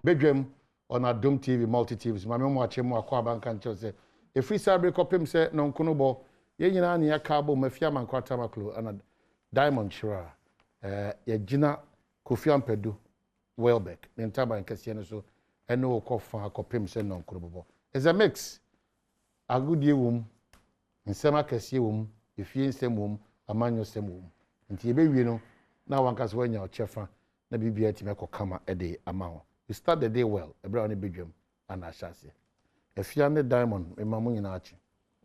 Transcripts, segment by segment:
Badwam on Adom TV multi TVs mame mo ache mo akwa banka nche se e free sabre kopem se no nkono bo ye nyina na ya kabo mafia mankwata maklo ana Diamond Shira ye gina Kofi Ampedu Welbeck ne ntaban kase ne so ene wo kofa kopem se no nkono bo is a mix agudie wom nsema kase wom efie nsem wom amanyo nsem wom nti ye bewie no na wankase wanya ochefa na bibia ti mekokama ede amawo. You start the day well. A brownie Badwam and Ashasi. If you are the Diamond, a mamu in Archie.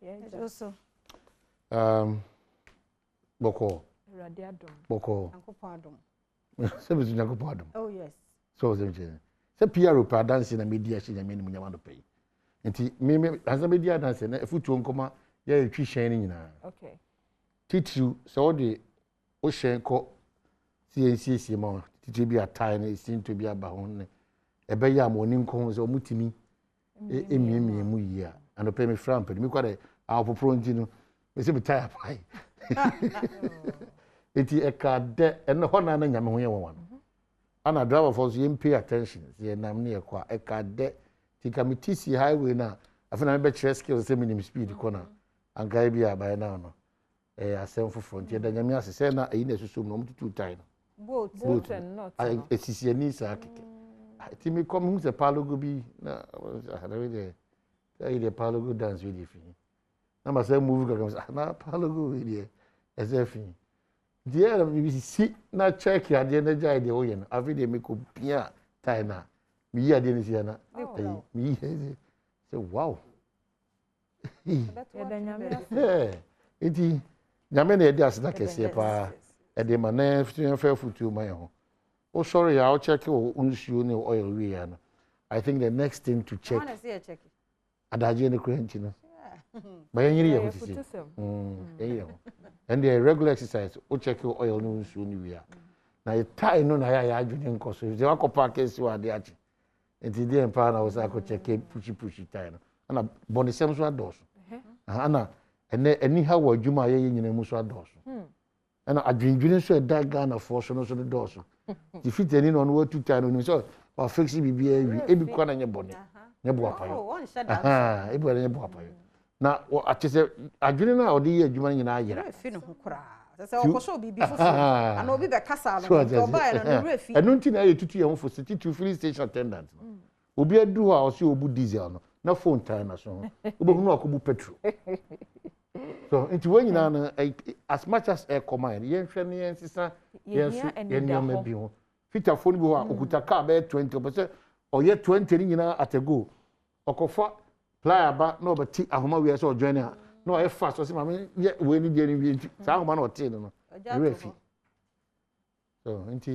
Yes, also. Boko. Radiadum. Boko. Uncle Pardon. Seven Uncle Pardon. Oh, yes. So, the Pierre per dancing and media, she and me want to pay. And me as a media dancing, a foot to uncoma, yeah, tree shining. Okay. Teach you so the ocean co CNC Simon, to be a tiny, seem to be a bahone. Ebe ya mo nim ko so mutimi emiemi mu yia and pay me fram pe me kwade awopopro nti no me se be tire pai eti e ka de ene ho na nyame ho ye won ana driver for so pay attention ye nam ne e kwa e ka de ti committee si highway na afina me be chere skills se minimum speed ko na anka bi abai na no asem fofo nti da nyame asese na eyi na susu no mtutu tai no boat and not esisi ani sa akeke ti me come who's a palogo bi na the palogo dance with you na ma say move ka na palogo with you as if the air we see na check ya de na jai de oye na afi de me ko pia tai na mi ya de ni si na mi say wow eti nyame na e de asena kese pa e de ma na fa futu ma ho. Oh, sorry, I'll check your oil we are. I think the next thing to check. I want to see a check. Adaji and the Quentin. But any and the regular exercise, we'll check your oil no soon we are. Now, you tie no, I didn't cost. If the alcohol package you are the arch. And the dear partner was I could check a pushy time. And a bonny Samson doors. Anna, and anyhow, what you my in a Musa doors. And I drink so a dark gun of force on the doors. If you tell on what to tell you, so or fix it be every corner in your body. Oh, Now, I just said, I didn't know the year you in a year. That's also be before. I know be the castle. I don't think I to you for city to filling station attendant. Obi a do house you obu diesel no phone time so. Obo no akubu petrol. So into when you as much as air command, yen hwe yen sisa yen yen bi ho. Fita phone bi ho okuta car be 20% or ye 20 ni nyina at a go. Okofa plier ba no be ti ahoma we so join ha. No e fast so say mama ye we ni je ni bi sa ahoma no te no. We fi. So into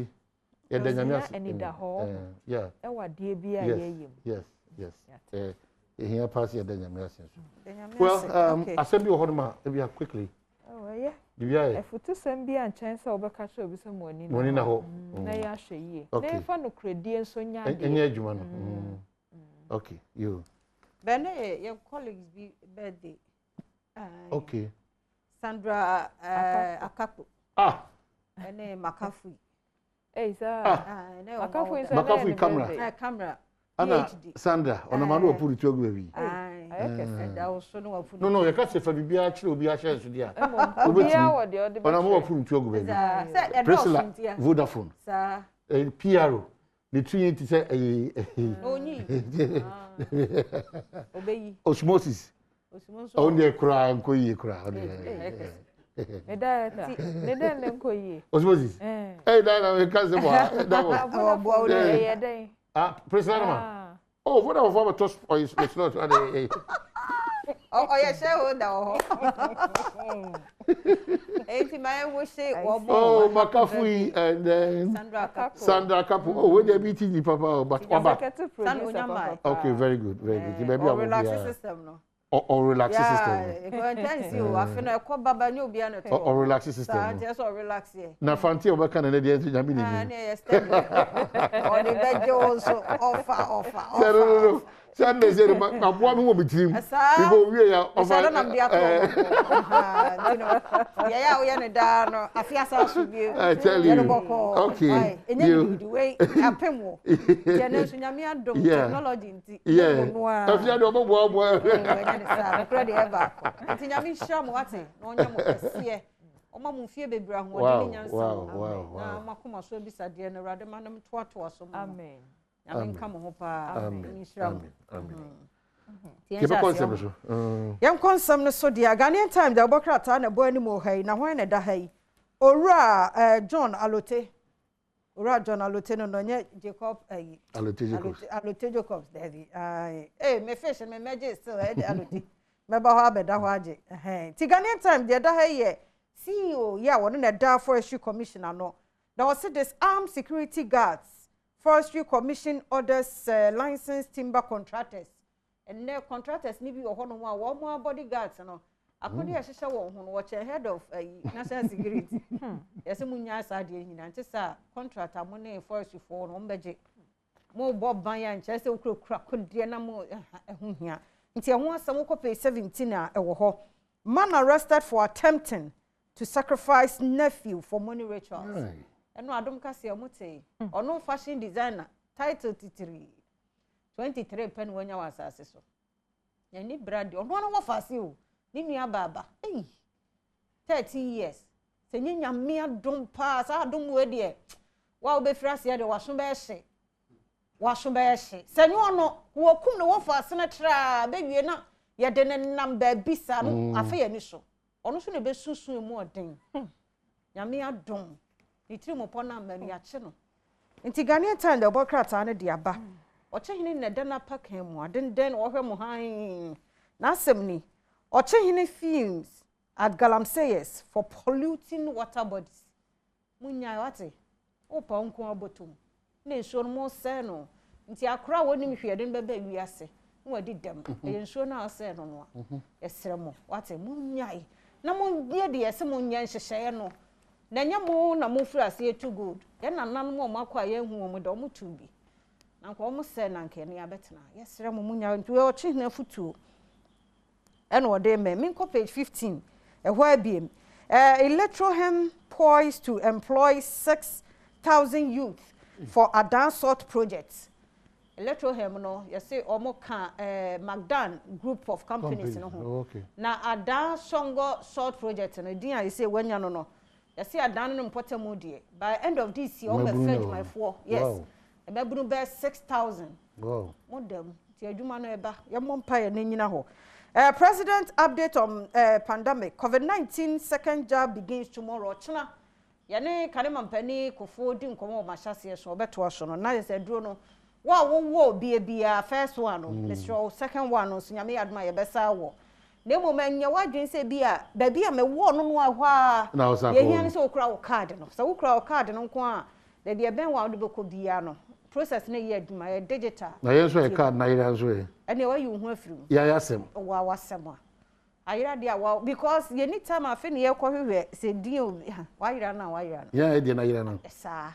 ye da nyame yeah. E wa de bi a ye yim. Yes. Here pass your danger. Well, assembly or Hodma, if you are quickly. Oh, yeah. If we to send be and chance over catch over some money. Money na ho. Na ye. Okay. For no credit so nya. Any Juman. Okay, you. Then your colleagues be birthday. Okay. Sandra Akapu. And Makafui. Hey, sir. Makafui camera. Camera. Anna Sandra, on a man who put it to baby. No, you can't say for the actually will be a chance to the other. On a more from to baby. Priscilla Vodafone. A PRO. The Trinity say osmosis. Only a cry and coy cry. Osmosis. Hey, that I can't say what. Priscilla. Oh, what our former toast for is not. Oh, yes, no. Oh, Makafui and then Sandra Kapu. Oh, where they beating the papa, but okay, very good, very good. Maybe a relaxing system, no. Or relaxing system. Or relaxing system. Just or relax here. Na fanti o baka na dey enter jamini. Or the bed also offer. No. Sunday say my boy me be team. We go we ya over. Na me ato. You know. Yeah, we na da no. Afia sa so bi. I tell you. Okay. You the way apem wo. Je na so nyame adom technology nti. Yeah. Afia do bo. Sa credit ever. Nti nyame hia mo ate. Na onya mo kese. Oma mu fie bebra ho de nyansa. Wow. Na makoma so bi sade na rade manam toato so mo. Amen. Amen. Come on, Amen. Keep a concept. Young consum no so dear Ghanaian time, the Bokrata and a boy anymore. Hey, now when a day. Ora John Alote. Ora John Alote no nye Jacob Alote Jacobs, Daddy. Eh, me fish and me magic still head Alote. Meba beda waje. Ghanaian time, the other hey, CEO, yeah, one in a da forestry commissioner no. There was this armed security guards. Forestry Commission orders licensed timber contractors. And their contractors need to be one more bodyguards. According to Shisha, who watch ahead of national security. Yes, a munya side in Antissa contractor money forestry for one budget. More Bob Baya and Chester crack could dear no more here. Until once some pay 17 a man arrested for attempting to sacrifice nephew for money rituals. And no, I don't kasi amote. Or no fashion designer. Title 23 pen when you was assessor. You need brand or one of us you. Nimi ababa. Hey, 13 years. Senya mere don't pass. I don't wear dear. Wow, be frasi ya de washun beshi. Washun beshi. Senyo no wokum no one for senator baby na ya de number bisa no afa ni so. Ono so ne be susu mu odin. Nyame adom. Nitiri mo pona mani ache no. Nti Ghanaian time the Bokrata na de aba. Oche hini na dana pack hemu den ohwe mo han. Na asem ni. Oche hini fumes at Galamseyes for polluting water bodies. Munya wate. Opa nko abotum. Na ensuo mo se no. Nti akra woni mhwe den bebe wiase. Nwadi dem. Ensuo na ase no no. Esere mo. Wate munyai. Na mo die de ese mo nya nhyehyeye no. Na nyamo na mo fura se too good. Ya na nan mo makwa ye hu mo do mo tubi. Na ko mo se na nke ne abetena. Yesere mo munya ntu o chi na futu. And what they may mean page 15. Where beam Electrohem poised to employ 6,000 youth for a dance sort projects. Electrohem no, you say Omoka Magdan group of companies no. Okay. Na a dance songo sort project and idea you say when you no. You see a dance no potemudi. By end of this year, I'm fetch my 4. Yes. Wow. A mebunu bear 6,000. Wow. Modem. Ti adwuma no eba. Ye mompa ye nyina ho. President update on pandemic. COVID-19 second jab begins tomorrow. China, yane kanema mpani kufo di nkomo mashasi so obeto so no. Na yese duro no. Wo bia first one no. Mr. Second one no so nyame adma ye besa wo. Na mo manya wadwen se bia ba bia me wo no no ahwa. Ye hian se okura wo card no. So okura wo card no nko a da bia ben wa wo beko bia no. Process na ye adwuma ye digital. Na ye so e card na ira so e. Ene wa yu hu afiri. Ya yasem. Wa wasem a. Ayira dia wa because ye ni time afi ne ye kɔ hwehwɛ se din obi ha. Wa yira na. Ya e dia na yira na. Sa.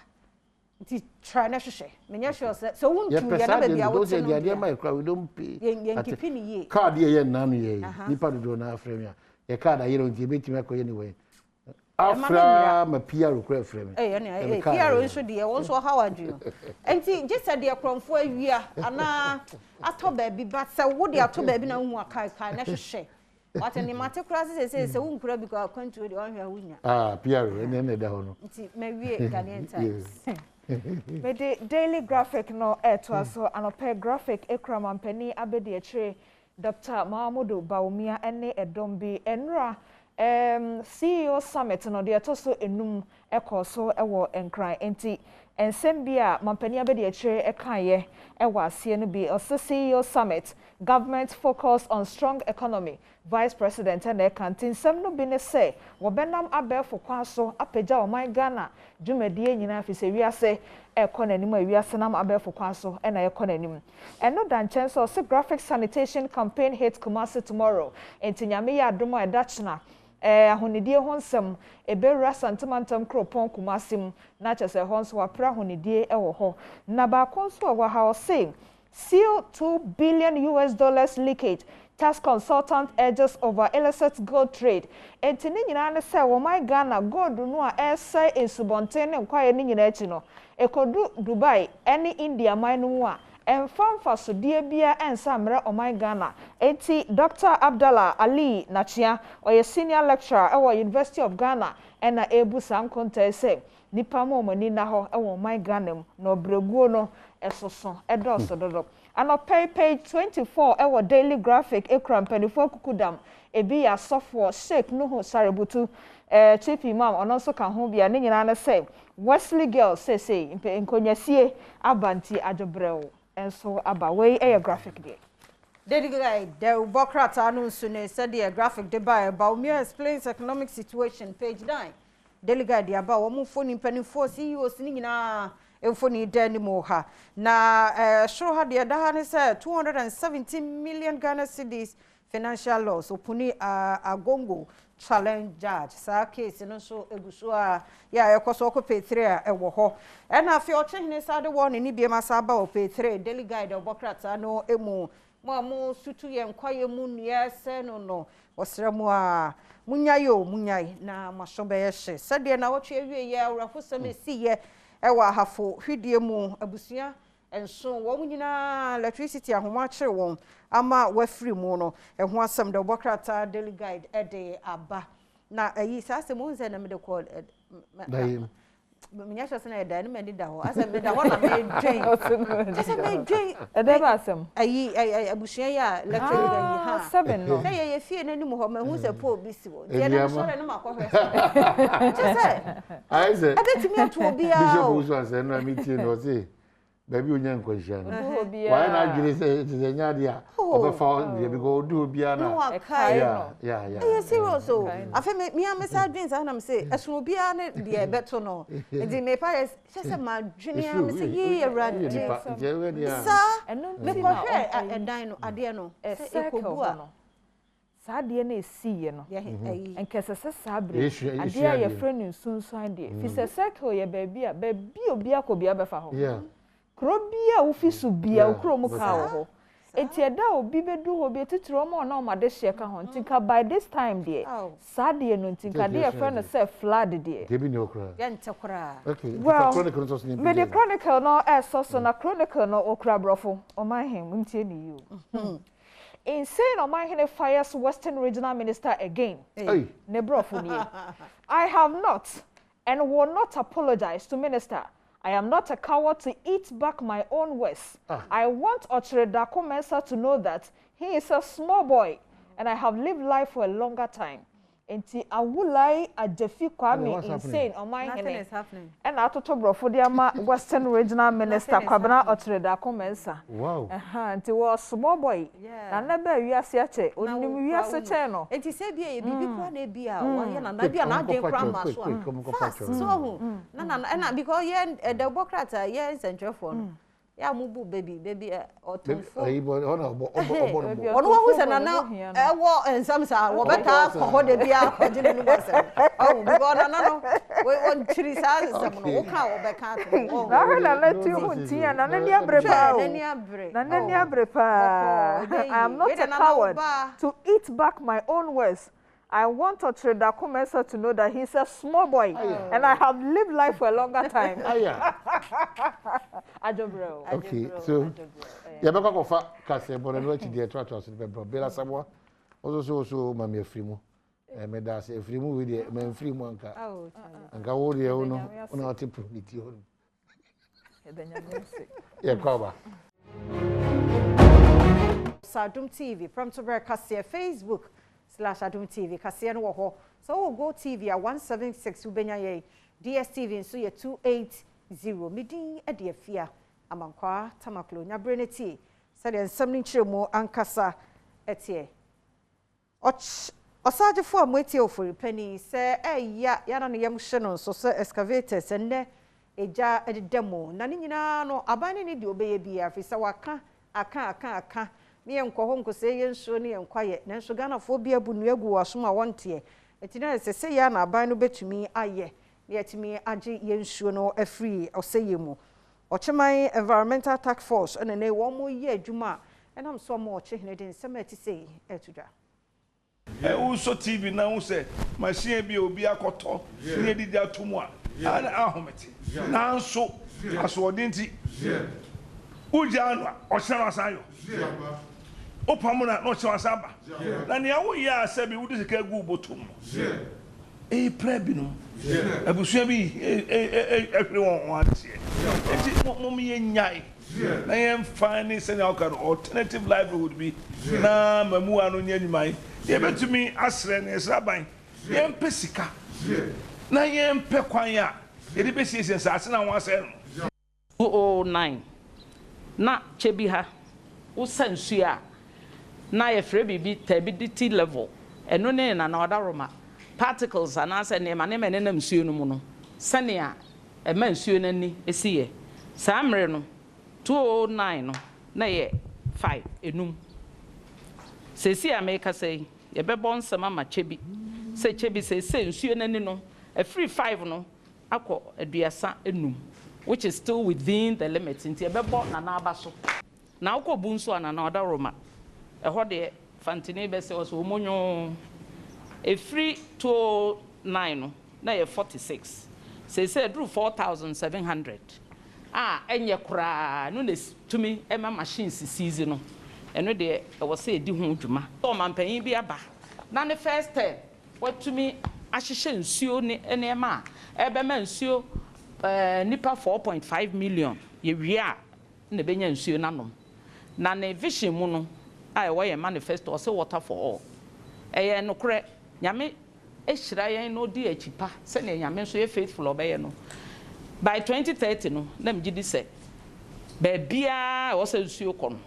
Nti try na hwehwɛ. Menya sure so won't you ya na ba bia wo se no. Dia mai kra we don't pay. Ye nkipi ni ye. Card ye na no ye. Nipa do na afre me a. Ye card ayira nti betimi akɔ ye ni we. Afra ma PR kra afre me. Eh PR nso de won so how are you? Enti just said de kromfo awia ana ato ba bi but say wo de ato ba bi na hu akai na hwehwɛ. What any matter crosses say won kura bi ko akwantu de on hwa wunya. PR ene da ho no. Nti ma wie Ghanaian Times. Me de daily graphic no to aso anope graphic ekra mampani abedi akire Dr. Mahamudu Bawumia ene edombi enra CEO summit no de etoso enum ekoso ewo enkran enti ensem bia mampani abedi akire ekaye ewa asie no bi oso CEO summit government focus on strong economy Vice President and Ekantin sem no bi ne say wo benam abefo kwaso apagya o man Ghana dwumadie nyina fi se wiase ekonanim awiase nam abefo kwaso na ekonanim eno dan chenso se graphic sanitation campaign hit Kumasi tomorrow enti nyame ya adom a edachna ahonidie ho nsem ebewura santemantam kropon Kumasi na chese ho nso wapra ahonidie ewo ho na ba konso wa ha o say seal $2 billion leakage. Tax consultant urges over illicit gold trade. Enti ni nyina ne say wo my Ghana gold no a essay insubonten ne kwaye ni nyina achi no. Ekodu Dubai any India man no a emfamfa so die bia ensa mre o my Ghana. Enti Dr. Abdallah Ali Nachia oye senior lecturer at University of Ghana and ebu sam konta say nipa mo mani na ho e wo my Ghana no breguo no esoso edoso dodo. And page 24 ewo daily graphic ekram penifo kukudam ebi ya software Sheikh Nuhu Saributu chief imam ononso kan ho bia ne nyina na say Wesley girl say nkonyasie abanti adobrew enso aba we graphic dey. Daily guide the Bokrata anu sune said the graphic dey by about me explains economic situation page 9. Daily guide about wo mu phone penifo CEOs ni nyina Enfoni deni moha na show had the other say 270 million Ghana cedis financial loss opuni agongo challenge judge sa case no so egusua ya ekoso ko pay 3 ewo ho e na afi o chehine sa de won ni biema sa ba o pay 3 daily guide obokrata no emu mo sutu ye nkwaye mu nua se no osremu a munyai na masobe ye hye sade na wo twe wie ye awrafo seme si ye ewa hafo hwidie mu abusua enso wo nyina electricity ahoma kire won ama wafiri mu no eho asem de obokrata daily guide ede aba na ayi sase mu nze na me de call minya shose na eda ni me da ho asem me da ho na me dwen asem me dwen ede ba asem ayi abusua ya electricity ha 7 no say ye fie na ni mu ho ma hu se po bi si wo je na so na ma ko hwe je say I say abetimi atu obi a Bishop Uso say no meeting no say baby onya nkwahia no why na adwire say it nya dia obefa dia because do obi a na yeah serious so afa me am say adwin say na me say esun obi a na dia beto no ndi me pa say ma dwene am say ye awrade sa me ko hwe edan no ade no ekobu a saade na esiye no enkesese sabre ade a ye friend nsunsun ade fi se circle ye baabi obi akobia befa ho krobia ufisu bia ukromu ka ho enti eda obi bedu ho bi titiro mo na o ma de hye ka ho ntinka by this time there saade no ntinka de ye friend say flood there debi ni okra ya ntekra okay well, chronicle no so ni me the chronicle no so na chronicle no okra brofo o man him ntie ni you insane on my hand fires Western Regional Minister again. Hey. I have not and will not apologize to Minister. I am not a coward to eat back my own words. I want Ochredako Mensah to know that he is a small boy and I have lived life for a longer time. Enti awulai ajefi kwame insane on my hand. Nothing is happening. And atoto brofo diama Western Regional Minister Kwabena Ochredako Mensah. Wow. Enti was small boy. Na nebe wiase ache, onim wiase che no. Enti se bia ye bibi kwa na bia wo ye na bia na adwen kra ma so. So hu. Na because ye the bokrata ye centrefo no. Ya mubu baby otonfo ono hu se na ewo ensam sa wo beta ko de bia ko jine ni bose oh bi go na no we on chiri sa nsam no wo ka wo beka to na he na leti hu ntia na nani abre pa na nani abre pa I am not a coward to eat back my own words. I want Ochredako Mensah to know that he's a small boy and I have lived life for a longer time. Adobro. Okay, so ya beka ko fa kase bo no achi de to so be bro bela sabwa so mami afrimu me da se afrimu we de me afrimu anka wo de wo no na oti promiti ho ya kwa ba Adom TV from to kase Facebook /Adom TV kase no wo ho so go TV a 176 ubenya ye DSTV nso ye 280 midin e de afia amankwa tamaklo nyabre ne tie se de nsam ni nkyeremu ankasa etie osagefo amotie ofori pani se ya na ne yam hye no so se excavators enne eja ededemo na ne nyina no abane ne de obeye bia afisa waka aka me enkoho nkose ye nsuo ne enkwaye na nso Ghana fo bia bu nuagu waso ma wonte etina se ya na aban no betumi aye ne yetimi age ye nsuo no afri oseye mu Ochemai Environmental Task Force and ne one more year juma and I'm so more checking it in summer to say etuja. Also TV now say machine bi obi akoto ne di da tumwa ana ahometi na so asodinti uja no ohera asayo opamuna no ohera asaba na ne awo ya asabi wudi sika gu botum prebinum abusua bi ehwe won atie enti mom ye nyai na yem find say alternative livelihood bi na mamu anu nyanyumai yebetumi asre ne sraban yem pesika na yem pe kwan ya yedi besiesie sase na wase no 209 na chebi ha wo sansu a na ye frɛ bibi turbidity level eno ne na odaroma particles anase ne ma ne menenam nsuo no mu no sane a ma nsuo nani esiye samre no 209 no na ye 5 enum sesi America say ye be bon sama ma chebi se chebi se nsuo nani no a free 5 no akọ aduasa enum which is still within the limits nti ye be bon na aba so na akọ bu nso ana na oda roma ho de fantini be se so omonyo a free 209 no na ye 46 se drew 4,700 enye kura no ne tumi ema machines seize no eno de e wo se edi ho dwuma so mampanyin bi aba na ne first time watumi ahyehye nsuo ne enema ebe ma nsuo nipa 4.5 million ye wia na benya nsuo nanom na ne vision mu no e wo ye manifesto say water for all eye no kure nyame ehira yen no di achipa se ne nyame so ye faithful obeye no by 2030 no na mgidi se be bia wo se nsuo kɔ no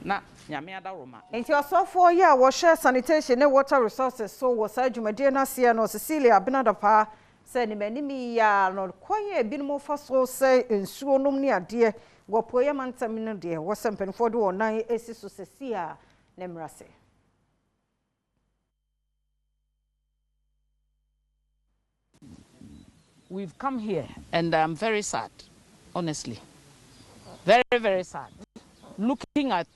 na nyame adaroma enti osofo ya wo share sanitation ne water resources so wo sa dwumade na se no Cecilia Benadapa se ne manimi ya no koye binimo fa so se nsuo nom ne ade wo poye mantam no de wo sempenfo de onan esi so sesia ne mrase. We've come here and I'm very sad, honestly. Very, very sad. Looking at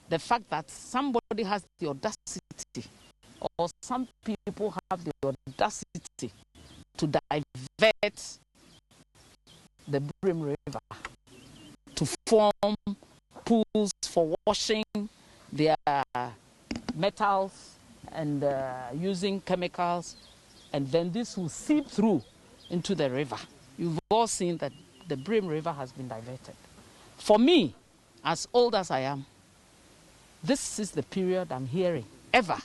the fact that somebody has the audacity, or some people have the audacity to divert the Brim River, to form pools for washing their metals and using chemicals, and then this will seep through into the river. You've all seen that the Brim River has been diverted. For me, as old as I am, this is the period I'm hearing ever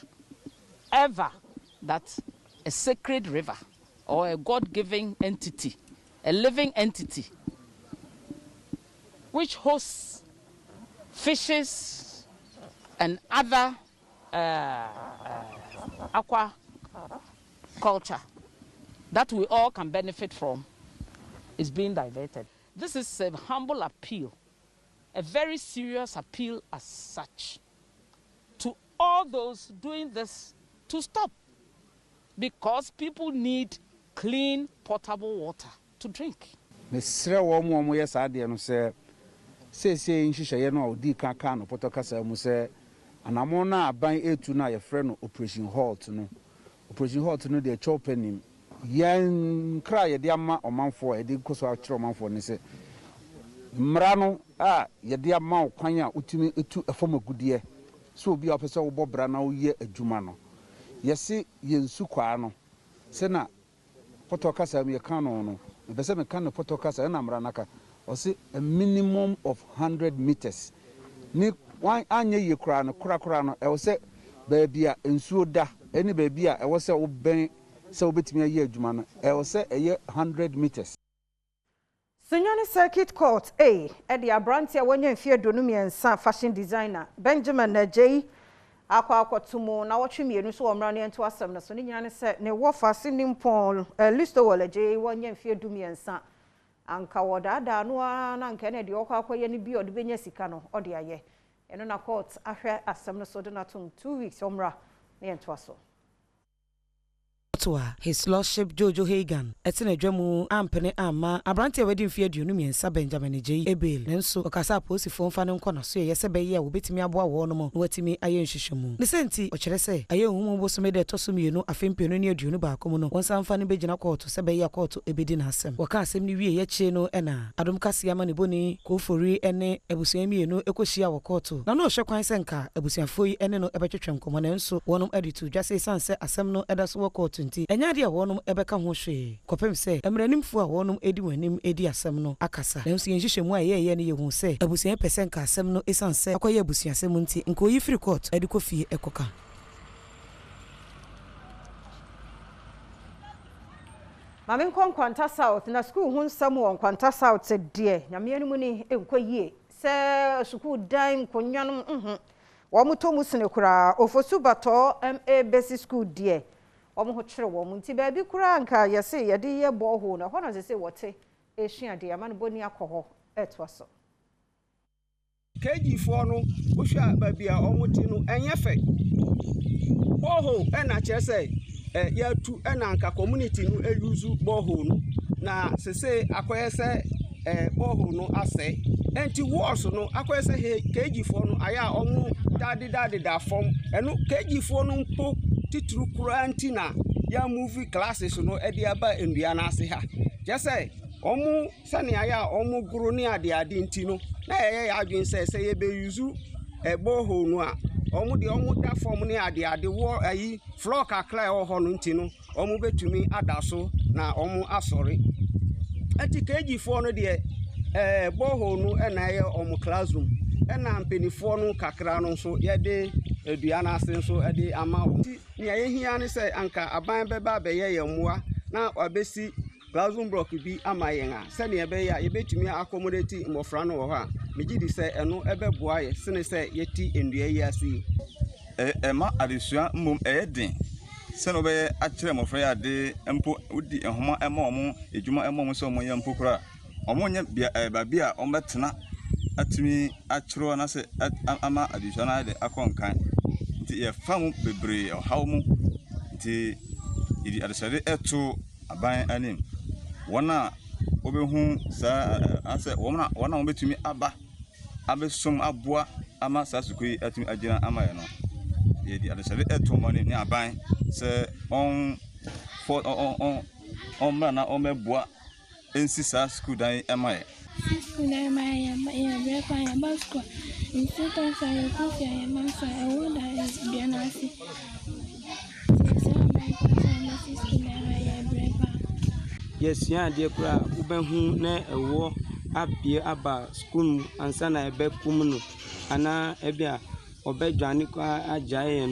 that a sacred river or a God-given entity, a living entity, which hosts fishes and other aqua culture that we all can benefit from, is being diverted. This is a humble appeal, a very serious appeal as such, to all those doing this to stop, because people need clean, potable water to drink. Mesre wo mo yes ade no se nhihye no odi kaka no potokasa mu se anamo na aban etu na ye frɛ no operation halt no de chopenim yan kra ye de ama omanfo e de koso akire omanfo ne se mra no ye de ama okwan a utimi etu efom agudie so obi a pese wo bobra na wo ye adwuma no yesi yensu kwa no se na potokasa mu ye kan no bese me kan no potokasa na mra naka o se a minimum of 100 meters ni wan anye ye kra no e wo se baabi a ensuo da eni baabi a e wo se wo ben se obetimi aye adwuma no e wo se eye 100 meters. Sunyani Circuit Court e de abrantia wanya mfie donumiensa fashion designer Benjamin Najei akwakotumo na wotwemienu so omra ne ento asem na so ne nyane se ne wo fase nimpon listo walaje wanya mfie donumiensa anka wodada no na anka ne de okwakoye ne bi ode benya sika no ode aye eno na court ahwe asem no so de na tom 2 weeks omra ne ento aso. Toa His Lordship Jojo Hagan etene dwamu ampene ama abrante wedding fie aduonu miensa Benjamin J Ebel nenso okasa posifo mfa ne nkɔ na so yɛsɛ bɛyɛ a wobetimi aboa wɔ no mo na watimi ayɛ nhwehwɛmu ne senti ɔkyerɛ sɛ ayɛ humu bosome de to so mienu afempenu ne aduonu baako mu no wonsa mfa ne begina kɔɔto sɛ bɛyɛ kɔɔto ebedi na asɛm wɔka asɛm ne wie yɛkyɛ no ɛna adom kase ama ne boni kofori ɛne abusua mienu ekohyia wɔ kɔɔto na no hwɛ kwan sɛ nka abusuafo yi ɛne no ɛbɛtwetwe nkɔmɔ nenso wɔnom aditu dwase sanse asɛm no ɛda so wɔ kɔɔto nti ɛnya de a wɔnom ɛbɛka ho hwee kɔpem sɛ emranimfo a wɔnom edi wanim edi asɛm no akasa nanso yɛnhyehyɛ mu a yɛyɛ ne yɛhu sɛ abusua pɛsɛ nka asɛm no esan sɛ akɔyɛ abusuasɛm nti nka oyi free court ɛde kɔ fie ɛkɔka Mame Nkwanta South na school ho nsɛm wɔ Nkwanta South deɛ nyame no mu ni enkɔ yie sɛ school dan konwanom wɔn mo to mu sene kura ofosu batɔ MA basic school deɛ wɔn ho kyerɛ wɔn nti baabi kura nka yɛse yɛde yɛ bɔɔho na hɔ na sɛ wɔte ehia deɛ ama no boni akɔ hɔ ɛtoa so KG for no wohwa baabi a wɔn ti no ɛnyɛ fɛ bɔɔho ɛna kyerɛ sɛ yɛtu ɛna nka community no ɛyuzu bɔɔho no na sese akɔyɛ sɛ bɔɔho no asɛ enti walls no akɔyɛ sɛ KG for no ayɛ a wɔn dade fam ɛno KG for no mpo tituru kura nti na ya movie classes no ɛde aba ndua na ase ha kyerɛ sɛ sani aya guru ni ade nti no na yɛyɛ adwen sɛ yɛbɛyuzu bɔɔho no a de da form ni ade wɔ ayi floor kakra ɛwɔ hɔ no nti no betumi ada so na asɔre enti KG4 no deɛ bɔɔho no ɛna ɛyɛ classroom ɛna mpenifoɔ no kakra no nso yɛde edua na ase nso ɛde ama wɔn ni yɛhia ne sɛ anka aban bɛba bɛyɛ yɛn mmoa na wabɛsi classroom block bi ama yɛn a sɛnea ɛbɛyɛ a yɛbɛtumi accommodate mmɔfra no wɔ hɔ a megye di sɛ ɛno ɛbɛboa yɛ sene sɛ yɛti ndua yi ase ɛma adesua mmom ɛyɛ den sɛnea ɔbɛyɛ akyerɛ mmɔfra yɛ ade mpo wodi nhoma ɛma wɔn edwuma ɛma wɔn sɛ wɔn yɛ mpo kora wɔn nyɛ baabi a wɔn bɛtena atumi akyerɛ na sɛ ama adesua na de akɔ nkan nti yɛfa mu bebree ɔhaw mu nti yɛde adesade ɛto aban anim wɔn a wɔbɛhu saa asɛ wɔn a wɔbɛtumi abɛsom aboa ama saa sukuu yi atumi agyina ama yɛ no yɛde adesade ɛto wɔn anim ne aban sɛ ɔmmra na ɔmmɛboa ɛnsi saa sukuu dan ɛma yɛ Yes, yeah, dear Kra, Ubenhu, ne a war, apie aba school, and sana ebe kumunu, ana ebia, obe Janica ajaye,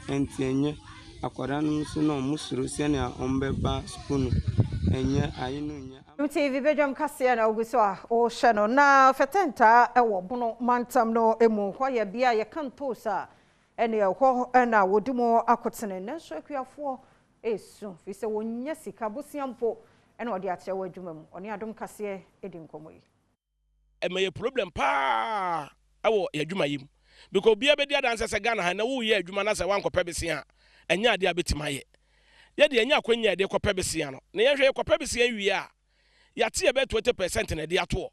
and tenye, according to no musuru, senior, ombeba spoon, and yeah, I know. TV Badwam kase na oguswa o hye na fetenta ewo bono mantam no emu hɔ ye bia ye kanto sa ene hɔ na wodimo akotene na so akuafo esu fi se wonya sika bosiampo ene ode akyerɛ wɔ adwuma mu ɔne adom kase edi nkomo yi emaye problem pa ɛwɔ adwuma yi because bia be dia danse se Ghana ha na wo yɛ adwuma na se wankɔpɛ besia enya ade abetima ye ye de enya akwanya de kɔpɛ besia no na ye hwɛ kɔpɛ besia wie a yati ebe 20% na de ato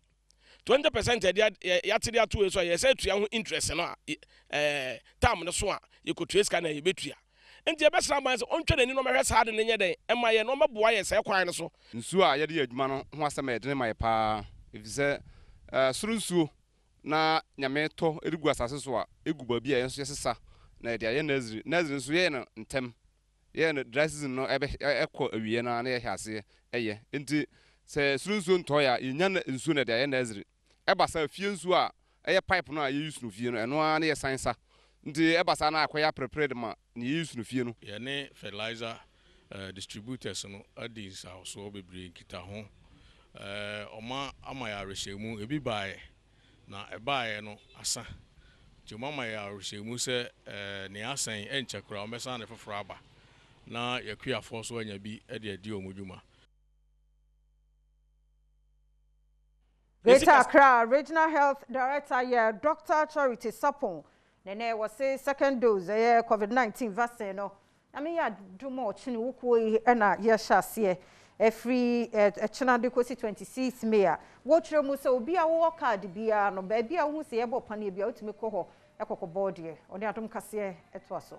20% de yati de ato so ye say tua ho interest no tam no so a ye ko trace ka na ye betua enti ebe sra man so ontwe nani no mehwe saa de nye den ema ye no meboa ye say kwan no so nsu a ye de adwuma no ho asem ye de ma ye pa efise surunsuo na nyame to edigu asase so a egu ba bia yenso yesesa na ye de aye nazri nso ye no ntem ye no dry season no ebe ekɔ awie na ye hase eye enti se surunsuo ntoya yenya na nsuo na de aye nazri eba sa fie nsuo a eye pipe no a ye use no fie no eno a na ye sansa nti eba sa na akoya prepared ma na ye use no fie no ye ne fertilizer distributors no adis so bebre kita ho oma amaya rehemu ebi bae na ebae no asa ti mama ya rehemu se ne asan enchekura o mesa na foforo aba na yakuafo so anya bi e de adi omudwuma. Greater Accra Regional Health Director Dr. Charity Sapon nene was say second dose COVID-19 vaccine no I mean ya do more chini wuko na ye hyase every china de kosi 26 May wotro mu se obi a wo card bia no ba bia hu se ye bo pane bia otimi kɔ hɔ ekɔkɔ board ye oni Adom kase eto aso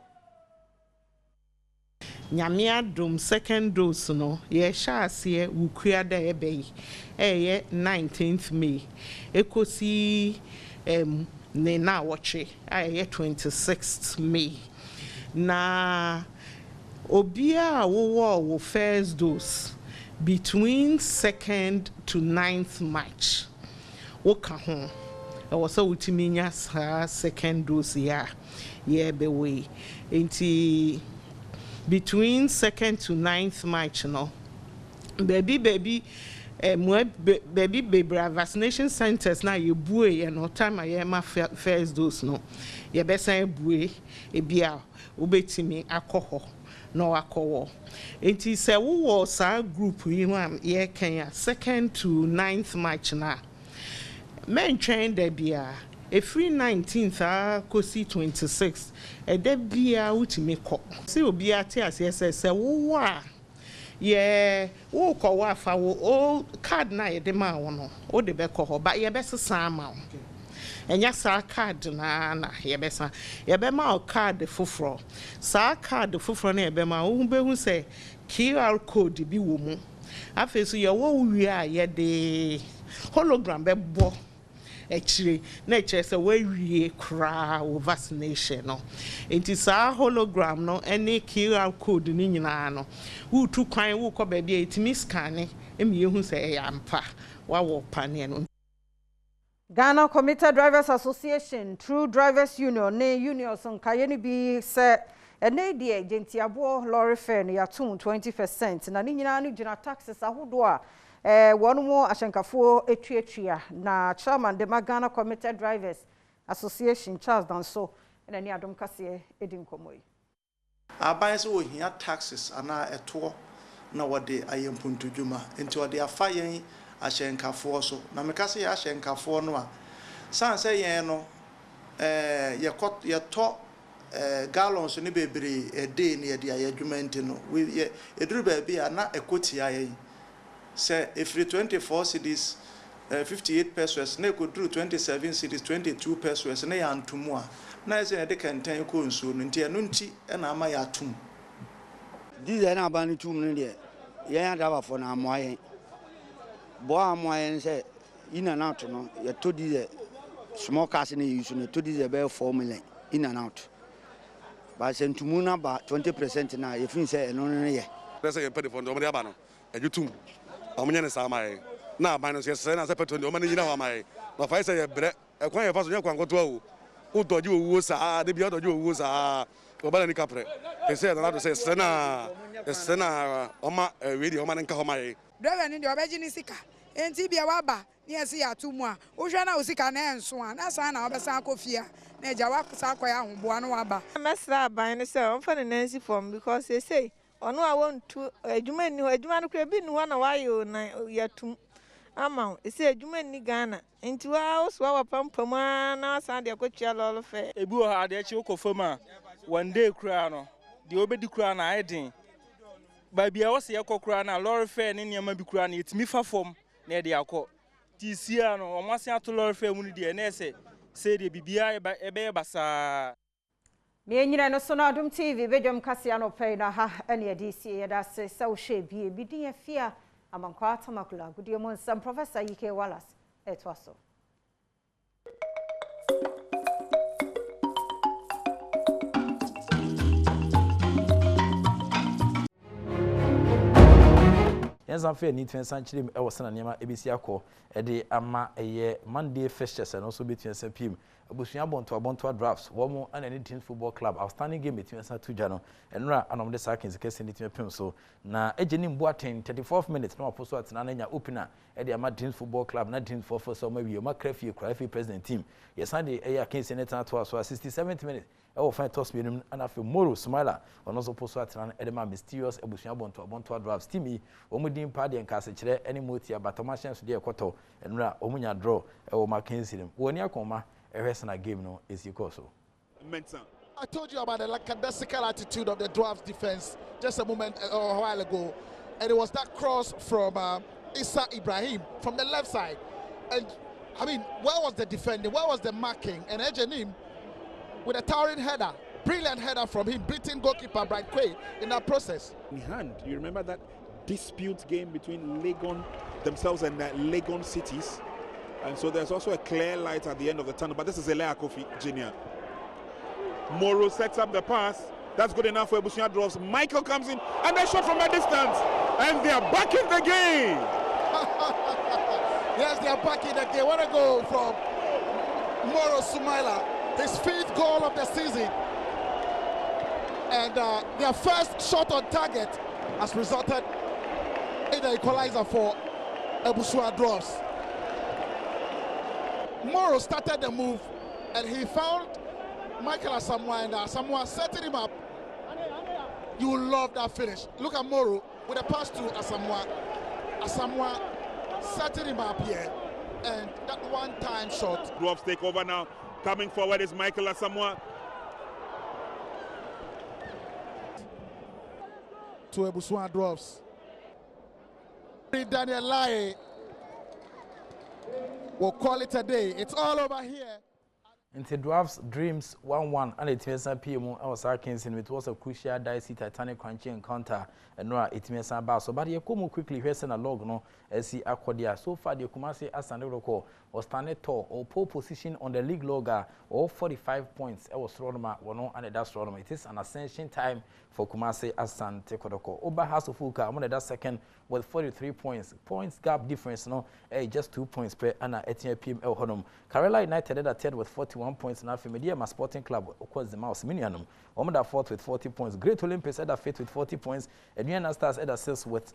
Nyame adom second dose no ye hyase wukua da ebe ye 19th May ekosi ne na wɔtwe ye 26th May na obia wo first dose between 2nd to 9th March woka ho was a utiminya second dose ya be way enti between 2nd to 9th March no baby vaccination centers na ye bue ye no time ye ma first dose no ye be san bue e bia obetimi akɔhɔ no akɔwɔ enti sɛ wo sa group yi am ye Kenya 2nd to 9th March na men train there bia a free 19th kosi 26th e de bia utimi kɔ se obi ate ase sɛ wo a ye wo kɔ wa fa wo card na ye de ma wo no wo de be kɔ hɔ ba ye be sesa ma wo enya sa card na ye be sa ye be ma card foforo sa card foforo na ye be ma wo be hu se QR code bi wo mu afeso ye wo wi a ye de hologram be bo actually na se we wie kra o vaccination no enti sa hologram no any QR code ni nyina no wo tu kwan wo kɔ ba bia etimi scan emi ehu se e ampa wa wo pane no Ghana Commuter Drivers Association True Drivers Union ne unions nkaye ni bi se ene die gentiabo lorry fare no yatum 20% na ni nyina no gyina taxes ahodo a one more ashenkafo etwetwea na chairman de Ghana Commuter Drivers Association Charles Danso na ni Adom kase edi nkomoyi aban se wo hia taxes ana eto na wode ayempuntu dwuma enti wode afa yen ashenkafo so na mekase ya ashenkafo no a san se yen no ye to gallons ni bebre a day ni ye dia adwuma enti no we eduru ba bia na ekotia yen say if 24 cities 58 pesos na ko duru 27 cities 22 pesos na ya antumu a na ese de kantan ko nsuo no nti eno nti na ama ya atum dize na ba ni tum ne de ye ya da ba fo na amoyen bo amoyen say in and out no ye to dize small cars na use no to dize be 4 million in and out ba sentumu na ba 20% na ye fin say eno ne ye pesa ye pede fo ndo mo de aba no ejutum omunye ne samai na abano se se na se peto ndo mani nyina wa mai na fa se ye bre ekwan ye fa so nye kwan koto awu u doji owu sa de bia doji owu sa obala ni kapre e se na do se se na oma we di oma nka ho mai driver ni de obeji ni sika enti bia wa ba ni ese ya tumu a wo hwa na osika na enso a na sa na obesa akofia na eja wa sa akoya hoboa no wa ba mesra aban ni se on fa ne nancy form because they say ono a wontu adwuma ni adwuma no kra bi ni na wayo na yatum ama ese adwuma ni Ghana enti wa oswa wa pampam na san de akotwa lolo fe ebi o ha de chi okofam a one day kra no de obedi kra na aiden ba bia wo se yakokra na lorry fare ne niam bi kra na yetimi fa fom na e de akọ ti sia no o mase ato lorry fare mu ni de na ese se de bibia ebe basa me nyina no so na Adom TV Badwam kase anopɛ na ha ene DC ye da se sa wo hwe bie bi din afia amankwa atamakula gudie mo nsam Professor UK Wallace eto aso Yenza fe ni twensan chirem e wosana niam ebesi akọ ede ama eye Monday fixtures and also between pm abusua bonto drafts wo and any team football club outstanding game between two jano enra anom de sakins kese ni team pm so na ejeni mbu aten 34th minute na oposo atena na nya opener ede ama team football club na team for so ma wi ma crafie crafie president team yesande eya kins senator to so 67th minute e find toss me and afi Moro Smiler ono so poso atena ede ma mysterious abusua bonto drafts team yi omudin pa de nkase kire any motia batoma chance de ekoto enra omunya draw e wo ma kins nim woni akoma ehwesana game no esiko so mensa I told you about the lackadaisical attitude of the Dwarfs defense just a moment or a while ago. And it was that cross from Issa Ibrahim from the left side. And I mean, where was the defending? Where was the marking? And Ejenim with a towering header, brilliant header from him, beating goalkeeper Bright Quay in that process. In hand, you remember that dispute game between Legon themselves and Legon cities? And so there's also a clear light at the end of the tunnel. But this is Elea Kofi Jr. Moro sets up the pass. That's good enough for Ebusia Dwarfs. Michael comes in and they shot from a distance. And they're back in the game. Yes, they are back in the game. What a goal from Moro Sumaila. His 5th goal of the season. And their first shot on target has resulted in the equalizer for Ebusia Dwarfs. Moro started the move and he found Michael Asamoah, and Asamoah setting him up. You will love that finish. Look at Moro with a pass to Asamoah. Asamoah setting him up here, and that one-time shot. Dwarfs take over now. Coming forward is Michael Asamoah. To Ebusuan Dwarfs. Daniel Lai will call it a day. It's all over here. Into Dwarfs Dreams 1-1 and it means PM was Arkansas. It was a crucial dicey Titanic crunchy encounter and no it means about so but you come quickly here send a log no as see Aquadia. So far the Kumasi as an Euroko was standing tall or pole position on the league logger or 45 points. I was Rodoma one and that's Rodoma. It is an ascension time for Kumasi as San Tekodoko. Oba House of Fuka among that second with 43 points. Points gap difference no just 2 points per and at PM El Honum. Kerala United at third with 41 points now for Media Sporting Club across the mouse Minianum. One that fourth with 40 points. Great Olympics at fifth with 40 points. And Vienna Stars at sixth with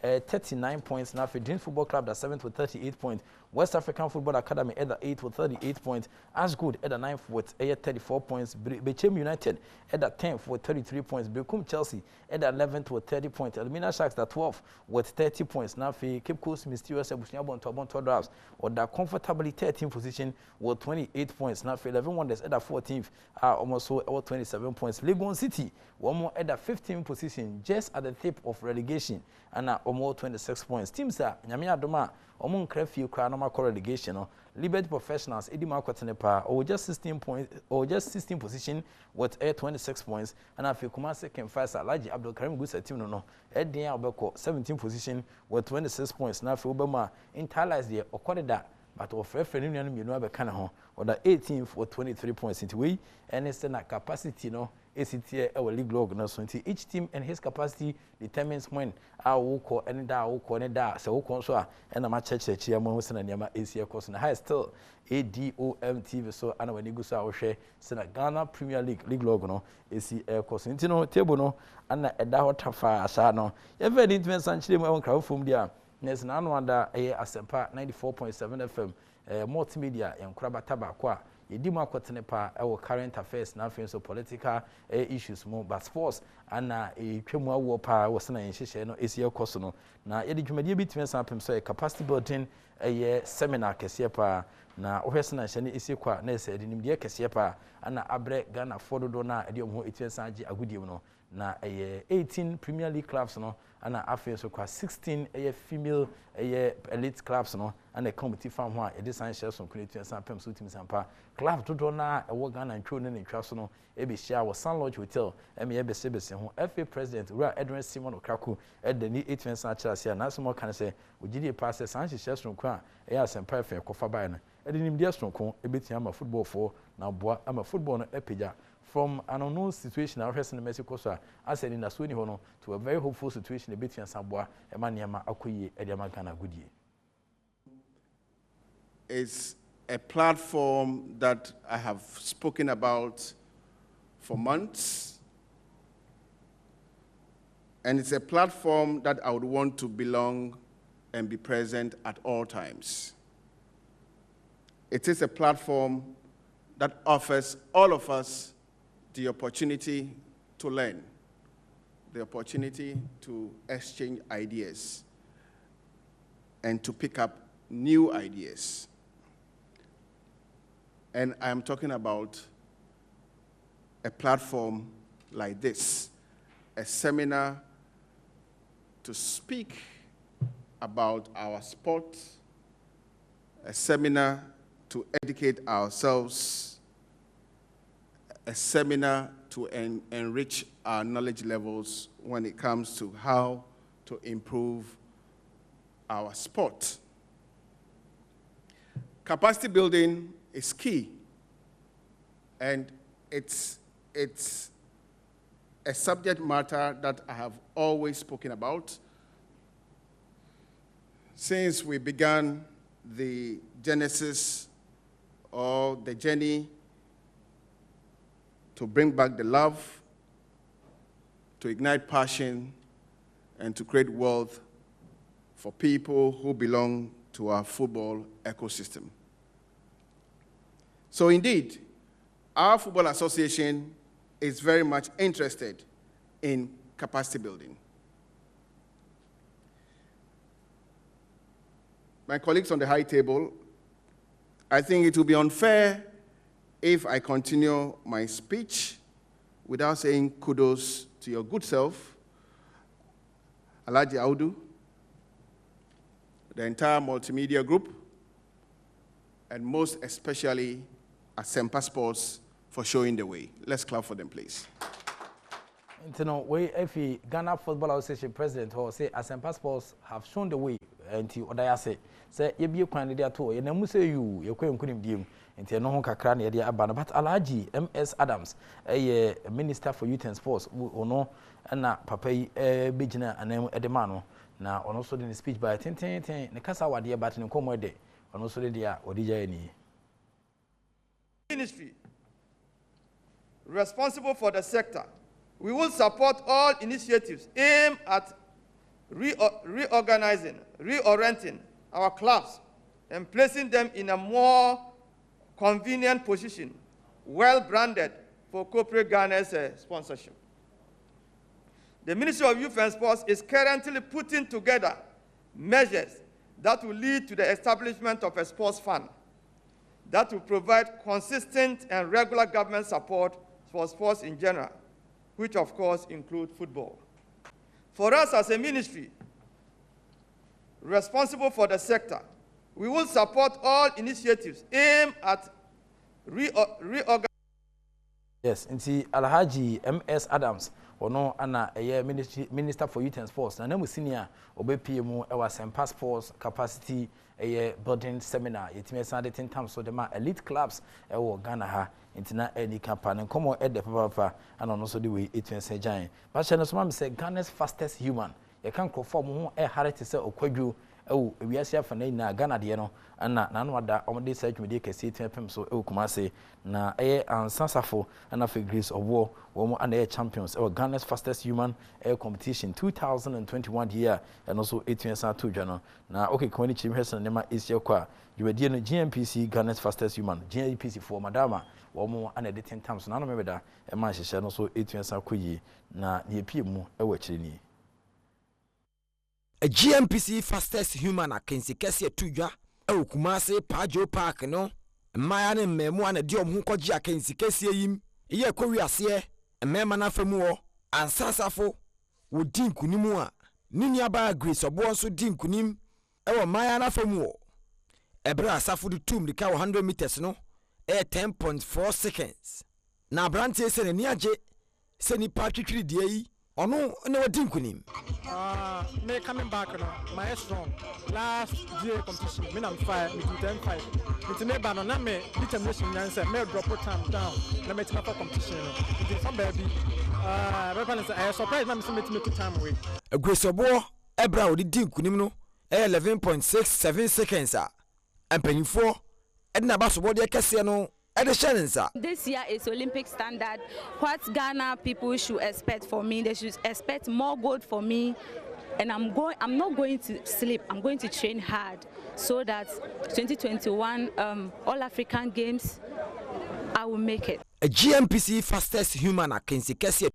39 points. Now for Dream Football Club at 7th with 38 points. West African Football Academy at the 8th with 38 points. Ashgood at the 9th with 34 points. Bechem United at the 10th with 33 points. Bekum Chelsea at the 11th with 30 points. Elmina Sharks at 12th with 30 points. Now for Cape Coast Mysterious Ebusiabon to Drafts or the comfortably 13th position with 28 points. Now for 11 Wonders at the 14th are almost so 27 points. Legon City one more at the 15th position just at the tip of relegation and almost 26 points. Teams are Nyamia Doma Omun Crefew Kranoma relegation. Liberty Professionals Edima Kwatenepa or just 16 points or just 16 position with 26 points and after Kumasi can fight Alaji Abdul Karim Gusa team no Edia Obeko 17 position with 26 points. Now for Obama internalize the Okorida but of referee you know Bekana or the 18th with 23 points into we and it's a capacity no ACTA our league log no so each team and his capacity determines when I will call any da will call any da so so and I'm church chairman was na niama ACA course na high still Adom TV so and when you go so share sena Ghana Premier League log no ACA course into no table no and eda hotafa asa no even it sanchire mu crowd from there next na no under Asempa 94.7 FM multimedia enkraba tabakwa Yedimu Akwatenepa our current affairs na so political issues more but sports and twemu awo pa was na yenhye no esia course no na yedi dwumadie bitime sanpem so capacity building seminar kese pa na ohwese na hyene esi kwa na ese dinimdie kese pa ana abre Ghana fododo na ede omho etwensa agi agudiem no na 18 Premier League clubs no ana afei so kwa 16 female elite clubs no ana committee farm ho a ede san share so kunetuen san pem so tim sampa club dodo na ewo Ghana ntwo ne ntwa so no e be share wo Sun Lodge Hotel me e be se ho FA president Ura Edwin SimonOkraku e de ni etwen san kira se na so mo kan se ogidi pass san share so kwa e asempa fe kofa bai no e de nim dia so ko e betia ma football for na boa ama football no epeja from an unknown situation our person in Mexico so as in Nasuni hono to a very hopeful situation a bit in Samboa Emaniama Akuyi Ediamagana Goodie. It's a platform that I have spoken about for months, and it's a platform that I would want to belong and be present at all times. It is a platform that offers all of us the opportunity to learn, the opportunity to exchange ideas, and to pick up new ideas. And I'm talking about a platform like this, a seminar to speak about our sport, a seminar to educate ourselves, a seminar to enrich our knowledge levels when it comes to how to improve our sport. Capacity building is key, and it's a subject matter that I have always spoken about since we began the genesis or the journey to bring back the love, to ignite passion, and to create wealth for people who belong to our football ecosystem. So indeed, our Football Association is very much interested in capacity building. My colleagues on the high table, I think it will be unfair if I continue my speech without saying kudos to your good self, Alhaji Audu, the entire multimedia group, and most especially Asempa Sports for showing the way. Let's clap for them, please. If Ghana Football Association President or say Asempa Sports have shown the way, and Odaya say you be a candidate to, and then say you couldn't be into no kakra na dia aba no, but Alhaji MS Adams, a Minister for Youth and Sports, ono na papa yi begina anam edema no na ono so the speech by ten ne kasa wade but ne komo de ono so de dia odija ni. Ministry responsible for the sector, we will support all initiatives aimed at reorganizing, reorienting our clubs and placing them in a more convenient position, well branded for corporate Ghana's sponsorship. The Ministry of Youth and Sports is currently putting together measures that will lead to the establishment of a sports fund that will provide consistent and regular government support for sports in general, which of course include football. For us as a ministry responsible for the sector, we will support all initiatives aimed at reorganizing. Yes, inti Alhaji MS Adams ono ana Minister for Youth and Sports na namu senior obepm ewa Asempa Sports capacity building seminar yetime sande 10 times so dem elite clubs ewo Ghana ha intina any campaign komo ede papa ana no so de we 8 jan ba che no so ma say Ghana's fastest human ye kan crofo mo ho harete say okwadwo ewo ewiase afa na Ghana de no ana na no ada omde say dwumede kase tempem so ewo kumase na ansasafo ana for Grace Owo wo ana champions ewo Ghana's fastest human competition 2021 year and also 8 dwano na okay kwani chim hesa nema isia kwa dwumede no GMPC Ghana's fastest human GMPC for madama wo ana de 10 times na no mebeda e ma hyehyɛ no so 8 koyi na ye pie mu ewo akiri ni. A GMPC fastest human akensi kese tudwa e Kumase Pajo Park no mmaya ne mmemu ana di omhu kogye akensi kese yim ye kowi ase mmema na famu wo ansasafo wo din kunimu a nini aba Grace Obo nso din kunim e wo mmaya na famu wo ebra asafo du tum dika 100 meters no 10.4 seconds na brante se ne niaje se ni patwitwiri die yi ono ne wadin kunim. Me coming back no my strong last GA competition me am 5 me 10-5 it me ba no na me determination nyanse me drop time down na me tima for competition no it some baby reference I surprise na me make time away Grace Obo ebra odi din kunim no 11.67 seconds a empanifo edna ba so body kese no. This year is Olympic standard. What Ghana people should expect for me, they should expect more gold for me, and I'm not going to sleep. I'm going to train hard so that 2021 All African Games, I will make it. A GMPC fastest human akensi kese.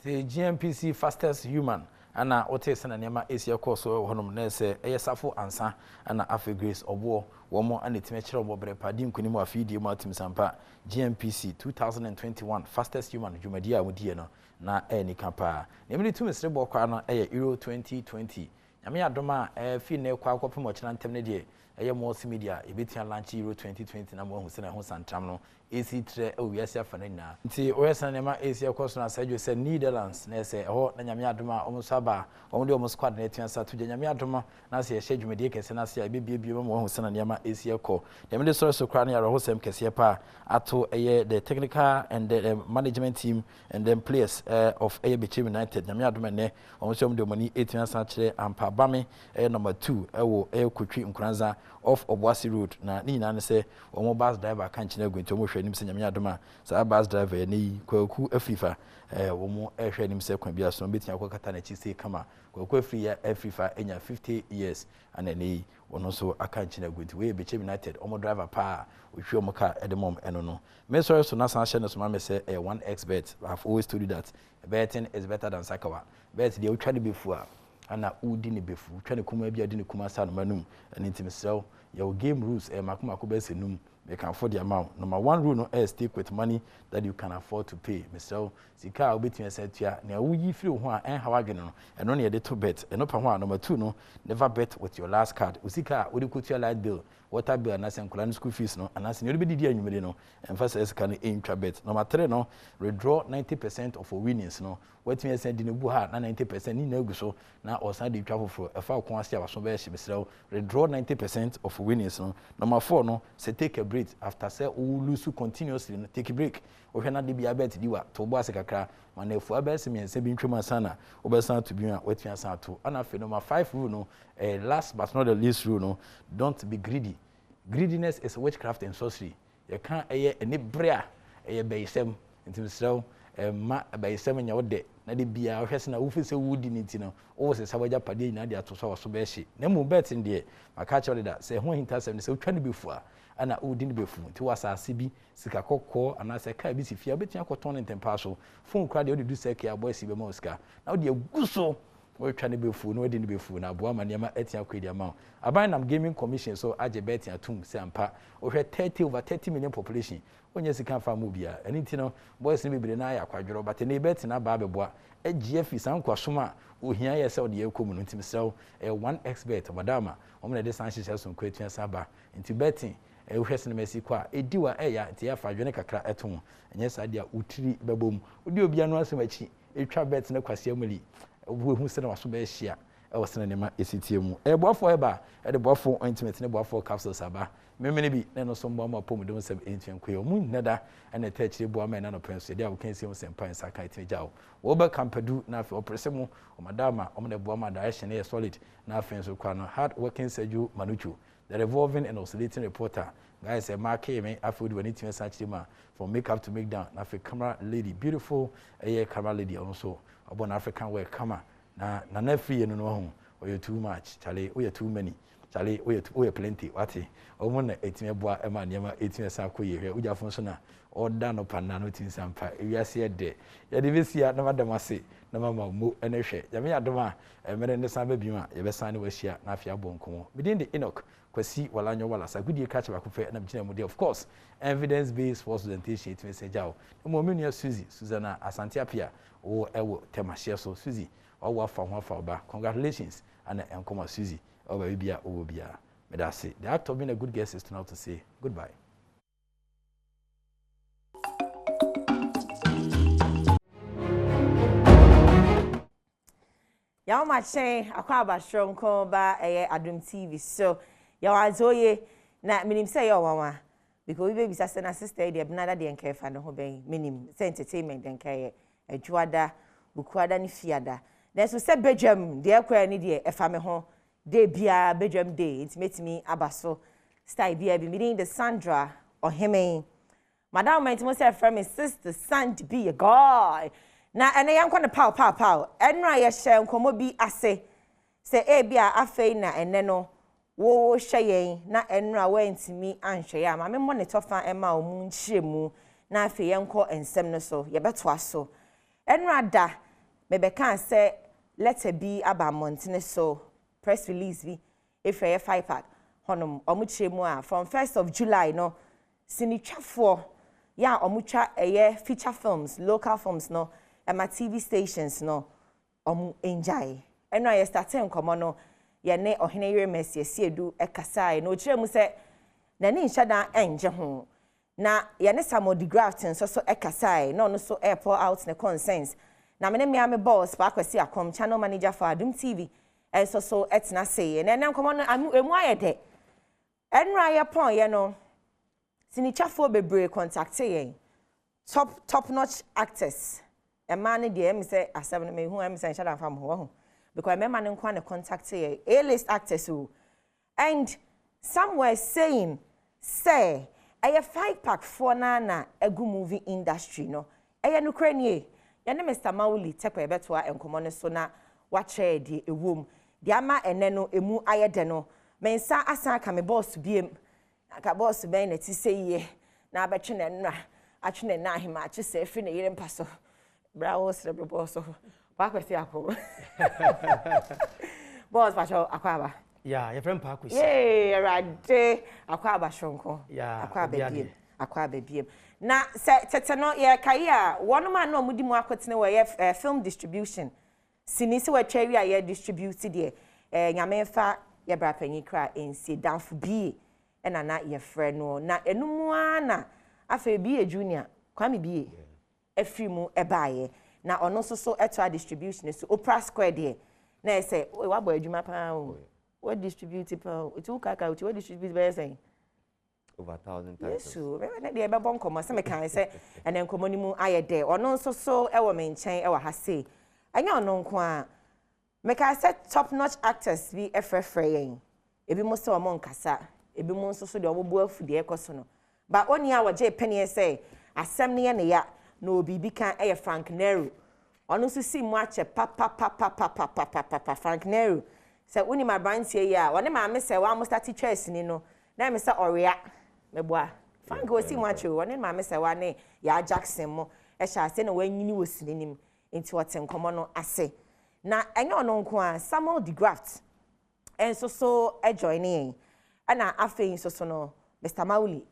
The GMPC fastest human ana wote sɛ na nneɛma esi ekɔ so honom na sɛ ɛyɛ safo ansa ana afi Grace obo wɔn ana time kyerɛ wɔn bere pa di nkuni mu afidi mu atim sampa GMPC 2021 fastest human dwumadi a wodie no na ɛni kapa na emiri tum sere bɔ kwa no ɛyɛ Euro 2020 nyame adoma fi na ekɔ akɔpem ɔkyena ntem ne de ɛyɛ multimedia ebetia launch Euro 2020 na mo hu sɛ na ho santram no AC tre owiase afana nyina nti oyesa na ma AC akɔso na sajo sɛ Netherlands na sɛ ɛhɔ na nyame adoma ɔmo saba ɔmo de ɔmo squad na etia sa to nyame adoma na sɛ yɛhyɛ dwumadi kɛse na sɛ ebibie mo hu sɛ na nyama AC akɔ nyame de so kra na yɛrɛ ho sɛm kɛse pa ato ɛyɛ the technical and the management team and then players of Badwam United nyame adoma ne ɔmo sɛ ɔmo de ɔmo ni etia sa kyerɛ ampa bame number 2 ɛwɔ kotwi nkranza of Obuasi Road na ni nyina ne sɛ ɔmo bus driver kan kyerɛ gu nti ɔmo hwɛ nim sɛ nyame adoma sa bus driver ne kwaku afifa ɔmo hwɛ nim sɛ kwan bia so betia akɔkata na chi sɛ kama kwaku afiri ya afifa enya 50 years ana ne ɔno so aka kyerɛ gu nti we Badwam United ɔmo driver pa ohwe ɔmo ka edemom eno no me sorry so na san hyɛ no so ma me sɛ 1xbet I've always told you that betting is better than sakawa bet de otwa de befu a ana udi ne befu twa ne kuma bia de ne kuma sa no manum ani ntimsɛw your game rules makomako be senum you can afford the amount. Number 1 rule no is stick with money that you can afford to pay. Mr. Sika obetumi setia na wuyi free ho a en hawa dwene no eno na yede to bet eno pa ho a number 2 no never bet with your last card. Usika odi kutua light bill, water bill na senkola school fees no anase ne odi be didi anwumere no emphasize sika no intra bet. Number 3 no withdraw 90% of your winnings no wetumi send ne bu ha na 90% ni na egu so na osan de twa foforo efa ko ase abaso be hye Mr. withdraw 90% of winnings no. Number 4 no say take a break after say we lose continuously no take a break. Ohwe na de bia bet diwa to bo ase kakra manefu abese me nse bi ntwema sana obesan to bi a wetumi asan to ana fe number 5 rule no last but not the least rule no don't be greedy. Greediness is witchcraft and sorcery. You can't any brea bayisem intimsrew ma bayisem nya wode na de bia ohwese na wofese wudi niti no o se sabaja pade nyina de atoso waso be hye na mu bet ndie maka chole da se ho hintasem se otwa ne befu a ana udi ne befu nti wasase bi sika kokko ana se ka bi si fia betia koton ne tempa so phone kra de odi du seka ya boy si be ma osika na odi aguso we twa ne befu no odi ne befu na boa maniama etia kwedi ama aban nam gaming commission so age bet atum se ampa ohwe 30 million population onye sika fa mu bia eni ti no boys ne bibire na ya kwadworo but ne bet na ba beboa agf san kwasoma ohia ye se odi ekomu no ntim sew 1xbet madama omna de san hyehyɛ so nkwatua saba nti betting ehwese ne mesi kwa ediwa eya ti ya fa dwene kakra eto enye sa dia utiri bebom odi obia no asem achi etwa bet ne kwase amuli obuhu se na waso be hia ewose ne ma esitie mu eboafo eba de boafo ointment ne boafo capsules aba memene bi ne no so mbo ma pom dem sem entwen kwe mu nnada ene ta chire bo ama na no penso dia wo kan sie mu sem pan saka itmejawo wo ba kampadu na afi oprese mu o madama o ne bo ama direction e solid na afi so kwa no hard working Sergio Manuchu the revolving and oscillating reporter guys mark me afi do anything search ma from makeup to make down na afi camera lady beautiful camera lady also obon African wear camera na free no no ho or too much chale we too many chale we plenty wati omo na etime boa ema niam etime sa koye hwe ujafo so na oda no panna no tin sampa ewiase ye de ye besia na madam ase na mama mo ene hwe ya me yadoma emere ne san ba biwa ye be san ne wahia na afia bonko within the Enoch kwasi walanyo wala sa gudie catch ba kofe na bigina mu de of course evidence based for presentation it message out mo menu Susanna Asante Apia o ewo temahye so Suzy owo afa ho afa ba congratulations and enkoma Suzy o ba bia o bia me da say the act of being a good guest is to now to say goodbye. Yaw ma chen akwa abashro nko ba Adom TV so yaw azoye na minim say yaw wawa because we be bisa na sister dey bnada dey enka fa no ho ben minim say entertainment dey enka adwada bukuada ni fiada na so say Badwam dey akwa ni dey efa me ho dey bia Badwam dey intimately abaso style bia bi meeting the Sandra Oheme madam my intimo say from sister Sand be a guy na ene yankwa ne pow enra ye hye nkomo bi ase se e bia afei na ene no wo hye yen na enra wa ntimi anhwe ya ma me mo ne tofa ema o mu nhyemu na afei yenko ensem no so ye beto aso enra da me be kan se letter B aba montene so press release bi if a 5-pack honum omuchemu from 1st of July no sinitwafo ya omucha feature films local films no ema TV stations no omu enjoy eno ye starting komo no ye ne ohene yere Mercy Esiedu ekasai no chiremu se na ni nhyada enje ho na ye ne Samodi Grafton so ekasai no so airport out ne consents na me me boss pa kwesi akom channel manager for Adom TV so etna say na nkomo no emu ayede enra ye pon ye no sinichafo bebre contact ye top notch actors a man de em say asem me hu em say nhyada fam ho because me man nkwa ne contact ye A-list actors who and somewhere saying say aye 5-pack for na egu movie industry no aye no kranie ya ne Mr. Mauli tekwa ebeto a enkomo ne so na wa che de ewom de ama ene no emu ayede no mensa asan ka me boss biem aka boss ben na ti seye na abetwe ne nra atwe ne na ahima ache se afi ne yire mpaso brawo srebre boss ba kwesi akọ boss ba cho akwaba ya ye friend pa kwesi rade akwaba shonko akwaba biem na tete no ye kai a one man no mudi mu akotene we film distribution sinisi we twa ye distribute de nyamefa ye brapanyi kra ensi danfo bi na ye frɛ no na enumu ana afa bi junior kwame bi afrimu ebaaye na ono so eto distribution so opera square de na say we wa boy adwuma pa o we distribute pa o tu kaka we distribute be say over 1,000 times. Yes, so na de be bon komo se me kan se enen komo ni mu ayede ono so ewo me nchen ewo ha sei anya ono nko a me ka se top notch actors bi efrefre yen ebi mo se omo nkasa ebi mo so de obobo afudie ekoso no ba oni a waje penny say asem ne ye ne ya na obi bi kan eye Frank Nero ono so si mu ache papa Frank Nero se uni ma brantie ya wone ma me se wa mo start chess ni no na me se oria meboa Frank o si mu ache wone ma me se wa ne ya Jackson mo e sha se na wanyini wosininim enti wote nkomo no ase na enye ono nko a Samuel de Graft enso so joining ana afei so no Mr. Mauli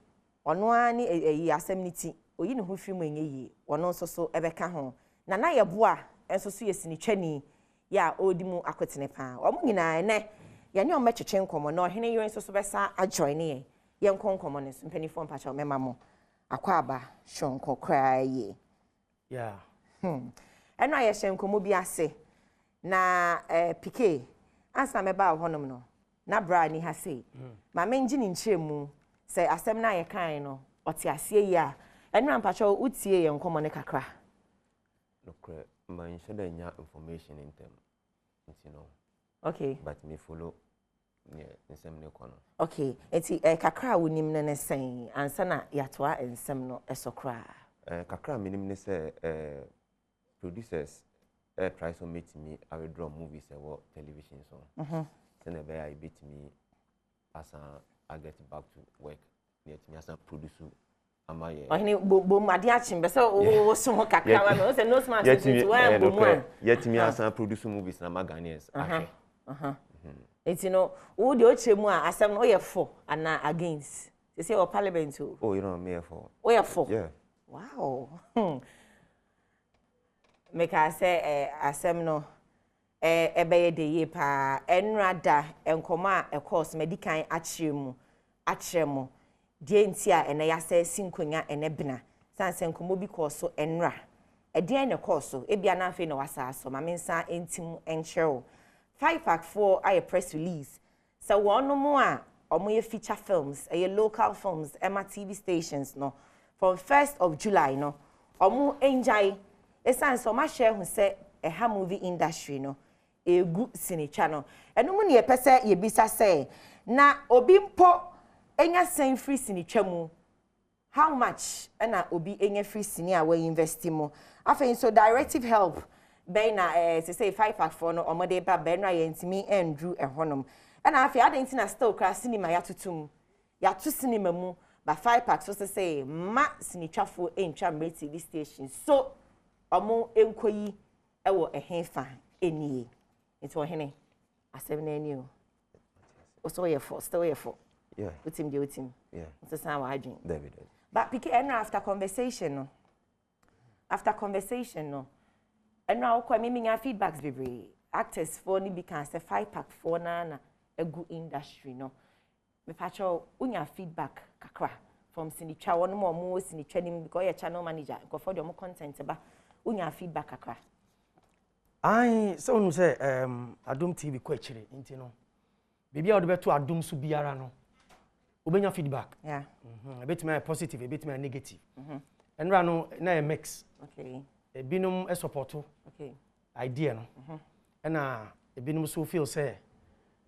ono ani eyi asɛmniti oyi ne ho film enye yi ono so ebeka ho na ye boa enso so yesini twani ya odi mu akotene pa omo nyina ene ye ne o mekyeche nkomo na ohene yero enso so besa joining ye nkonkomo ne so mpani fo mpacha mema mo akwaba shonko kraye yeah eno aye hyenkomo bi ase na PK ansa meba honom no na bra ni ha sei ma menji ni nkyeremu se asem na ye kan no ote ase yi a eno ampacha utie ye nkomo ne kakra lokre man should nya information in them you know okay but me follow nsem ne kono okay enti kakra wonim ne sen ansa na yatoa ensem no esokra kakra minim ne se producers try to meet me I will draw movies or television so then I beat me as I get back to work yet me as a producer amaye ohini bo made achimbe so o so kakra wa me say no smart to one bo yet me as a producer movies na Ghanaians enti no wo de o chemu a asem no ye for ana against they say o parliament oh you know me for o ye for yeah wow make I say asem no ebeye de ye pa enrada enkoma a course medican achiremu die ntia ene ya say sinkonya ene bina sanse nkomo bi course so enra ede ne course so ebia na afi na wasa so ma mensa entim enchew 5-pack 4 aye press release so wono mo a omo ye feature films local films Emma TV stations no from 1st of July no omo enjoy esan so ma share hu say ha movie industry no egu sinicha no eno mu ne pese ye bisa say na obi mpo enya sen free sinicha mu how much na obi enya free sini a we invest mu afei so directive help be na say 5-pack 4 no omode ba be na ye ntimi endru ehonom na afei adenti na still crash cinema ya tutum ya tu cinema mu ba 5-pack so say ma sinichafo entwa TV station so omo enkoyi ewo ehenfa any. It's what henny. I 7 new. Also, you're for, still you're for. Yeah. With him, with him. Yeah. It's the same I drink. David. But pick after conversation, no. After conversation, no. And now, quite meaning our feedbacks, baby. Actors for ni because the 5-pack for na a good industry, no. Me pacho unya feedback kakra from Sinicha one more Sinicha because your channel manager go for the more content ba unya feedback kakra. I so no say Adom TV ko akire nti no. Bibi a odebe to Adom so biara no. Obenya feedback. Yeah. A bit my positive, a bit my negative. Enra no na a mix. Okay. E binum e support. Okay. Idea no. Na e binum so feel say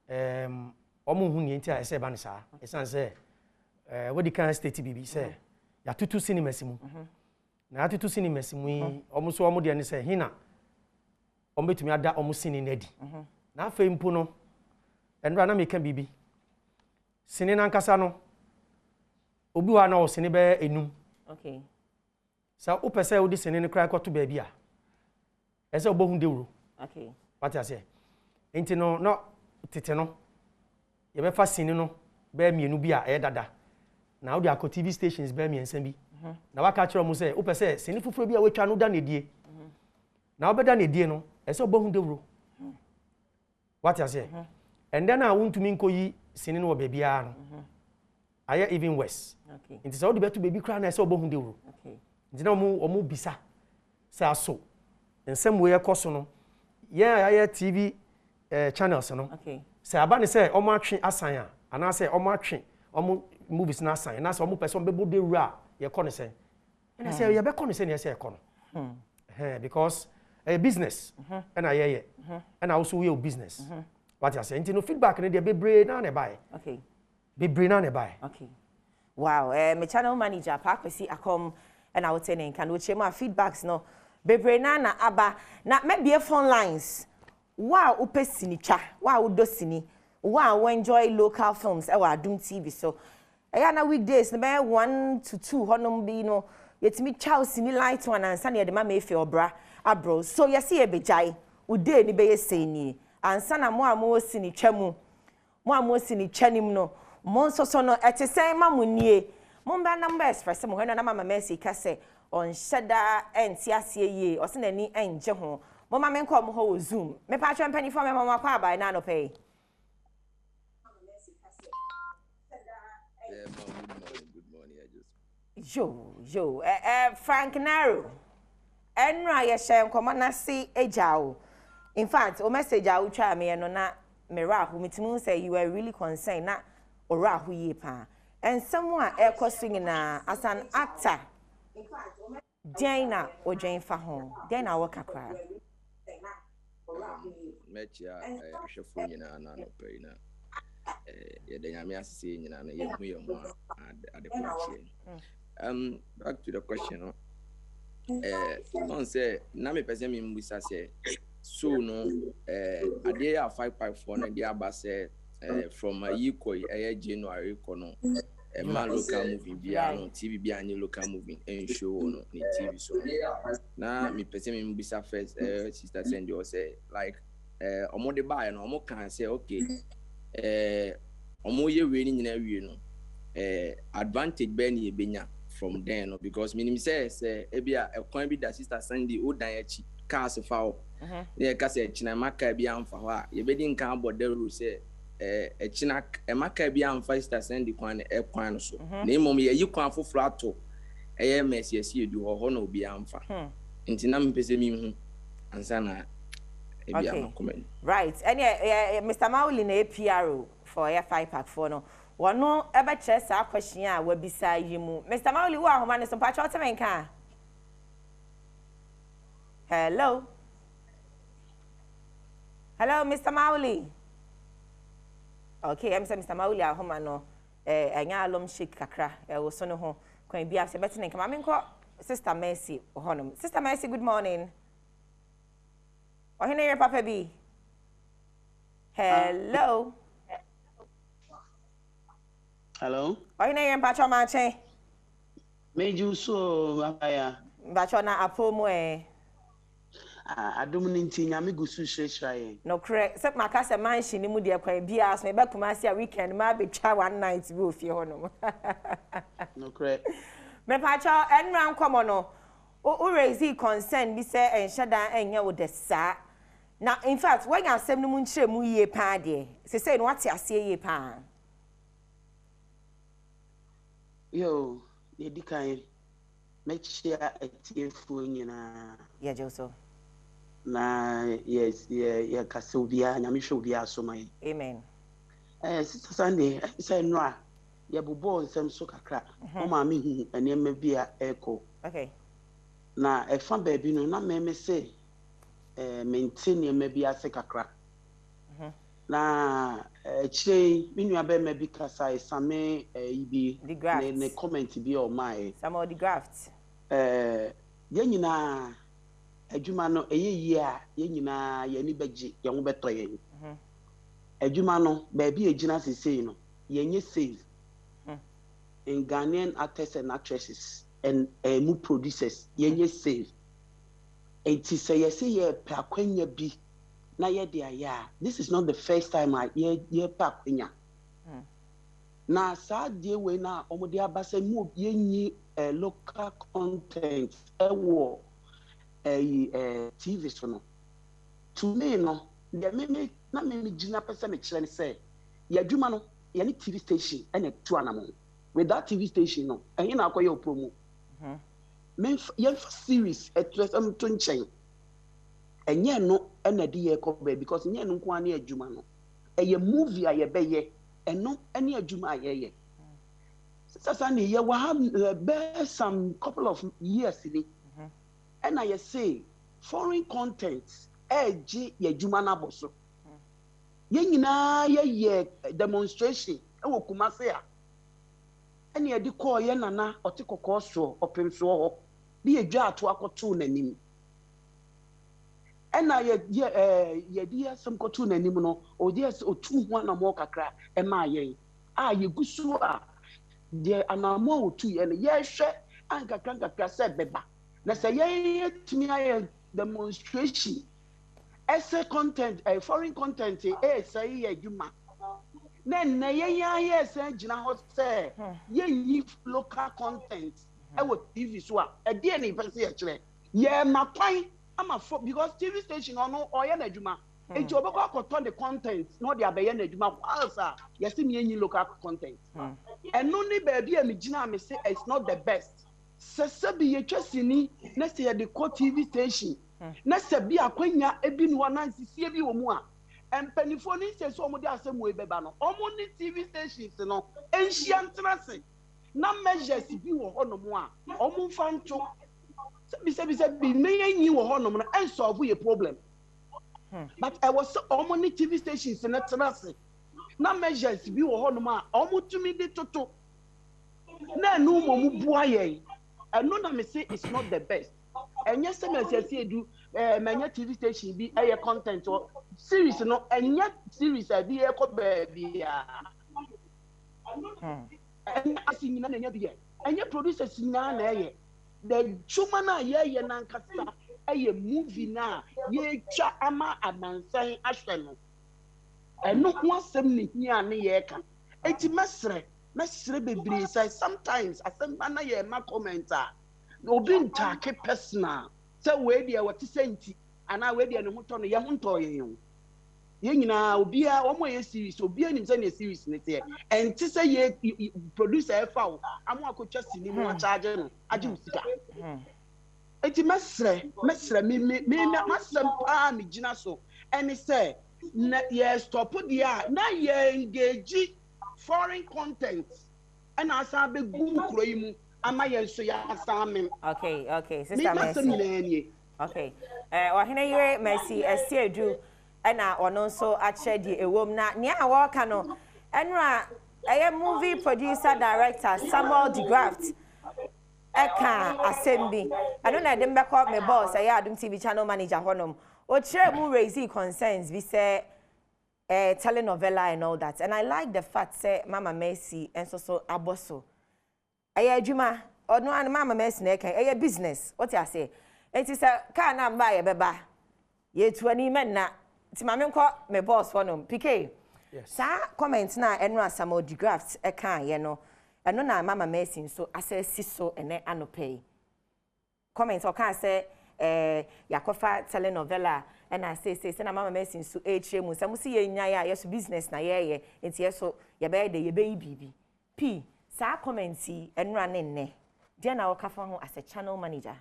omo hu ni nti a say ba ne sa. E san say what the kind state bibi say ya tutu cinema simu. Na ya tutu cinema simu omo so omo de ne say hina omo betumi ada omo sini nadi. Na afa mpo no enra na meka bibi. Sini na nkasa no obi wa na o sini be enum. Okay. Sa o pese o di sini ne kra kwato ba bia. Ese obohu dewuro. Okay. What I say? Enti no no tete no. Ye be fa sini no be mienu bi a e dada. Na o di akọ TV stations be miensa bi. Na waka kire mo say o pese sini fufuro bi a wetwa no da na die. Na obeda na die no ese obohu dewuro. What I say? And then I want to mean koyi sini no baby no. Aya even worse. Okay. Nti say o de beto baby kra na ese obohu dewuro. Okay. Nti na omo bisa. Say aso. Nsem we ekoso no. Yeah, TV channels no. Okay. Say aba ne say omo atwe asan a ana say omo atwe omo movies na asan na say omo person be bo dewuro a ye ko ne say. And I say ye be ko ne say na say ye ko no. Because a business and I and also we business. What you say? No feedback ne dey be brain na buy. Okay. Be brain na buy. Okay. Wow, my channel manager Pakwesi akom and I would say can we share my feedbacks no. Be brain na aba na maybe a phone lines. Wow, upe sinicha. Wow, do sini. Wow, we enjoy local films. Ewa Adom TV so. Na weekdays na be 1 to 2 honom bi no. Yetimi chow sini light one and sani edema me fe obra abro. So yesi e bejai. Ude ni be yesi ni. Ansana mo amo sini twam mo amo sini twanim no mo nsoso no etesen ma mo nie mo mba na mba express mo hena na mama Mercy ka se on shada enti ase yie o se nani enje ho mo ma menko mo ho Zoom me pa twa mpani fo me mama kwa aba na no pay good morning I just yo Frank Naro enra ye shem komana si ejao. In fact, o message I will try me no na mera who mitimu say you were really concerned na ora hu ye pa. And someone e singing na as an actor. Dina o Jane fa ho. Dina work akra. Mecha ahwefo nyina na no pay na ye de nyame asese nyina na ye hu ye mo ade kwache. Back to the question. On say na me pese me mbusa say so no ade ya 554 na dia ba say from yikoi January kono ma local movie bia no TV bia any local movie and show no ni TV so na me pese me mbisa first sister send you say like omo de buy no omo kan say okay omo ye we ni nyina wie no advantage be ni ebenya from then no because minimum say ebia ekwan bi da sister Sunday o dan achi cars foul yeah kase china maka bi amfa ho a ye bedi nkan abodaru say china maka bi amfa sister Sunday kwan kwan no so na imom ye yi kwan foforo ato Mercy edu ho na obi amfa nti na mpese mi hu ansa na ebia makomani right and Mr. Mauli na APRO for your 5-pack for no wono ebe kire sa question a wabisa yi mu Mr. Mauli wo ahoma ne so pa chote menka hello Mr. Mauli okay I'm saying Mr. Mauli ahoma no anya alum shake kakra wo so ne ho kwan bia se beti ne kama menko Sister Mercy honom Sister Mercy good morning ohene your papa bi hello ohene your pacho mache meju so apaya bacho na apomo Adom ninti nyame gusu hwehwehwe. No correct. Se makasa mansion ni mu de kwa bia so me ba Kumasi a weekend ma betwa one night bi ofie honom. No correct. Me pa cha enran komo no. O raise concern bi se enhyedan enye wo de sa. Na in fact when asem no mu nkyere mu yie pa de. Se say no wate ase yie pa. Yo, ye dikan me chia atiefo nyina. Ye joso. Na yes ye kase obia nyame hwe obia so mai. Amen. Sister Sunday say no a ye bobo nsem so kakra. O ma me hu enema bia eko. Okay. Na efa ba bi no na me say maintain enema bia se kakra. Na chire me nua ba ma bi kasa isame ibi ne comment bi o mai. Some of the grafts. Ye nyina adwuma no eyeye a ye nyina ye ni beji ye ho beto ye. Adwuma no ba bi ejina sesei no ye nye save. In Ghanaian actors and actresses and mu producers ye nye save. Enti say ye say ye pa kwanya bi na ye de aya. This is not the first time I ye pa kwanya. Na sa die we na omode abasa mu ye nyi local content ewo TV so no. To me no ye me na me gina pesa me kire ni say ye adwuma no ye ni TV station ene tu anamo. With that TV station no enye na akoye promo. Me ye series etrem to nchen. Enye no ena de ye ko because enye no nko ani adwuma no. Eye movie a ye beye eno ani adwuma ayeye. Sasa ni ye wa have some couple of years ni. And I say foreign content eji ye adwuma na boso. Ye nyina ye demonstration e wo Kumasi a. Ene ye di call ye nana otikoko so opemso ho. Bi edwa ato akoto nanim. Ena ye di some koto nanim no o di otu ho na mo kakra e ma ye. Ye gusu a de anamo otu ye ne ye hwe ankakra se beba. Na say ye timi aye demonstration. Essay content, foreign content say ye adwuma. Then na ye say gina ho say ye yi local content e wo TV so a e de na ife say ye kire. Ye makwan ama for because TV station no oye na adwuma. Enti obekọ akoton the content no de abeye na adwuma kwasa ye say me yi local content. Eno ni ba bia me gina me say it's not the best. Sesabi ye twasini na se ye de TV station. Na sebi akwanya ebi no na nsisie bi wo mu a empanifo ni se so mo de asemu ebeba no omo ni TV stations no enhia ntrase na measures bi wo hono mu a omo fa ncho sebi me yanyi wo hono mu na en solve ye problem. But I was omo ni TV stations na trase na measures bi wo hono mu a omo tumi de toto na no mo mu bua ye eno na me say it's not the best. And yes, I do many TV station be a content or series no and yet series I be a baby. And I see none and your producers none the chumana ye nankasa a movie na ye cha ama amansan ashano. And no one semi near yeka. Eti mesre baby say sometimes I send mana ye ma commenter. Obi ntake personal say we dia what senti ana we dia ne hoto no ye honto ye nyina obi a omo ye series obi anim say na series ne te enti say ye producer e fa wo amo akotwa sini mu a charge no age musika enti mesre me masem pa me gina so eni say na ye stop dia na ye engage foreign content and asa be gum kroyimu. Okay, Sister Mercy. Okay. Wahine yure Mercy Estiedu ena ono so ache di ewom na nia awaka no enra movie producer director Samuel DeGraft eka asembi ano na dem beko me boss Adom TV channel manager honom o chere mu raise concerns we say telenovela and all that, and I like the fact say Mama Mercy and so aboso Juma or no, and Mama Mercy, business. What I say? It is a car number, beba. ye 20 men na ti ma me nko me boss for no PK sa comment na eno asamo di graphs e kan ye no eno na mama Mercy so asesi so ene anopay comment o kan say yakofa telenovela and I say na mama Mercy so mu sa musi ye nya ya yeso business na ye enti yeso ye be de ye be bibi p sa comment enra ne nne dia na wo kafa ho as a channel manager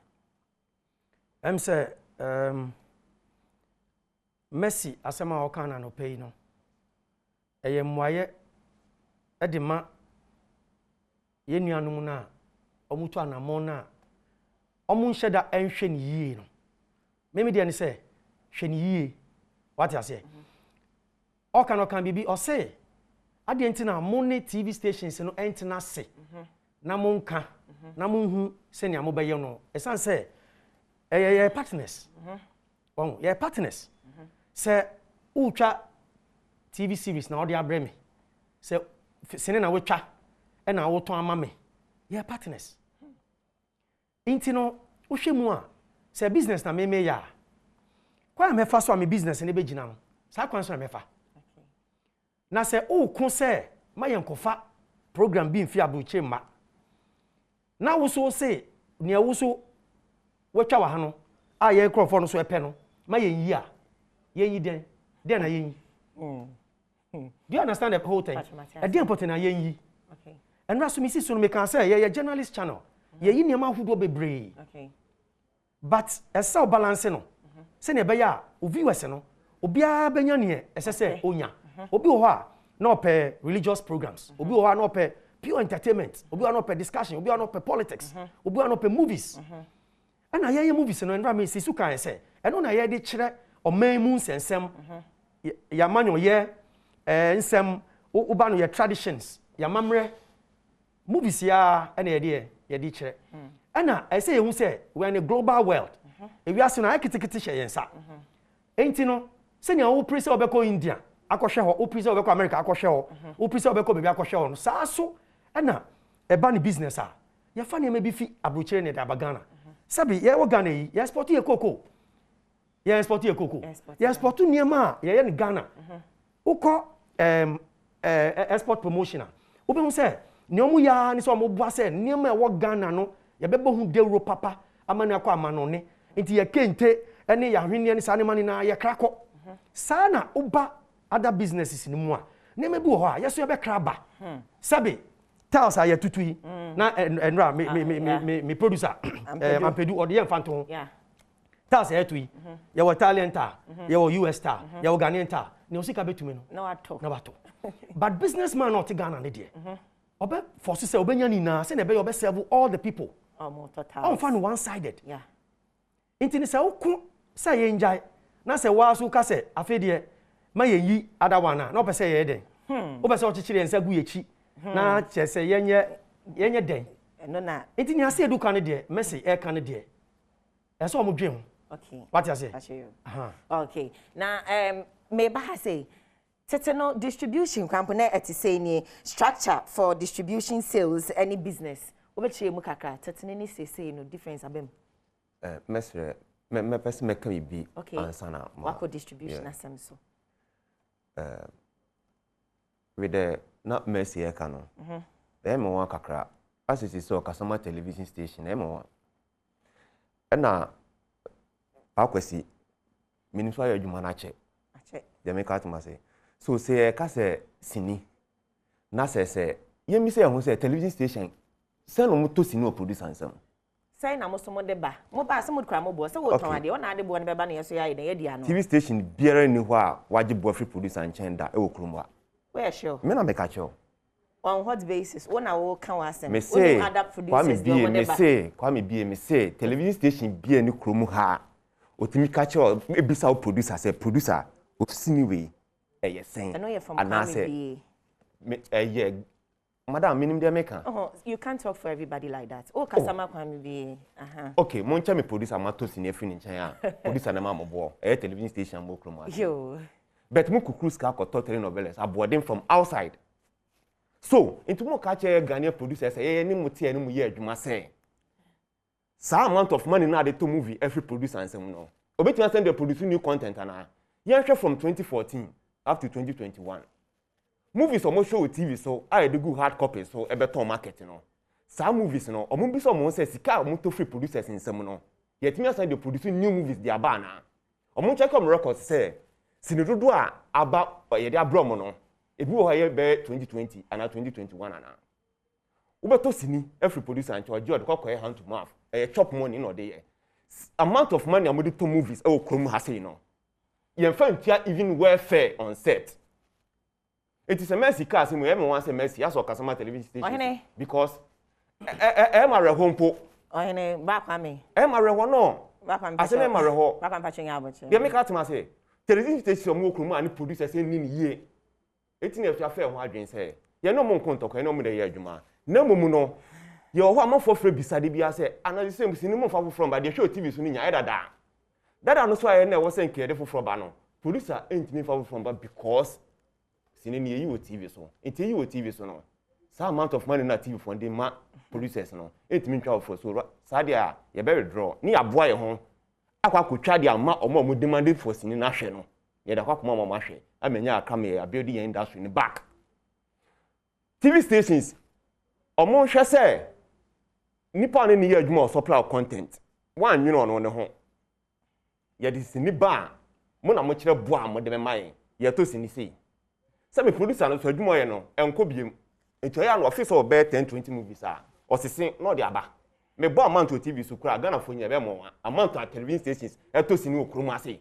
say Mercy asema o kan na no pay no eye mwaye edima ye nuanum na omutu anamon na omun hyeda enhwe ni yie no meme dia ni say hwe ni yie what you say o kan bibi o say ade ntina money TV stations no entina se na monka na monhu se ne amobeye no esan say ye partners bon ye partners say utwa TV series na odi abreme say sene na wotwa e na woton ama me ye partners intino wohwemu a say business na meme ya kwa mefa so am business ne begina no sa kwan so na mefa na say o ko say mayenkofa program bi mfi abuche ma na wo so say ne wo so wotwa wa ha no a ye crofo no so epe no mayen yi a yen yi den na yen yi do you understand the whole thing a dey important na yen yi okay and raso mi si so no me kan say ye journalist channel ye yi niam ahudo bebre okay but esa balance no se ne be ya o viewers no obia benya ne ese se onya obi wo ha na ope religious programs obi wo ha na ope pure entertainment obi wo na ope discussion obi wo na ope politics obi wo na ope movies ana ye movies no ndra me si su kan se eno na ye de kire oman mu nsensem ya manyo ye nsem uba no ye traditions ya mamre movies ya ena ye de kire ana I say you say we are in a global world we are so na kitikiti hye yensa enti no se nya wo prese obeko India akohwe ho wo prese obeko America akohwe ho wo prese obeko bebi akohwe ho no saa so ana eba ne business a ye fa ne bi fi abrochire ne da bagana sabi ye wo Ghana yi ye export ye koko ye export ye koko ye export niema ye ne Ghana uko export promotional obi hu say ne omu ya ni so omu bua say niema e wo Ghana no ye bebo hu deuro papa amani akọ amano ne nti ye kente ene ya hwene ne sa ne mani na ye krako sana uba other businesses ni mu a ne mebi wo ho a yeso ye be kraba sabi tells are tutui na enra me producer ampedu or the infanton tells are tutui ye wo Italian star ye wo US star ye wo Ghanaian star ne osika betumi no na wato but businessman not Ghana ne de obe force say obenya ni na say na be serve all the people total on fan one sided intini say oku say ye njai na say wa so ka say afede ma ye yi ada wana na opese ye den opese o chichire nsa gu yechi na chese yenye den no na intini ase eduka ne de Mercy e kan ne de e so omdwe ho okay what you say okay na me ba say teteno distribution company at say ni structure for distribution sales any business obetire mu kakra tetene ni say no difference abem mesre me person me kan bi answer na wako distribution asem so with the not Mercy e kan no dem won kakra asisi so customer television station em won na akwesi minimum ayo adwuma na che dem ka to say so say ka say sini na say yemi say ho say television station say no moto sini o producer ansam say na mo so mo de ba mo ba se mo kra mo bo say wo ton ade o na ade bo ne be ba na yeso ya ye dia no TV station biara ni ho a waje bo free producer anchen da e wo krum a where sure me na me ka cho on what basis wo na wo kan wa asem wo adapt producers do mo de ba me say television station bia ni krum ha otimi ka cho ebisa o producer say producer o sini we eye sen and say me madam minim de meka you can't talk for everybody like that customer kwami be okay mo ncha me producer mato sini afri ni nchan a producer na ma mo bo television station mo krom a yo but mo kukuru ska ko telenovelas aboarding from outside so into mo ka che Ghanaian producer say ni mo tie ni mo ye adwuma say some amount of money na dey to movie every producer ansem no obetumi send they produce new content ana yɛhwɛ from 2014 up to 2021 movies almost show with TV so I dey go hard copy so e better market no some movies no omo bi so omo say sika omo to free producers nsem no yɛtumi send they produce new movies dia ba na omo check on records say sinidodo a aba yɛde abrom no ebi wo ha yɛ be 2020 and 2021 ana ubeto sini every producer and charge you the hand to mouth chop money no dey amount of money amodi to movies e okrom ha say no ye fantia even welfare on set it is a messy cast we everyone want say messy as customer television station because ma rehompo ohene Badwam ma reho no Badwam ase ma reho Badwam pachenya aboche be make atma say television station mo okrom ani producers ni ye etin afia fa ho adwen say ye no mo nkontoko ye no mo dey adwuma na momu no ye ho amafo frɛ bisade bia sɛ anase sem sini mo fa from ba de show TV so ni nya dada no so aye na wo sɛ nkede foforo ba no producer entimi fa from ba because sini ni yi wo TV so enti yi wo TV so no some amount of money na TV for dem ma producers no entimi ntwa for so sade a ye be withdraw ni aboa ye ho akwa kotwa de ama omo demand for sini na hwɛ no ye da kwa koma omo ahwɛ amenya aka me abuild the industry ni back TV stations omo hwɛ sɛ nipa ne yɛ adwuma supply content wan nwene ono ne ho yɛ de sini ba mo na mo kyerɛ boa mo de me mai yɛ to sini sei sɛ me producer no so adwuma yɛ no enko biem ento yɛ no office of 10-20 movies a osisi no de aba me bo amount of TV so kura Ghana fo nya be mo amount of television stations to sini okrom ase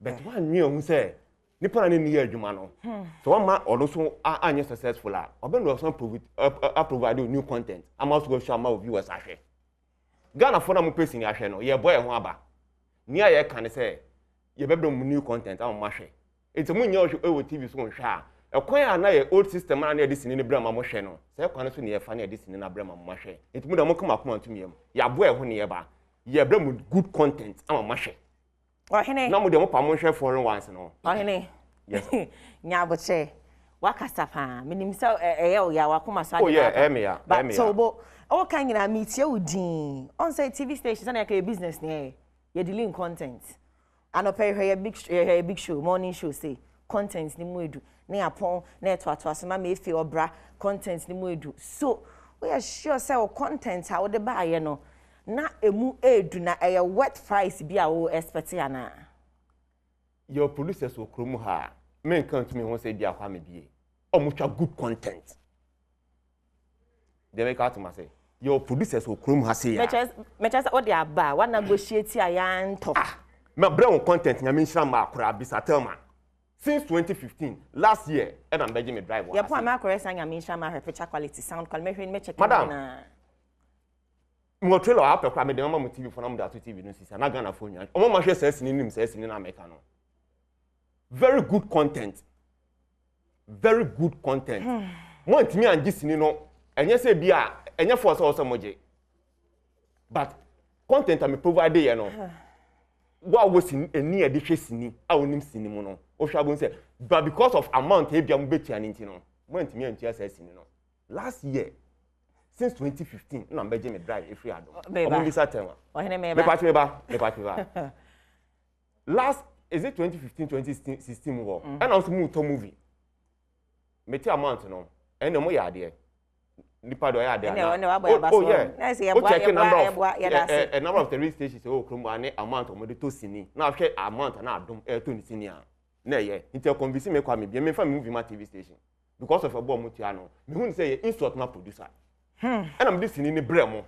but wan nwene hu sɛ nipa na ne yɛ adwuma no so one man also anye successful a oben do so provide new content amount go show amount viewers ahwe Ghana for na mo person ahwe no ye boy ho aba ni a ye kan say ye bebdo new content am ma hwe enti mo nya o wo TV so hwe a ekwan a na ye old system na ye disini ne bra ma mo hwe no say kwan so ne ye fa na ye disini na bra ma mo hwe enti mo da mo kama koma ntumi ya boy ho ne ye ba ye bra mo good content am ma hwe ohene na mo de mo pa mo hwe foreign ones no ohene yes nyaboche wakasa pa minim se eye ya wakoma so oh yeah emia but so bo o kan nyina meet ye udin on say TV stations na ya business ne ye dealing content anope hwe big show morning show say content ni mu edu na yapon na eto asema me efe obra content ni mu edu so we are sure say o content how de ba ye no na emu edu na eye wet price bi a wo expect ya na your producers will krom ha men kan to me won say dia kwa me bie omutwa good content they make out to say your producers will krom ha say ya mechas what they aba what negotiate ayanto me brown content nya me nhira ma akora bisatelma since 2015 last year and I'm begging me drive one yeah po ma akora san nya me nhira ma picture quality sound quality me check na mo trailer apekwa me dem ma mo TV for na mo da to TV no sisi na Ghana phone nya omo ma hwe say sini nim say sini na America no very good content mo ntimi angi sini no enye say bia enye force also moje but content am provide ye no wa wo sini eni e de hwe sini a onim sini mu no o hwa bon say but because of amount e bia mo betua ni nti no mo ntimi antua say sini no last year since 2015 na mbeje me drive every Adom omo bisa tema ohene me ba last is it 2015 2016 war and also movie meti amount no and mo ya de nipa do ya de oh yeah a number of the stations o krom ane amount o mo de to sini na hwe amount na Adom to ni sini a na ye nti convince me kwa me bi me fa movie ma TV station because of abo mo tia no me hu say insult na producer and am this sini ni bremo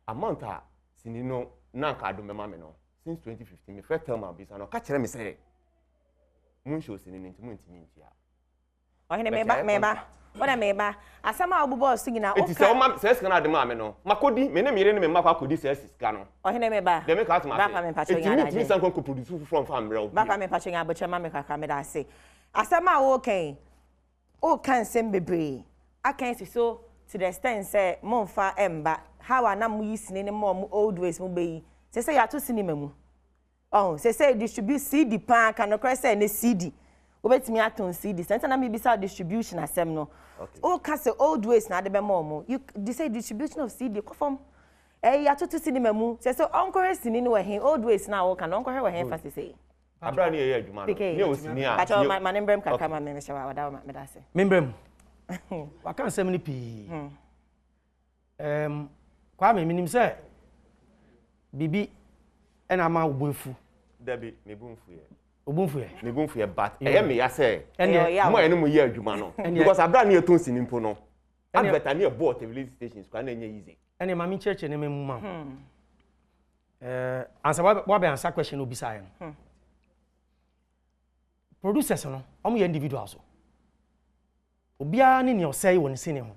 amount a sini no na ka Adom me ma me no since 2015 me first time am bisa no ka kire me say mun show sini ni ntimu ntimi ntia ohene meba ona meba asama obubo sigina o ka o se ska na de ma me no makodi me ne mire ne me makwa kodi se ska no ohene meba de me ka atma ba pa me pacho nya na ntimi san kon ko produce from family ba pa me pacho nya aboche ma me kakra me da se asama o kan sem bebre akan si so to the extent say monfa emba how ana mu yisini ne mo old ways mu beyi say ya to cinema mu oh say distribute CD pan kan no say na CD obetimi aton CD center na me bisa distribution asem no o ka say old ways na de be mo you say distribution of CD ko form ya to cinema mu say so onko sini ni we hin old ways na wo kan onko we hin fa say abra ni ye adwuma no ne o sini a acho ma nembrem kaka ma me shawa wada ma da say membrem wa kan sem ni pi kwa me minim say bibi ena ma obofu dabi me bunfu ye me bunfu ye but e me ya say mo ene mo ye adwuma no because abra ni e ton sini mpo no advert ani e board television stations kwa na enye easy ene ma mi church ne me mu ma answer what be answer question obisa yen producers no omo ye individuals so obia ni ne osai won sini ho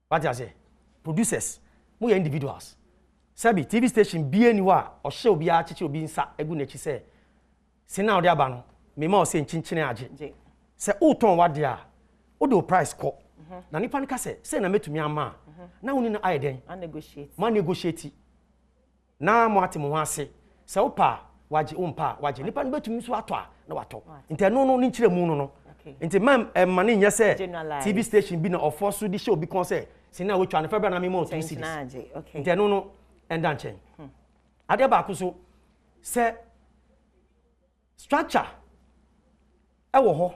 what you say producers mo ye individuals sabi TV station bia ni wa o hye obia chichi obi nsa egu na chi se sina odi aba no me ma o se nchinchine age se o ton wade a o do price ko na nipa nka se na metumi ama na woni na ayeden ma negotiate na mo ate mo ho ase se o pa waje o mpa waje nipa no betumi so ato a na wato nti no ni nkire mu no nti ma ne nya se TV station bi na ofo so di show bi kon se sina we twa na febra na me mo 2 cities nti no enda nchen ade ba ko so se structure e wo ho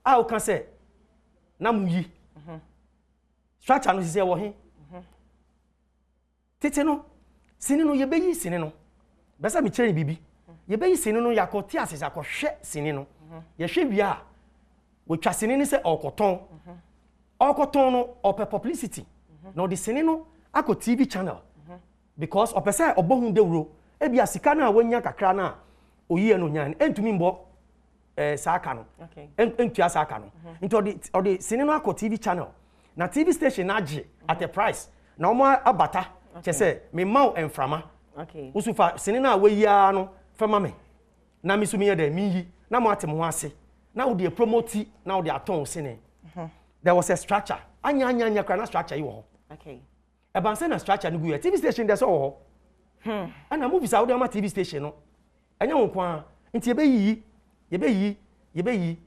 a o kan se na mu yi structure no se wo he tete no sini no ye beyi sini no besa mi kire bibi ye beyi sini no yakoti asese akohwe sini no ye hwe bia we twa sini ni se okoton no ope publicity no the sini no ako TV channel because opese obohun dewuro e bia sika na wanya kakra na oyi no nyan entumi mbo saaka no entua saaka no nti odi sini no ako TV channel na TV station age at a price na omo abata chese me maw enframa usufa sini na awia no fama me na mi sumi ye da mi yi na mo ate mo ase na wo de promote na wo de aton sini there was a structure anya kana structure yi wo eba say na structure no go TV station there so wo ana movies out there TV station no anya wo kwa nti ye be yi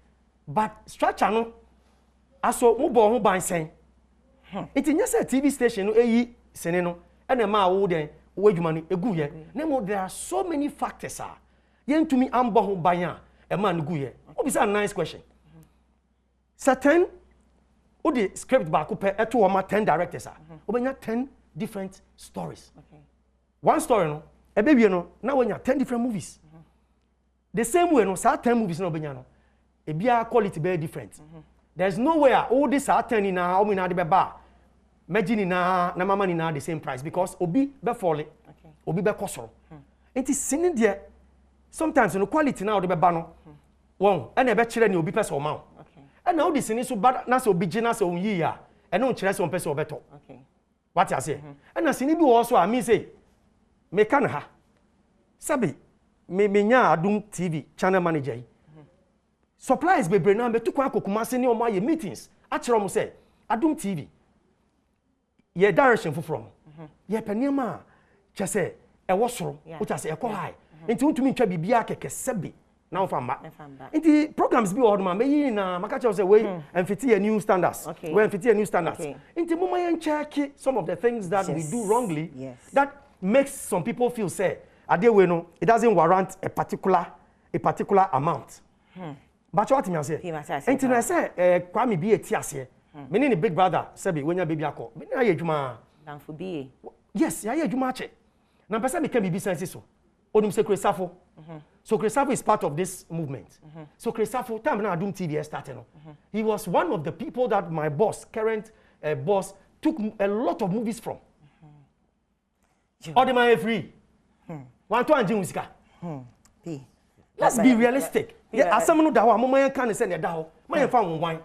but structure no aso mo bo ho ban sen nti nya say TV station no eyi sene no ena ma wo den wo adwuma no egu ye nemo there are so many factors yentumi ambo ho ban a e ma no gu ye obisa nice question certain o the script back up eto o ma 10 directors obenya 10 different stories one story no ebewie no na wonya 10 different movies the same way no sa 10 movies no obenya no ebia quality be different there's no way all this are 10 na o mi na de be ba magini na mama ni na the same price because obi be fall obi be kosoro enti sini de sometimes no quality na o de be ba no won e na be kire ni obi pese o ma and now this is so bad na so beginner so yi ya e no kire so on pese obeto what you say and na sini bi wo so a me say me kan ha sabi me nya Adom TV channel manager yi supplies be brand na be tukwa kokuma se ni o ma ye meetings a kire mo say Adom TV ye direction from ye panema chese e wo soro o chese e ko high nti untumi ntwa bibia keke sebe na o famba nti programs bi o do ma meyi na maka che say we emfiti a new standards we emfiti a new standards nti mo ma yen check some of the things that we do wrongly that makes some people feel say ade we no it doesn't warrant a particular amount but what me say nti na say kwa me bi etiase me ni big brother sabi wenya baby akọ me na yedwuma dan for be yes ya yedwuma che na pesa me kan bibi sense so onum se Kresafo so Kresafo is part of this movement so Kresafo time na Adom TV started no he was one of the people that my boss current boss took a lot of movies from all the money free one to anjin usika let's be realistic asam no da ho amoma yan kan se ne da ho ma yan fa wonwan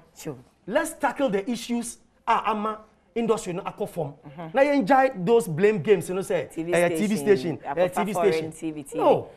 let's tackle the issues ama industry no akofom na you enjoy those blame games you know say TV station no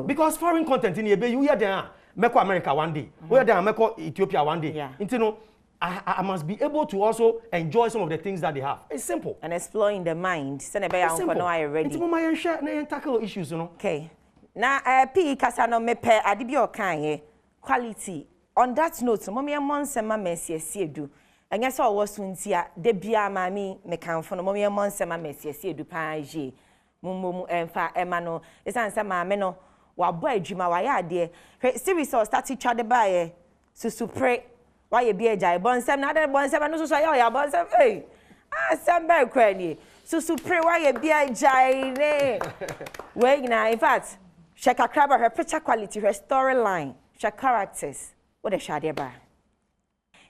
because foreign content in you hear there meko America one day we there meko Ethiopia one day you know I must be able to also enjoy some of the things that they have. It's simple and exploring the mind say na be ya nko no are ready it's mo my share na tackle issues you know okay na P kasa no mepe ade bi o kan ye quality on that note mo me monsema mesiesie du anya so wo so ntia de bia mami me kanfo no mo ye monsema mesiese edu pan je mumum emfa ema no esan se maame no wa bo adwuma wa ya ade series or start twa de ba ye susu pre wa ye bia jai bonsem na de bonsem no so ya bonsem asem ba kwa ni susu pre wa ye bia jai ne we na in fact she kakra her picture quality her storyline she characters what the shade ba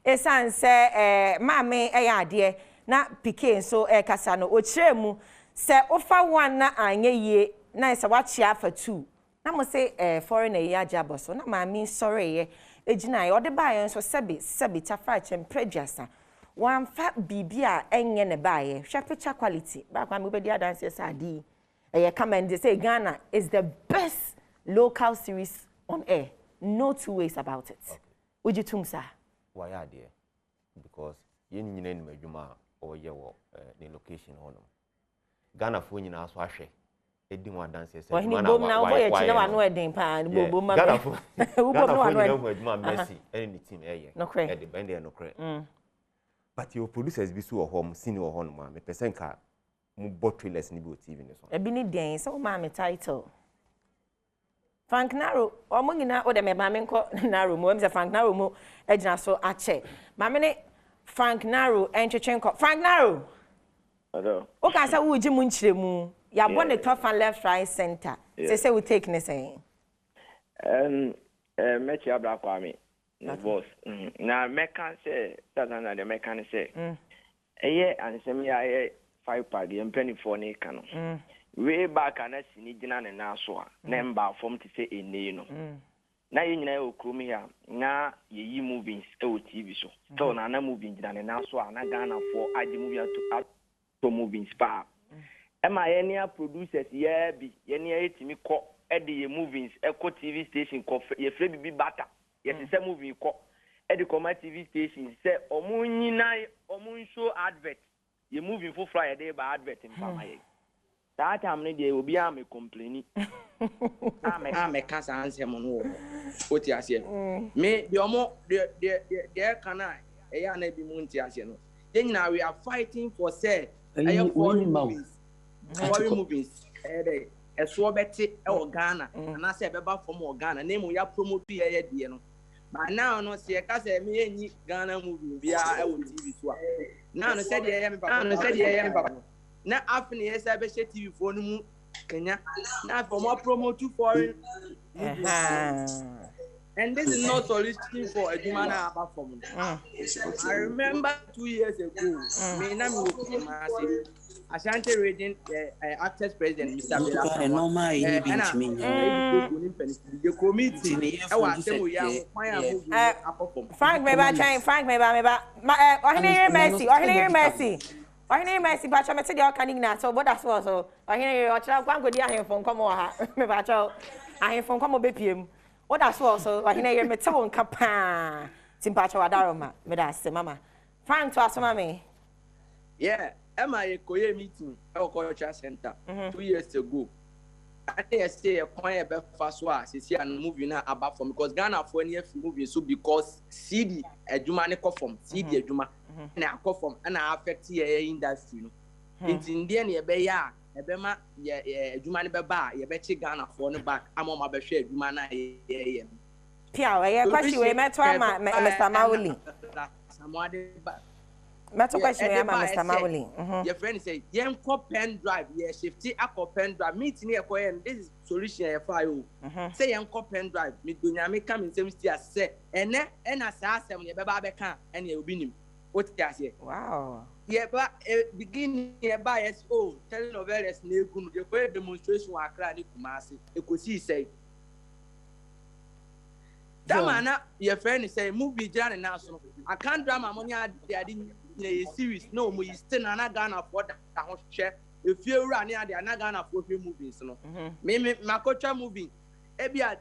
esan se maame ade na pikin so kasa no o kiremu se ofa one na anye ye na se wachi afa two na mo se foreigner ye ajabo so na maame sorry ye ejina ye ode ba ye so sebi tafa chempreduasa wan fa bibia enye ne ba ye hwe picture quality ba kwa me be dia dance say adi comment say Ghana is the best local series on air, no two ways about it. Okay. Would you think so? Why are there? Because you need to know or your location on them. Ghana for you now, so I share. It didn't want dances. Well, he boom now for you. You know I know a damn pan. Boom, Ghana for you know my Messi any team area. No credit. At the bend there no credit. But your producers be so home, senior home, me person car. More trailers ni bo TV this one. E bi ni den so ma me title. Frank Naro, o mo nyina o de me ma me nko Naro mo em se Frank Naro mo e gina so ache. Ma me ne Frank Naro entwetwe nko. Frank Naro. Hello. O ka say wo ji mu nchiremu. Ya bo ne top and left right center. Say we take ne say. Mechi abra kwa me. Boss. Na meka say that na the mechanic say. Eye ansem ya 5 pack yem penny for ne kano. Way back and sini jina ne na so a number form to say ene no. Na ye nyina o krom ya na ye yi movies e o TV so. So na movie jina ne na so a na Ghana for adi movie to movies pa. E ma ye ne producers ye bi ye ne etimi ko e de ye movies e ko TV station ko ye fre bibi bata. Ye se movie ko e de ko ma TV station se omo nyina omo show advert. You moving for Friday day by advert in Pamaye. That time they will be a complaining. I'm a cancer answer on what you say. Me, the more the can I be Muntiasiano. Then now we are fighting for say foreign movies. A swabeti or Ghana, and I say about from Ghana. Name we are promoting a year. But now no see a case me Ghana movie via TV swap. Now no said papa. Now after yes I be TV phone Kenya. Now for more promo to foreign. And this is not solution for a human apart from. I remember 2 years ago, me na me massive Ashanti region actors president Mr. Bella. Frank meba Mercy bacha me tell you can na so but that's what so ohine o chira kwan godi ahemfo nkomo ha me bacha ahemfo nkomo bepiem what that's what so ohine me tell nka pa timpacha wadaroma me da se mama Frank to asoma me yeah Emma Koye meeting at culture center 2 years ago. I think say a quiet fast was see and movie now about from because Ghana for any movie so because CD a Jumani from CD a Juma and I come from and I affect the industry. It's Indian ye be ya e be ma ye Jumani be ba ye be Ghana for no back I'm on my be share Jumana ye Pia we question we met Mr. Mawuli. Meto question we Mr. Mawuli. Your friend say yen ko pen drive ye shifty akọ pen drive meet ni ekọ and this is solution ye file say yen ko pen drive me do nyame ka me nsem sti ase ene na sa asem ye be ba be kan ene ye obi nim what you say wow ye ba begin ye ba yes oh telenovelas na egu no ye ko demonstration wa Accra ni Kumasi ekosi say that man your friend say movie jana na so I can't drama money ade a series no mo still na Ghana for that ho hwe if you run near the Ghana for movies no me makocha movie e bia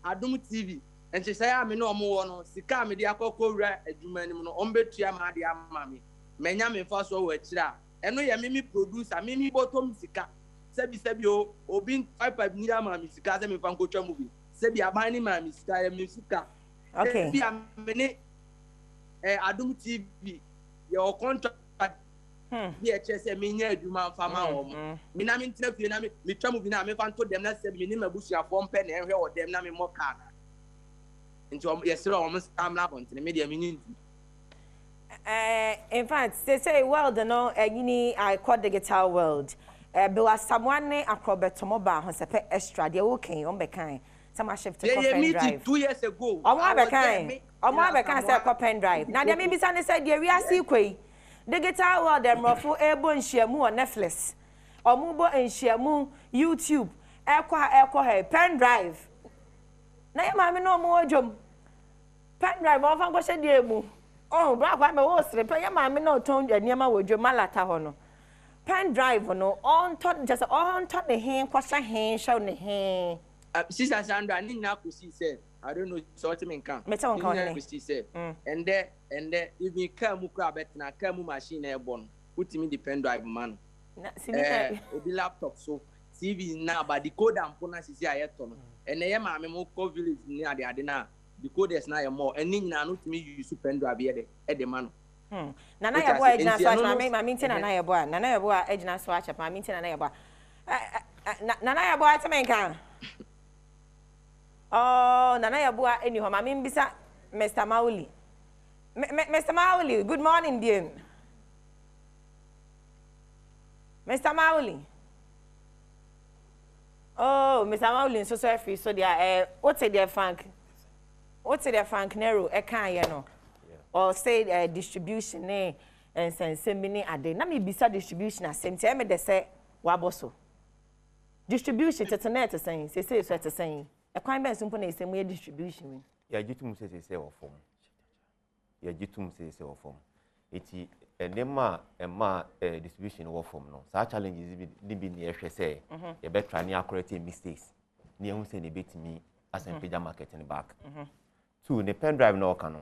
Adom TV and she say am no mo no sika me dia akoko wura adwuma nim no ombetua ma de ama me menya me fa so wa kira eno ye me producer me bottom sika sebi o obi 5 ni ama me sika se me fa nkocha movie sebi aban ni ma me sika ya me sika okay bia me ne Adom TV your contract here say me nya adwuma fama wo me na me ntena fie na me twa mu bi na me fa nto dem na say me ni mabusua fo mpe na ehwe wo dem na me mo ka na nti yesere o mo stamina kontine me dia me nyi in fact say world no yini I call digital world be was someone acrobat ba ho se pe extra de wo kan on be kan some shift to pen drive 2 years ago omo be kan say pen drive na de me bisa ne say de wi asi kwei digital world dem rofo ebo nhyiamu on Netflix omo bo nhyiamu YouTube ekwa pen drive na ye ma me no mo odwom pen drive o fa nkwo de emu oh bra kwa me wo sre pe ye ma me no ton aniema wodwom malata ho no pen drive no on top just on top the hand kwasha hand show the hand sister Sandra ni na ko see say I don't know sort me kan me tell on ko see say and there if me car mu kra bet na car mu machine e bon put me the pen drive man obi laptop so TV na ba decoder ampo na sisi ayeto no and ye ma me mo ko village ni ade na decoders na ye more and ni na no timi use pen drive ye de man Nana ya boy ejina so acha ma minti nana ya boy ejina so acha ma minti nana ya boy nana ya boy ata menka oh nana ya boy eni ho ma mbisa Mr. Mauli Mr. Mauli good morning dear Mr. Mauli oh Mr. Mauli so free so dia what's the Frank Nero e kan ye no or say distribution and send me ade na me bisa distribution asem tie me de say waboso distribution tetenet say so te say e kwan ben so mpo na esem ye distribution ya jitum say wo form ya jitum say wo form eti enema distribution wo form no sa challenges bi ni ehwe say ye be try ni correct mistakes ni ehun say ne betimi asem page marketing back two ne pen drive no ka no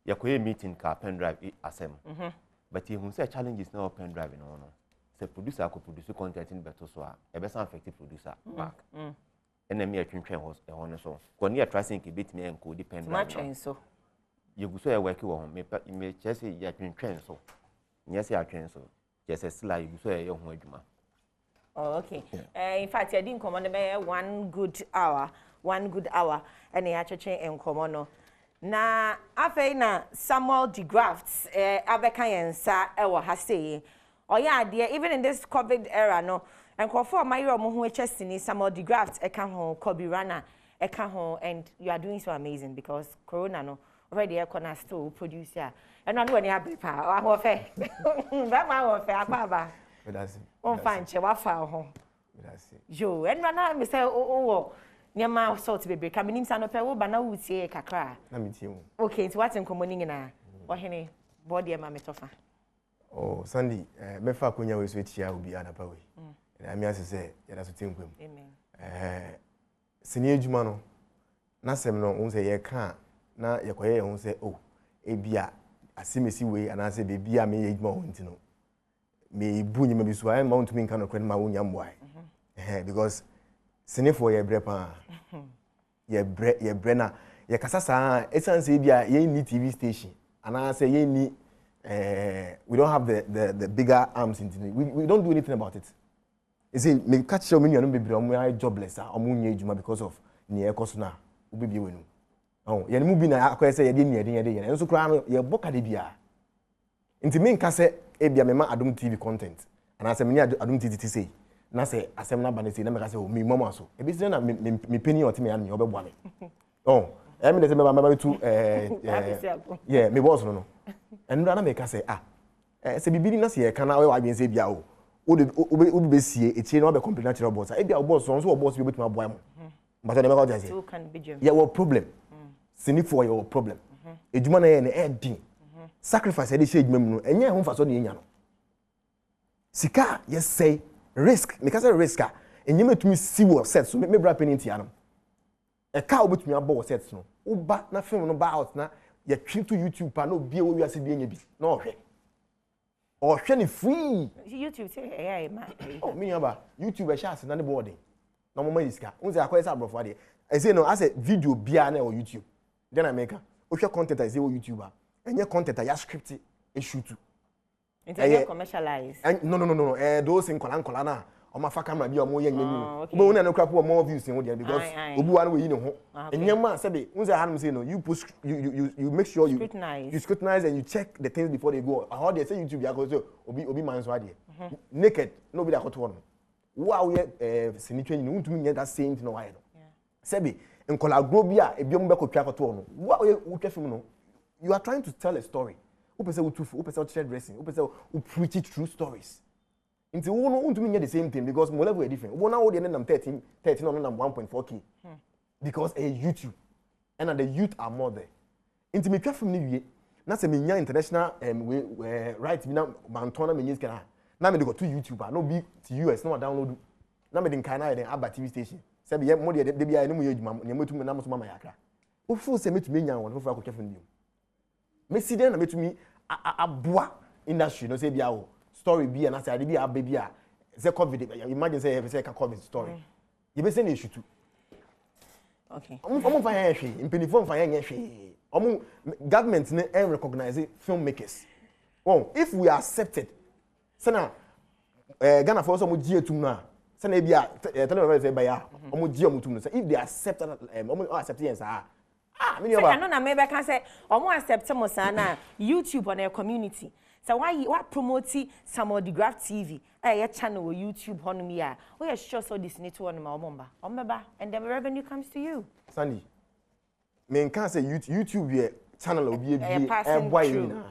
ya koye meeting ka pen drive asem but he say challenges na pen drive no say producer ko produce content in better so e be san affect producer back enemy atwentwen ho e ho no so ko ne try say ke bit me enko di pen drive no so ye gu so e work wo ho me chese ya atwentwen so nye say atwen so just sila ye gu so e ho adwuma oh okay in fact I didn't come on be 1 good hour and ya cheche enkomo no na afei na Samuel de Grafts abeka yensa ewo ha sei oya ade even in this COVID era no enkrofo ma yero mo ho echesini Samuel de Grafts eka ho Kobe Rana eka ho and you are doing so amazing because corona no already ekona still producer and no any abepa ho fe ba ma ho fe akwa Medasi on fanche wa fa ho medasi yo and na me say wo Nyama salt bebe ka minim sa no pe wo ba na wutie kakra na mitie mu okay nti what nkomo ni nyina ohene body ma metofa oh Sandy me fa konya we so etia obi anapa we na mi ase se ya da so tenkwam amen sini ejuma no na sem no won se ye ka na ye koye ye won se oh ebia asimesi we anase bebia me ejuma won ti no me bu nyima bi so ai ma untumi nka no kwen ma wonya mboai because sinifo ye brepa ye bre na ye kasasa esanse bia ye ni TV station and I say ye ni we don't have the bigger arms in we don't do anything about it. You see me catch show me no be bre omo jobless omo nya ejuma because of ni e koso na obebi wenu oh ye mu bi na akoye ye de ni ye enso kra no ye boka de bia nti me nka se e bia me ma Adom TV content and I say me ni Adom TV say na say asem na ba ne say na me ka say o me mama so e bi say na me penny o te me ya me obeboa me oh me dey say me ba tu yeah me boss no and na me ka say say bibiri na say e ka na we wa gben say bia o be sie e tie na o be complain na boss e bia o boss so o boss bi betuma boa mo but na me ka say yeah what problem sini for your problem ejuma na ye na e din sacrifice e dey shey ejuma mu no enye ho fa so na enya no sika yes say risk because a risk enye metumi si wo set so me bra penny tia no e ka obetumi abo set no wo ba na film no ba out na ye twi to YouTube pa na obi e wo wiase bi enya bi na ohwe ni free YouTube say ma oh me nyaba YouTube e share na ne boarding na mo ma iska unze akoye sa brofo ade e say no as a video bia na o YouTube then I make o hwe content I say o YouTuber Any content I script a shoot to. It's commercialized. No. Those in Colana. On my camera be more young than you. But no crap more views in audio because Ubuan will know. And your man said, you push you make sure you scrutinize and you check the things before they go. How they say YouTube because Obi man's idea. Naked, nobody got one. Wow, sinitwe no ntumi nya that same thing no why no. Sebi in Colagobia e biom be ko twa ko no. Wow, you film no. You are trying to tell a story. Who person who person share dressing, who person who preach true stories. Into who to me the same thing because my level is different. One now the number 13 on number 1.4K. Because a YouTube and the youth are more there. Into me from New na se me nya international right me na mantona me nyis na me go to YouTube no be to US no download na me den kana den Aba TV station. Se be mo de bia no mo yeduma ne metu na mo so mama yakra. Wo fu se metu me nya won fu akotwa from New. Me si den na metu mi aboa industry no se bia wo story be and I say be a baby a say COVID imagine say a COVID story you be say na issue too okay omo fa yan hwe impinifo fa yan hwe omo government ne recognize filmmakers if we are accepted sana Ghana for some gie tum na sana be a tell say ba ya omo gie omutum no say if they accept omo accept yes me no na me be can say omo accept mo sana YouTube on a community. So why promote some of the Graph TV? A channel or YouTube on me. We are sure so this need to on my member, and the revenue comes to you. Sandy, me can't say YouTube channel will be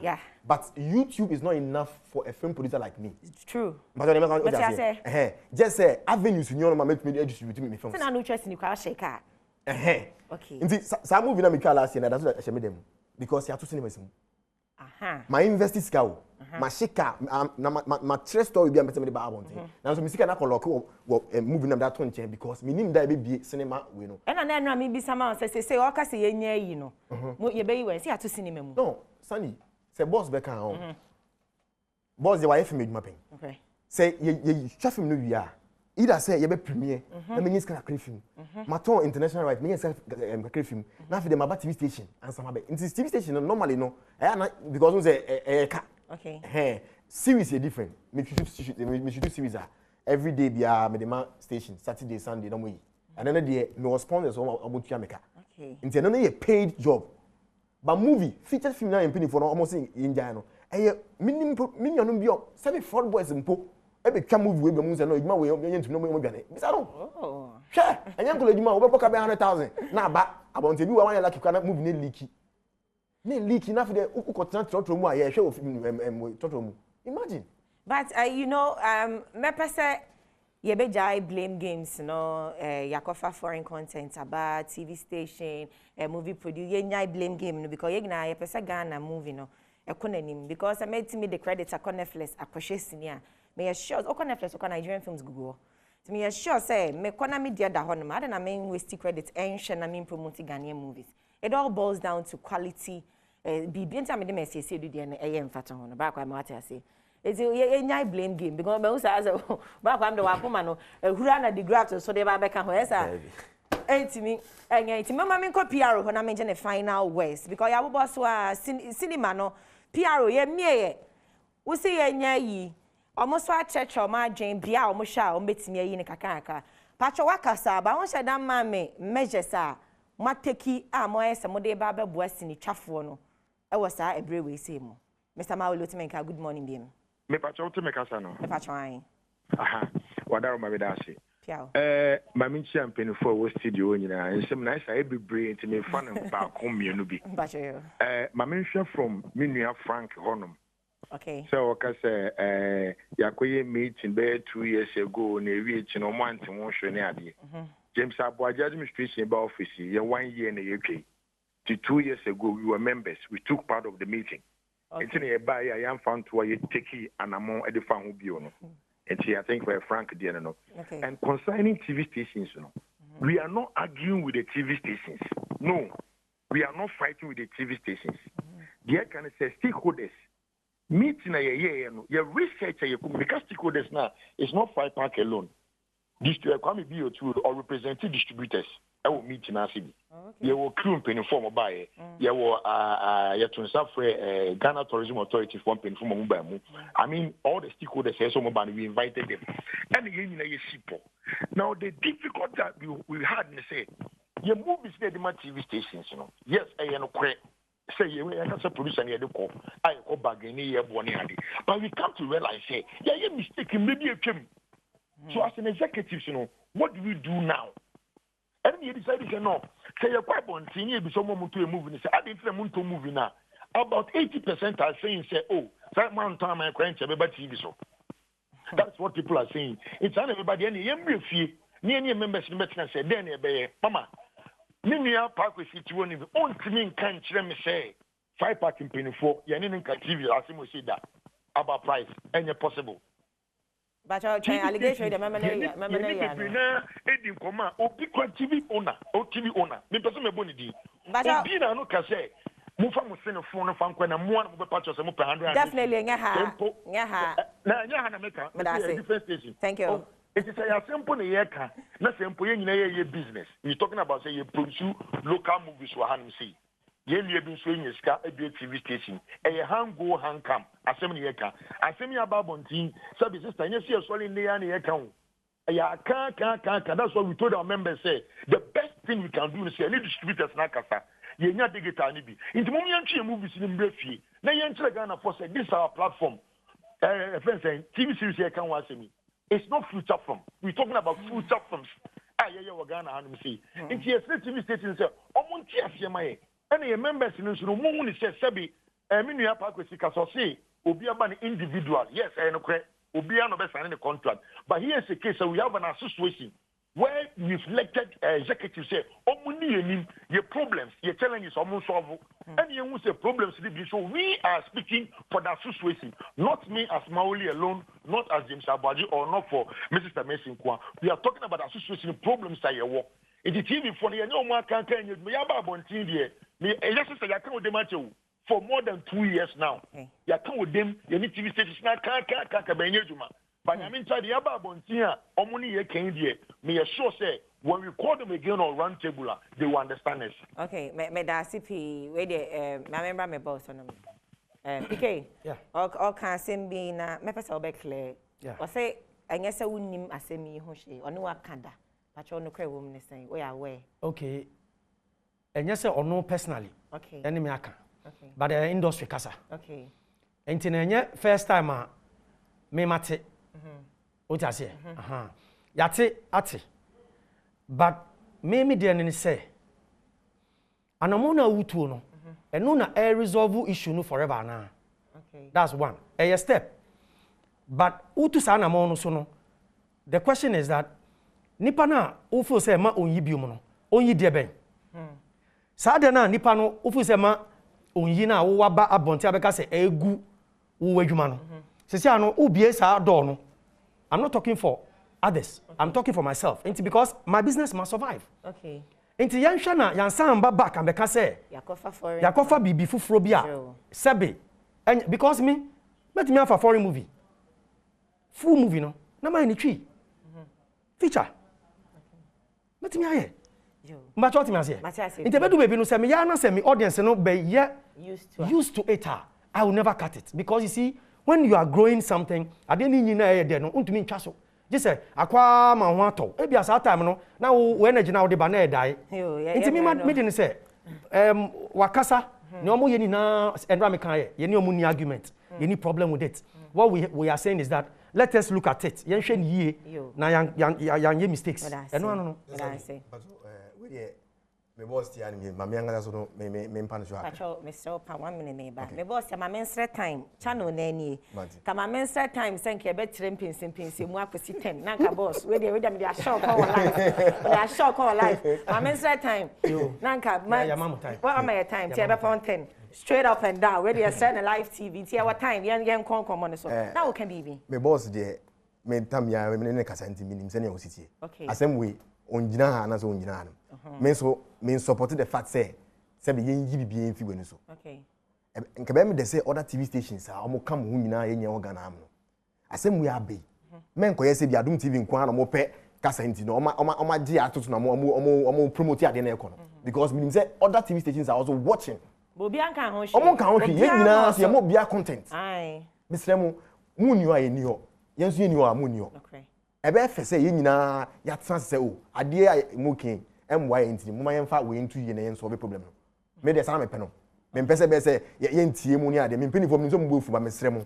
yeah. But YouTube is not enough for a film producer like me. It's true. But I say, just say avenues in your make me distribute me films. So I no interest in you shake out. Okay. Some movie na me last year, that's what I shame them because you have to cinema. My investi sika o my shika my true story be am me ba abon tin na so me sika na clock movie na that one change because me nim that be cinema we no e na me bi sama say o ka say yenya yi no ye be yi we say ato cinema mu no Sunny say boss be kan on boss dey why film eduma pen okay say ye twa film no wi a either say ye be premiere na me nyiska na film maton international right me nyiska film na fi dem about TV station and some about TV station normally no because we say okay series is different me should do series every day bia me dem station Saturday Sunday no way and then there me was sponsors about to America okay into no a paid job but movie feature film na impini for almost in India no minimum bi o 74 boys mpo ebe twa movie we be mu say no eduma we yentumi no mo dwane bisa no hwe enye nkola eduma we boka be 100,000 na aba abonte bi wa wan like kana movie ne leaky na fi de ukotena trotro mu aye hwe ofim trotro mu imagine but you know me pese ye be jai blame games no yakofa foreign content about TV station movie produce ye nyai blame game no because ye gina ye pese Ghana movie no ekonanim because I made me the credit akon Netflix akwhwe senior me sure okon Netflix okon Nigerian films Google to me sure say me kona media da ho no ma na me waste credit enhwe na me promote Ghanaian movies. It all boils down to quality bibi enta me dem say do de na mfata ho no ba kwa me what I say it's a nyai blame game because me say ba kwa me de wakoma no ehura na the graft so de ba beka ho esa etimi mama me ko PR ho na me je ne final words because ya bobo so cinema no PR ye mie wo say ye nyai almost a church or my dream bia o mo sha o betimi ayi ne kakaka pacho wakasa ba won sha dan ma me measures a mateki a mo ese mo de ba beboa sini twafo no e wo sa ebre we say mo Mr. Mawolo Timenka good morning biem me pacho Timenka sa no me pacho an aha wadaro ma beda ase piao mami champion for wo studio nyina nsem na isa e bebre ntimi fa ne ba ko mienu bi pacho mami hwe from minua Frank honum. Okay. So okay say yakoye meeting be 2 years ago na reach no month won hwe ne ade. James Abuaja administration ba office ye 1 year na yetwe. 2 years ago we were members. We took part of the meeting. Enti na ye ba ya yam found to ye take anamon e de fa ho bio no. Enti I think for Frank there no. Okay. And concerning TV stations no. We are not arguing with the TV stations. No. We are not fighting with the TV stations. There can say stakeholders meeting your research because stakeholders now it's not 5 Park alone. This kwame BO2 or representing distributors. ɛwɔ meeting ase bi yɛwɔ crew mpanimfoɔ mo baeɛ yɛwɔ yɛtonsa frɛ Ghana Tourism Authority for mpanimfoɔ mo baa mu I mean all the stakeholders ɛsɛ mo ba no we invited them and yɛn nyinaa yɛ sipo now the difficult that we had ne say yɛ movies na yɛde ma TV stations no yes ɛyɛ no korɛ say you are producer near the call. I go bargain here, but we come to realize, say, yeah, you're mistaken, maybe a chim. So, as an executive, you know, what do we do now? And you decided, you know, say you're quite on senior, be someone to a movie, say, I didn't want to move now. About 80% are saying, say, oh, that man time I can't have a TV show. That's what people are saying. It's on everybody, any fee, near members in Mexico say, then, Mama. Ninia park with it won't even on to me can't me say 5 parking penny for Yanin TV as you say that about price and possible. But our allegation the member Eddie Coma or TV owner or TV owner. The person may bonity. But Dina no can say Mufa must send a phone of Funk when I'm one of the patches of 100. Definitely, thank you. It is a simple year, not simple year business. We're talking about say you produce local movies for hand see. You have been showing a scar a TV station. A hand go hand come. Assembly year can. Assembly about Bontin. Services. And you see a solid in the account. Yeah, can't. That's what we told our members. Say the best thing we can do is say any distributors na kasa. You not digital nibi. In the moment you movies in Brefi. Now you enter Ghana for say this is our platform. Friends saying TV series here can watch me. It's not future film. We're talking about future films. We're going to see. It's a TV station. And the members in the room say, Sebi, Minia Parkway, say, Obiaban individual. Yes, I know, Obiano best signing the contract. But here's a case we have an association where we've elected executives say, your problems, your challenges are solvable. And you will say problems. So we are speaking for the association, not me as Maoli alone, not as James Abaji or not for Mrs. Mason Kwan. We are talking about association problems that you work. It is TV for the no one can you me about TV. Me with them for more than 2 years now. You come with them, you need TV stations now can't. But I mean, the about Bontia, Omuni Yekendia, me assure say, when we call them again on round table, they will understand us. Okay, me da CP, where the my member me boss on them. PK, yeah. All can send me na me pesa obe clear. Yeah. Or say, I guess I wouldn't name asemi hoshi or no akanda. But you no credit woman saying, we are aware. Okay. And yes, or no personally. Okay. Enemy aka. Okay. But the industry kasa. Okay. And tinenya first time me mate. What I say? Yate ate. But me dear ni say. Anamona utu no. And no na resolve issue no forever na. Okay. That's one. A step. But utu sa anamono so no. The question is that nipa na ufu say ma onyi biom no. Onyi de ben. Sa de na nipa no ufu say ma onyi na wo waba abonti abeka say egu wo adwuma no. Sisi ano ubie sa door no. I'm not talking for others. Okay. I'm talking for myself. It's because my business must survive. Okay. Into yanshana yansamba back and because say yakofa bibi fufrobia sebe and because me let me have a foreign movie. Full movie no. Na my ni tree. Feature. Let me hear. But what me say? Into bedu baby no say me ya na say me audience no be ye used to it. I will never cut it because you see when you are growing something, I didn't need to know untumi ntwa so. Just say akwa ma ho ato. E bia sa time no na wo energy na wo de ba na e dai. Nti me dey say wakasa ne omo ye ni na endra me kan ye ni omo ni argument. Ye ni problem with it. What we are saying is that let us look at it. Yen hwe ni ye na yan ye mistakes. No. But me boss ti ani me mama yanga so no me mpa no so ha pacho me so pa 1 minute me ba me boss ya mama nsre time channel na ani ka mama nsre time senke e be tire mpinsin mu akosi 10 na ka boss we dey me dey shock our life we dey shock our life mama nsre time na ka what am I time tie be pon 10 straight up and down we dey send a live TV tie our time yen kon no so now we can be me boss dey me tam ya me ne kasa nti minim se ne o sitie asem we onjina ha na so onjina ha me support the fact say be yen yi bibie en fi wenu so okay nke be me dey say other TV stations are omo kam hu nyina yen ye organ am no asem we abe men ko ye say bi Adom TV nko na mo pe kasa nti no oma gi atoto na omo promote ade na ekono because meaning say other TV stations are also watching Bobi anka ho hwe omo kan ho hwe ye nyina so ye mo bia content ai misre mu ni o aye ni o yenso ye ni o amu ni o ebe fe say ye nyina ya trans say o ade a mo kin emwa ye nti mo ma ye mfa we ntu ye na ye nso be problem no me de sana me pe no me pese be say ye ntie mu ni ade me mpeni fo me nso mo bofu ma misre mu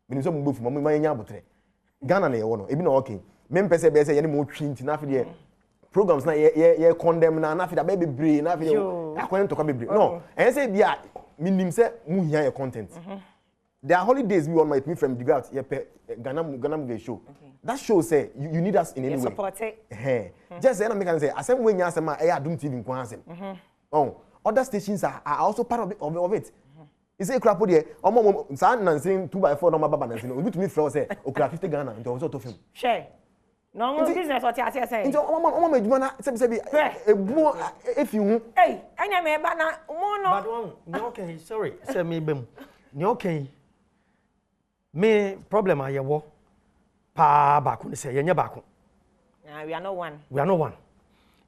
me nso mo bofu ma mo nya abotre Ghana na ye wo no ebi na okay me pese be say ye ni mo twi nti na afi de programs na ye condemn na afi da be bebre na afi de akwan to ka bebre no en say bia minim say mu hia ye content there are holidays we on my from the out ye pe Ghana movie show that show say you need us in any way support it just say na me can say asem we nya asem a Adom TV nkwan asem other stations are also part of it is a crap there omo sa nansin 2x4 no mababa nansin obi to me flow say okra 50 Ghana nto also to film share no business what you say nto omo madwuma na se ebu efi hu anya me ba na mo no Badwam no okay sorry say me bem no okay me problem aye wo pa ba ko say yenye ba ko we are not one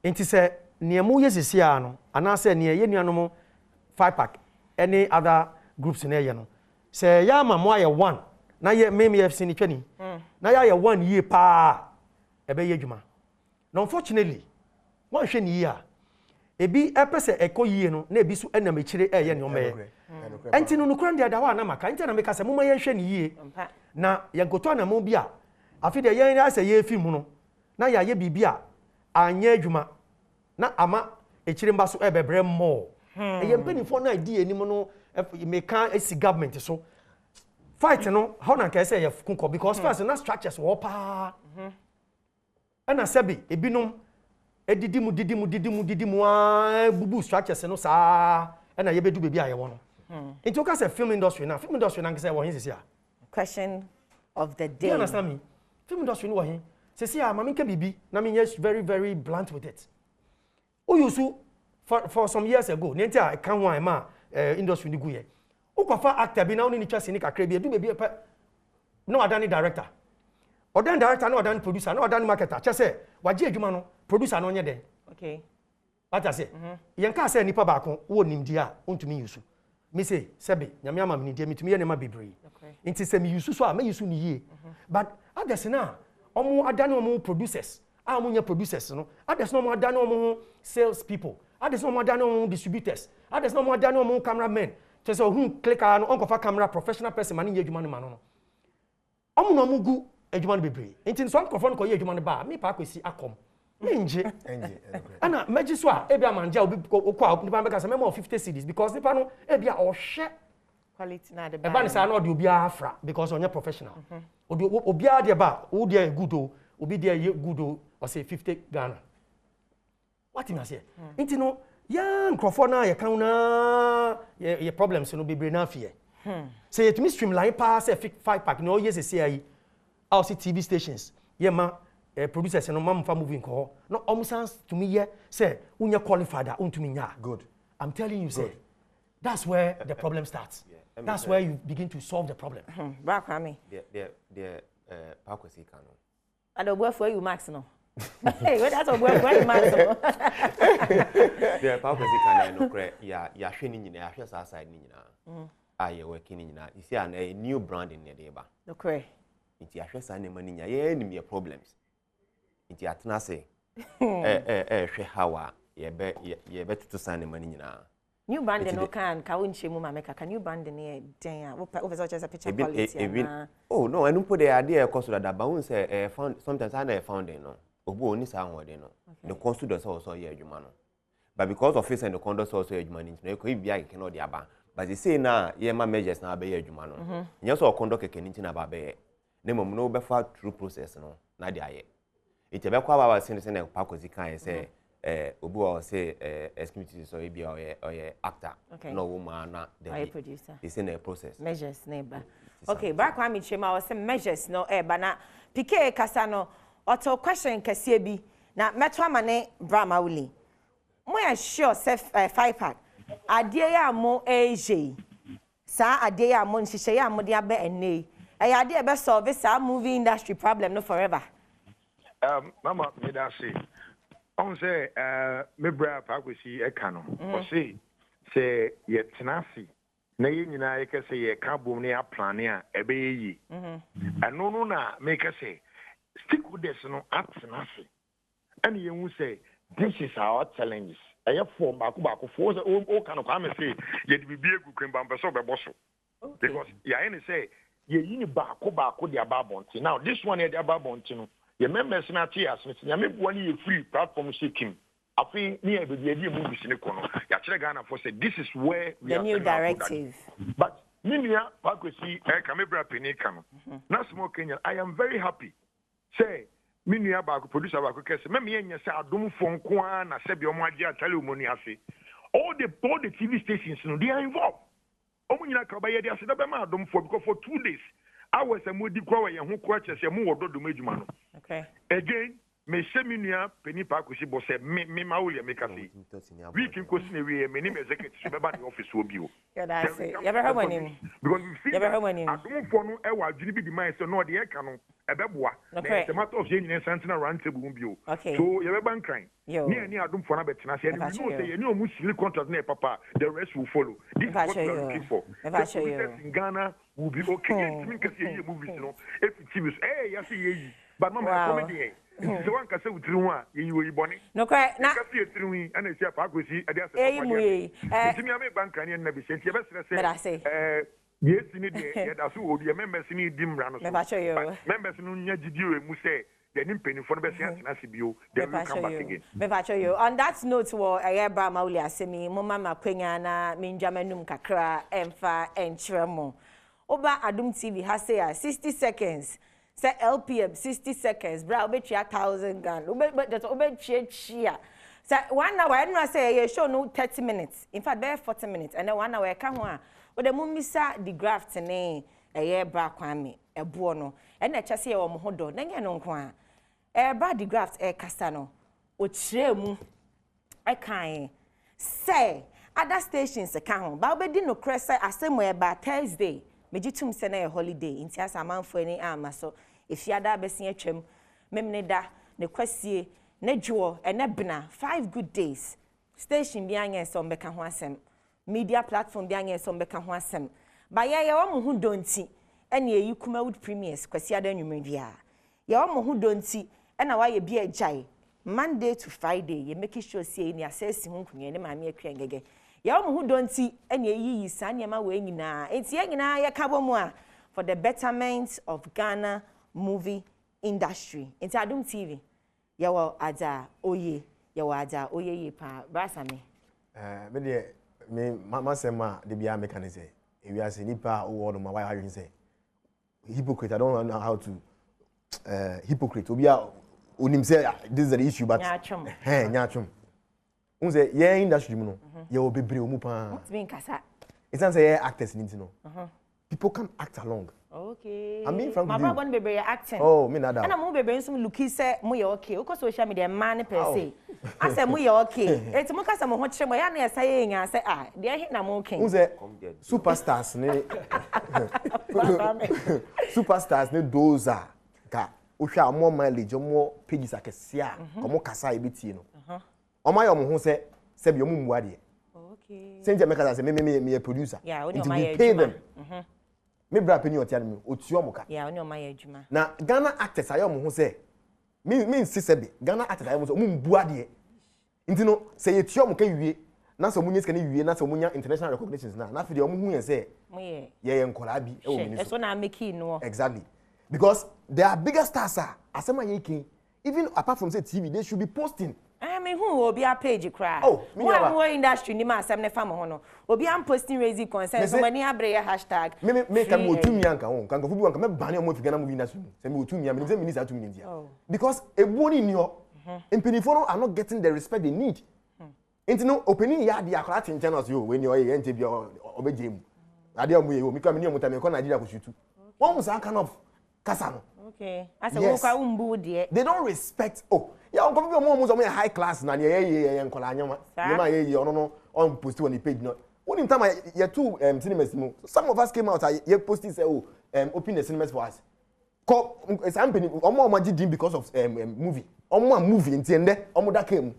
enti say niemu yesisi a no ana say ne ye nuanom 5 pack any other groups na ye no say ya mamo aye one na ye me FC ni twani na ya ye one ye pa ebe ye dwuma na unfortunately one hwe ni ye a ebi epese ekoyie no na ebi so enam ekire eye ne omeye enti no nukura ndia da wa na maka enti na meka se moma ye hwe ni ye na ye goto na mo bi a afi de ye ni ase ye film no na ya ye bibia anya adwuma na ama ekire mba so ebebre mo ye mpanifo na idea ni mo no meka esi government so fight no how na ka say ye kunko because first na structures wo pa ana sabi ebinom edidimu bubu structures no sa na ye bedu bebi aye wo no into ka say film industry na say wo hin sisi a question of the day you understand me film industry no wo hin sisi a mama nka bibi na me yes very very blunt with it o yusu for some years ago nti a kan wan ma industry ni guye o kwafa actor bi na oni ni twase ni kakra bi edu bebi na wadani director odan director na odan producer na odan marketer che say waje adwuma no producer no nye den okay what I say yen ka say nipa ba ko wo nimdi a ontumi yusu me say sebe nyame ama me nimdi mitumi ye ne ma bebre nti say me yusu so a me yusu ni yie but others na omo adane omo producers a mo nya producers no others na omo adane omo sales people others na omo adane omo distributors others na omo adane omo cameramen che say who click on onko fa camera professional person man ye adwuma no ma no omo no omo gu adwuma no bebre nti so onko fa no ko ye adwuma no ba me pa akwesi akom enje ana meji so a ebia manja obi okwa nipa be ka say memo 50 cedis because nipa no ebia o hwe quality na de ba eba ni say na odi obi afra because onye professional obi a de ba o de good o obi de ye good o say 50 Ghana what you say nti no ya nkrofo na ye kan na ye problems no bebre na afie say it me streamline pa say 5 pack no yes say ayi our TV stations ye ma producers no mamfa moving ko no omsans to me here say unya qualified untumi nya good I'm telling you say that's where the problem starts that's where you begin to solve the problem back me the pakwesi kanu ado boyfo you max no hey what that's a boyfo you max no the pakwesi kanu no kre ya hwe ni nyina ya hwe sa side ni nyina aye working ni nyina you see a new brand in the ba no kre nti ya hwe sa na mani nya ye ni me problems nti atena se hwe hawa ye be tutu san mani nyina new band no can wonche mu ma meka new band ne den a wo pese just a picture quality oh no enu po de ade e cost that ba won say found sometimes I found no obu oni sa hode no the cost does also ye adwuma no but because of face and the conduct also ye adwuma ni no e ko bia ke no de aba but they say na ye ma measures na ba ye adwuma no nya so conduct keke ni na ba ba ye ne mom no be fa through process no na de aye it be kwa ba sin na pa kozi kan say obu o say executive so e bia o ye actor no woman na the producer it's in a process measures neighbor okay back when me chema o say measures no ba na pk kasa no auto question kase bi na meto amane brama wuli mo ya sure say 5 pack adie ya mo eje sa adie ya mo nhihye ya mo de aba ene e ya de be solve sa movie industry problem no forever Mama, me da say. On say, me bra pa kwesi e ka no. O say ye tenasi. Na ye nyina ye ka say ye ka bom ne a plan a ebe yi. Eno no na me ka say stick with this no at tenasi. And ye hu say this is our challenges. Eye form baako for o kan kwa me say ye de bibie gu kwemba mpeso be boso. Because ya any say ye yini baako de ababonti. Now this one here de ababonti no. Ye members na tia so tia me bo ni ye free platform shaking. Afi ni e be de movies ni kono. Ya kire Ghana for say this is where we the new directive. But Minia Pakwesi e ka me bra peni ka no. Na small Kenya I am very happy. Say Minia ba producer ba ko kese me enya say adom fo nko a na se bi omo age atale omoni ase. All the TV stations no they are involved. Omo nyina ka ba ye dey ase da be ma adom fo because for 2 days I was a moody kwa ye ho kwa chese mu wodo do medjuma no. Okay. Again, me seminia peni pa ko si bo se me ma wo ye me ka si. Week in ko si na we me ni executive be ba the office wo bi o. Yeah, that's it. You ever heard my name? Because we see. You ever heard my name? Adom fo no e wa adwiri bi di man so no de e ka no e be boa. The matter of ye nyina santina round table wo bi o. So you be ban kan. Ni adom fo na be tena se. You know say you know mu sili contract na papa the rest will follow. This is what we are looking for. In Ghana will be okay. Because you movies, you know, if it's serious, hey, I see you, but no matter comedy. So one can say with you, you were born. No, correct. Now, and I say, I go see, I guess, hey, me, bank and never said, you better say, yes, in it, that's who the members need dim run. Members no Yajidu, Muse. The penny for the best you, then we'll come back again. Me on that note, Ayabra Maulia Semi, Mama Quenyana, Minjamanum Kakra, Emfa, and Tremo. Oba Adom TV has say 60 seconds. Say LPM 60 seconds. Bra obet 1,000 gun. But that's obet chia. Say 1 hour. I don't say show no 30 minutes. In fact, bare 40 minutes. And then 1 hour come on. But the mumisa the graft ne Ayabra Kwame Ebuono. And I just say o mohodo. Nenya no kwa. Ayabra the graft Castano. O tremu. I can't say other stations account. But obedi no crest asem by Thursday. Mejitum se na a holiday inti asamanfo ani amaso efiada besin atwam memneda ne kwasie ne dwo ene bna 5 good days station bi anya so mbeka ho asem media platform bi anya so mbeka ho asem ba ye wo mo hu donti ene eyi Kumawood premiers kwasiada nwumedua ye wo mo hu donti ena wa ye bi agyae Monday to Friday ye make sure say ni assess hu nkunye ne maame akua ngege ya mo hu donti ene yi sanyema we nyina enti ye nyina ye kabo mu a for the betterment of Ghana movie industry enti Adom TV ya wo ada oye ya wo ada oye ye pa brasa me me de me masema de bia mechanism e wi ase nipa wo no ma why you say hypocrite. I don't know how to hypocrite obi a onim say this is the issue but nyachum unse ye industry mu no ye obebre omu pa it's not say actors need to know people can act along. Okay. I mean, from my brother one baby acting. Oh, me nada. And I'm baby some look say mo ye okay. Oko social media man per se. I say mo ye okay. Eti mo kasa mo ho kire mo ya na say nya say ah, dey hit na mo okay. Unse superstars ne superstars ne those are ka o hwa more mileage more pages akese a komo kasa ebiti no. Oma yo mo ho se bi omu muade. Okay. Sente me kasa se me producer. Yeah, only my pay them. Me bra penny otia me otuo mo ka. Yeah, only my adwuma. Na Ghana actors ayo mo ho se me insist be Ghana actors ayo mo so omu mbuade. Nti no se ye tuo mo ka wie na so munya sika ne wie na so munya international recognitions na fi de omu hu yen se ye nkola bi e wo mini so na make no. Exactly. Because there are bigger stars asema ye kin even apart from say TV they should be posting. I mean, who will be a page cry? Oh, who industry ni ma asem ne fam ho no. Obi am posting raising concern so many abre hashtag. Me kan mo tumi anka ho. Kan ko fu bi anka me bane mo fi Ghana movie industry. Se me otumi am, me say minister tumi ndia. Because ebuoni ni ho. Empenifo no are not getting the respect they need. Enti no opening ya dia akora tin channels yo when you ye ente bi obejemu. Ade amu ye o mi ka me ni omuta me ko Nigeria ko shutu. One was kind of kasa no. Okay. I say wo umbu de. They don't respect. Oh, yeah, on come mo mo high class na ye nkola anyama. You ma ye no on post on the page no. When time you two cinemas mo. Some of us came out ye posting say oh open the cinemas for us. company omo omaji din because of movie omo movie entiende omo da kam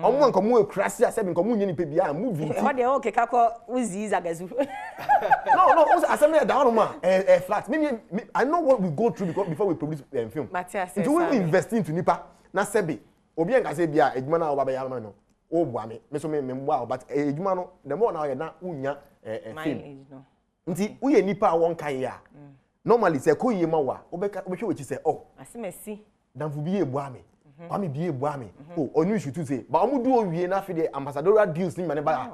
omo nkomo ekrasi asebe nkomo nyeni pe bia movie nti what dey okay kako uzi zagazu no aseme da one ma flat me I know what we go through before we produce film Matthias do we invest into nipa na sebe obi enka se bia ejuma na oba be ya no o bua me so me mbua but ejuma no the more na na unya film nti uye nipa won kan ya normally say ko yema wa obeka obehwe wechi say oh asemesi danfu bi ebua me ami bi ebua me oh onu issue to say but omu do owie na fe the ambassadorial deals ni mane ba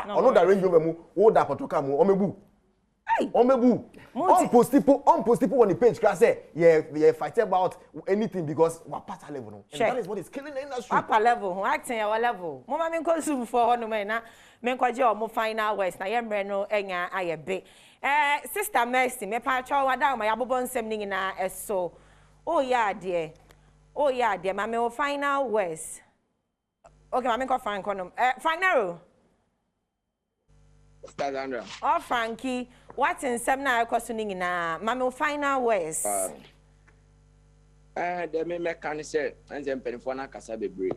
ono da range over mu wo da potoka mu omebu on post people on the page class say yeah fight about anything because we pass level no and that is what is killing the industry upper level acting our level mama men consume for hono me na men kwaje o mo final west na yemre no enya ayebe sister Mercy me pa cha wada ma yabobo nsem ni na eso oh yeah dear mama o final west okay mama ko fan kono final Sandra. Oh Frankie, what in some na questioning na mama final words. The me can say and then penifona kasa bebre.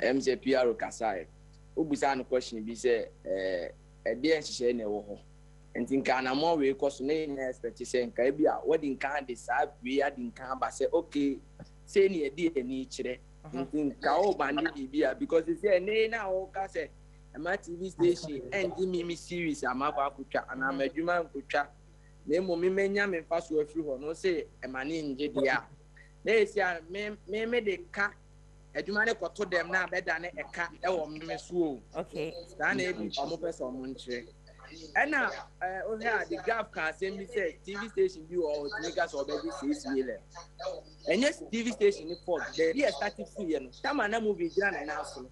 MJ PR kasa. Ubusa no question bi say e dey nhye na wo ho. Enti nka na mo we question na expect say nka bia what in kan dey sa we adin kan ba say okay say ni e dey ni kire. Enti nka o bandi bia because say na o ka say my TV station and me series amaba akutwa ana madwuma nkutwa na emo me menya me fa so afiri ho no say e mane nje dia na esia me de ka adwuma ne koto dem na beda ne eka e wo me so okay na na ebi omo person mo nche ena o here the graph can say me say TV station bi o niggas obedi 6 million enye TV station ni for the be starting free no tama na movie gira na na so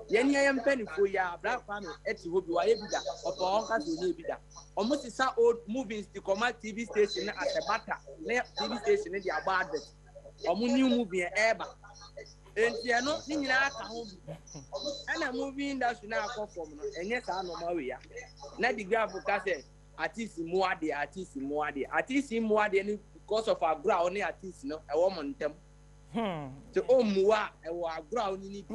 yeni ayam penifo ya black family eti hobi wa ebida opo onka so ni ebida omusi sa old movies the commercial TV station na asebata na TV station ni dia bad omu new movie eba enti no ni nyina aka ho bi ana movie industry na akọ form no enye sa no ma we ya na the graph ka say artist mu ade ni because of agro oni artist no e wo montem so omuwa e wo agro oni ni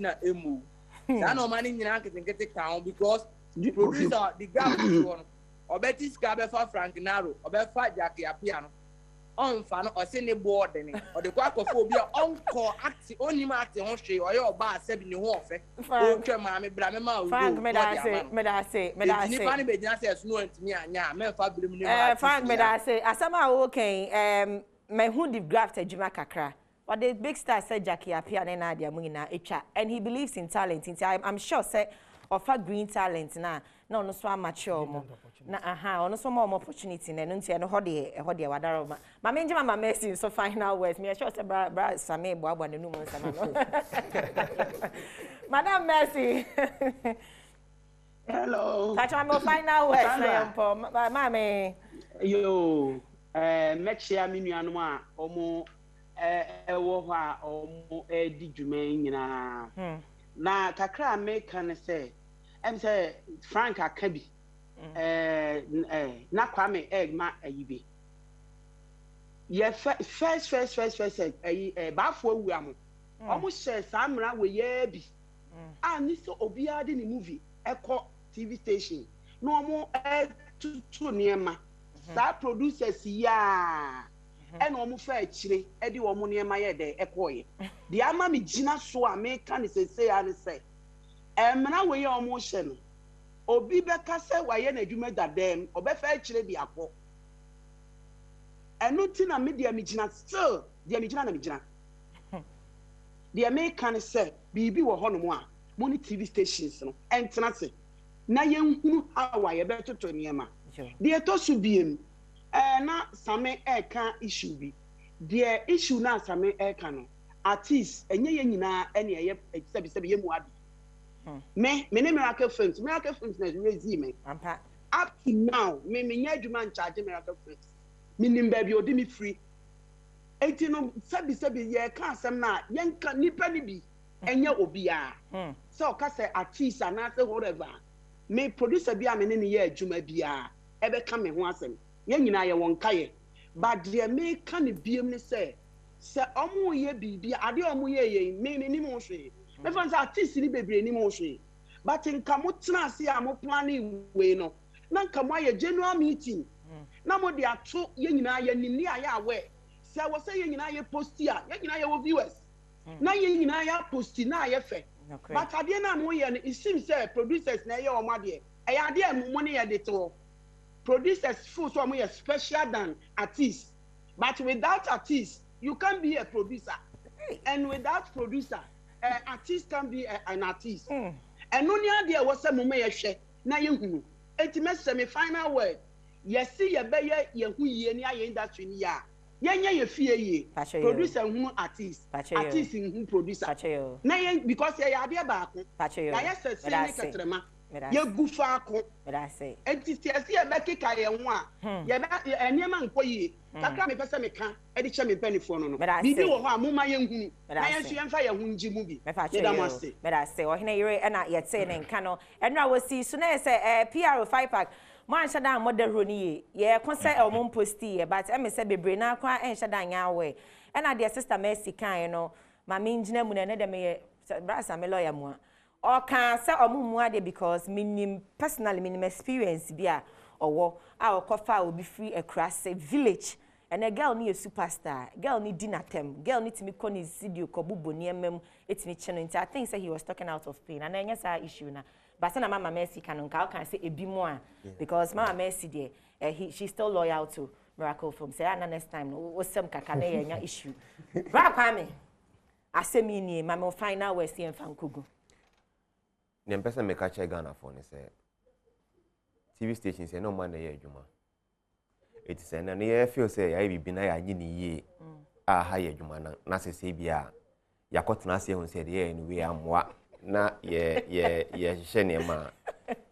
na emu that no money nyina nkete town because the producer the graph one obeti ska be fa Frank Naro obefa Jackie Apiano on fa no o se ne board ni o de kwa kofo bi onko act oni ma act ho hwe o ye oba asebi ni ho ofe o twa ma me bra me ma o Frank me da say ni fa ni be jina say no antimi anya me fa brim ni Frank me da say asama okay me who the graph adwuma kakra. But the big star said Jackie Apiano na dia mungina echa and he believes in talent. I'm sure say offer green talent na no so amateur mo na ono so more opportunity na no ntia no hode wadaro ma menje mama Mercy so final words me sure say bra Same boabo na numu sama no Madam Mercy hello tacha my final words na yompo mama yo mechia minuanom a omo ewo ho a omo edi dwuma nyina na kakra America ne say em say Frank Akabi na Kwame Egma ayibe ye first bafo awuam omo share samra we ye bi ani so obiade ni movie eko TV station no omo tutu niema sa producers ya and omo fa chire e di omo niema ye de ekoye di ama me gina so America ne say and say emra we ye omo hye no obi beka se waye na adwuma dadem obefa chire di akọ eno ti na media me gina still dia me gina na me gina the American say bibi wo ho no mo a money TV stations no entena se na ye nhunu awa ye betoto niema the to su biem na Same eka issue bi the issue na Same eka no artist enye ye nyina ene ye sebi ye mu adi me Miracle Films na raise me up to now me nya adwuma charge Miracle Films minim ba bi odi me free enti no sebi ye ka asem na ye nka nipa ni bi enye obia so ka say artist na say whatever me producer bi a me ne ye adwuma bia ebe ka me ho asem ye nyina ye won kaye but the me can be me say omu ye bibi ade omu ye me ni mo hwe me fan say artist ni bebre ni mo hwe but in kamutna ase am planning we no na nkamo aye general meeting na mo de ato ye nyina ye nini aye awe say wo say ye nyina ye posti a ye nyina ye wo viewers na ye nyina ye posti na aye fe but ade na mo ye no it seems say producers na ye o ma de e ade am mo ne ye de to producers full so mo ye special than artists but without artists you can't be a producer and without producer artist can be an artist and only idea was say mo me ye hwe na ye hunu enti me final word yes see ye be ye hu ye ni aye industry ni ya yenye ye fie ye producer hu artist artist hu producer na ye because ye ade ba ko na ye se se ni ketrema ye gufa ko enti se ye be keka ye ho a ye be enema nkoyi kakra me pese me kan e di che me penifo no bibi wo ho a muma ye nhunu na ye so ye mfa ye hu nji mu bi me da say o hene yere na ye te ne nka no enra wo si so na ye say PR 5 pack man shada model roni ye konse o mon posti ye but me say bebre na kwa en shada nya we e na de sister Mercy kan no ma me ngina mu ne de me ye brasa me lawyer mu o kan say o mu ade because minim personally minim experience bia owo a okofa obi free across a village and a girl ni a superstar girl ni dinner tem girl ni timi ko ni studio ko bubo ni emem etimi cheno nti I think say he was talking out of pain and enya sa issue na but na mama Mercy can say ebi mo a because mama Mercy there she's still loyal to Miracle Film say na next time no osem kaka na enya issue bra kwame asemi ni mama final we see enfan kogu ne mpesa me ka che Ghana for ne say TV station say no man na ye adwuma it is na ne feel say ya bibi na ya nyi ni ye a ha ye adwuma na se bia yakotena se hu say de anyway amwa na ye hye ne ma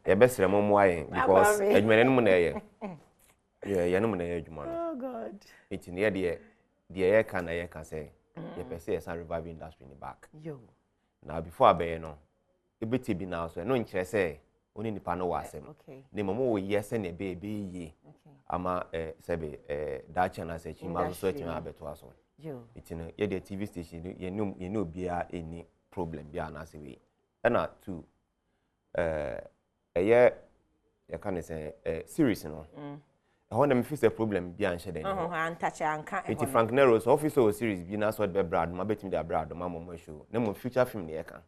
ye besere mo ayen because adwuma ne mu na ye no mu na ye adwuma no oh god it ne de ye kan na ye kan say ye pese ye revive industry in the back yo now before abe no ebeti bi na so no nkire say oni nipa no wasem ne mama wo yese ne be ye ama sebe da channel say chi ma so chi ma beto aso yo itino ye de TV station ye no bia any problem bia na say we na to ye can say series no I want them fix a problem bia nche den no antache anka it Frank Nero's office or series bi na so be brad ma betimi da brad ma mo show na mo future film ne ye kan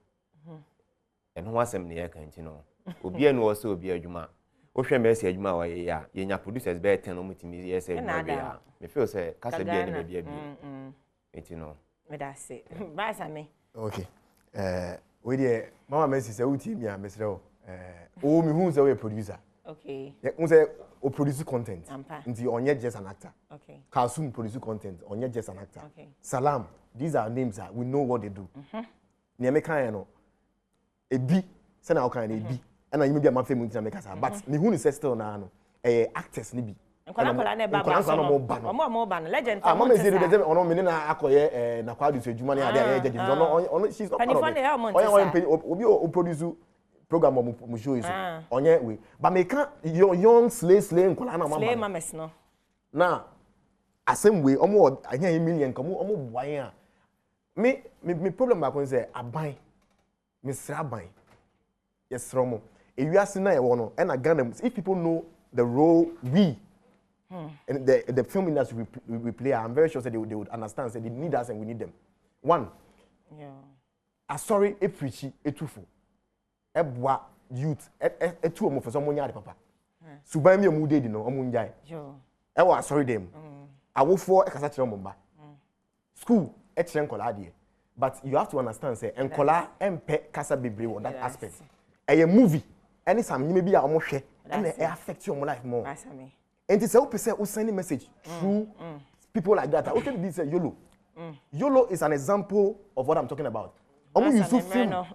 and who asem ne ye kan ti no obi enu o se obi adwuma o hwe Mercy adwuma wa ye ya ye nya producers be 10 no mutimi ye say ya me feel say kasa bia ne bia eti no me da say ba sa me okay we dey mama Mercy say uti mi a mesre o mi hu say we producer okay hu say o produce content nti onye just an actor okay Kasum produce content onye just an actor okay Salam these are names that we know what they do ne me kan no ebi say na o kan ebi and you be am famous in America but me who say still na no actors ni bi nkola na ba ba so mo ba no legend mama say dey ono me na akoye na kwadu so adwuma na ade judge ono she's not part of it obi o produce program mo show is onye we but me can young slay nkola na mama slay mames no na asem we omo anya million komo omo boan a me problem ba kon say aban me sra aban yes romo ewiase na e wo no and Ghana if people know the role we and the film industry we play I'm very sure that they would understand say they need us and we need them one sorry preachy etufo ebwa youth etu omo for someone nya de papa suban mi amu dey di no omo njai e wa sorry dem awofo ekasa kire omo ba school kire nkola de but you have to understand say nkola empe kasa bebre on that aspect a movie any some you may be a omo hwe and it affect your life more and it's a say who send message through people like that. Okay, this is YOLO. YOLO is an example of what I'm talking about. Omo Yusuf film. No,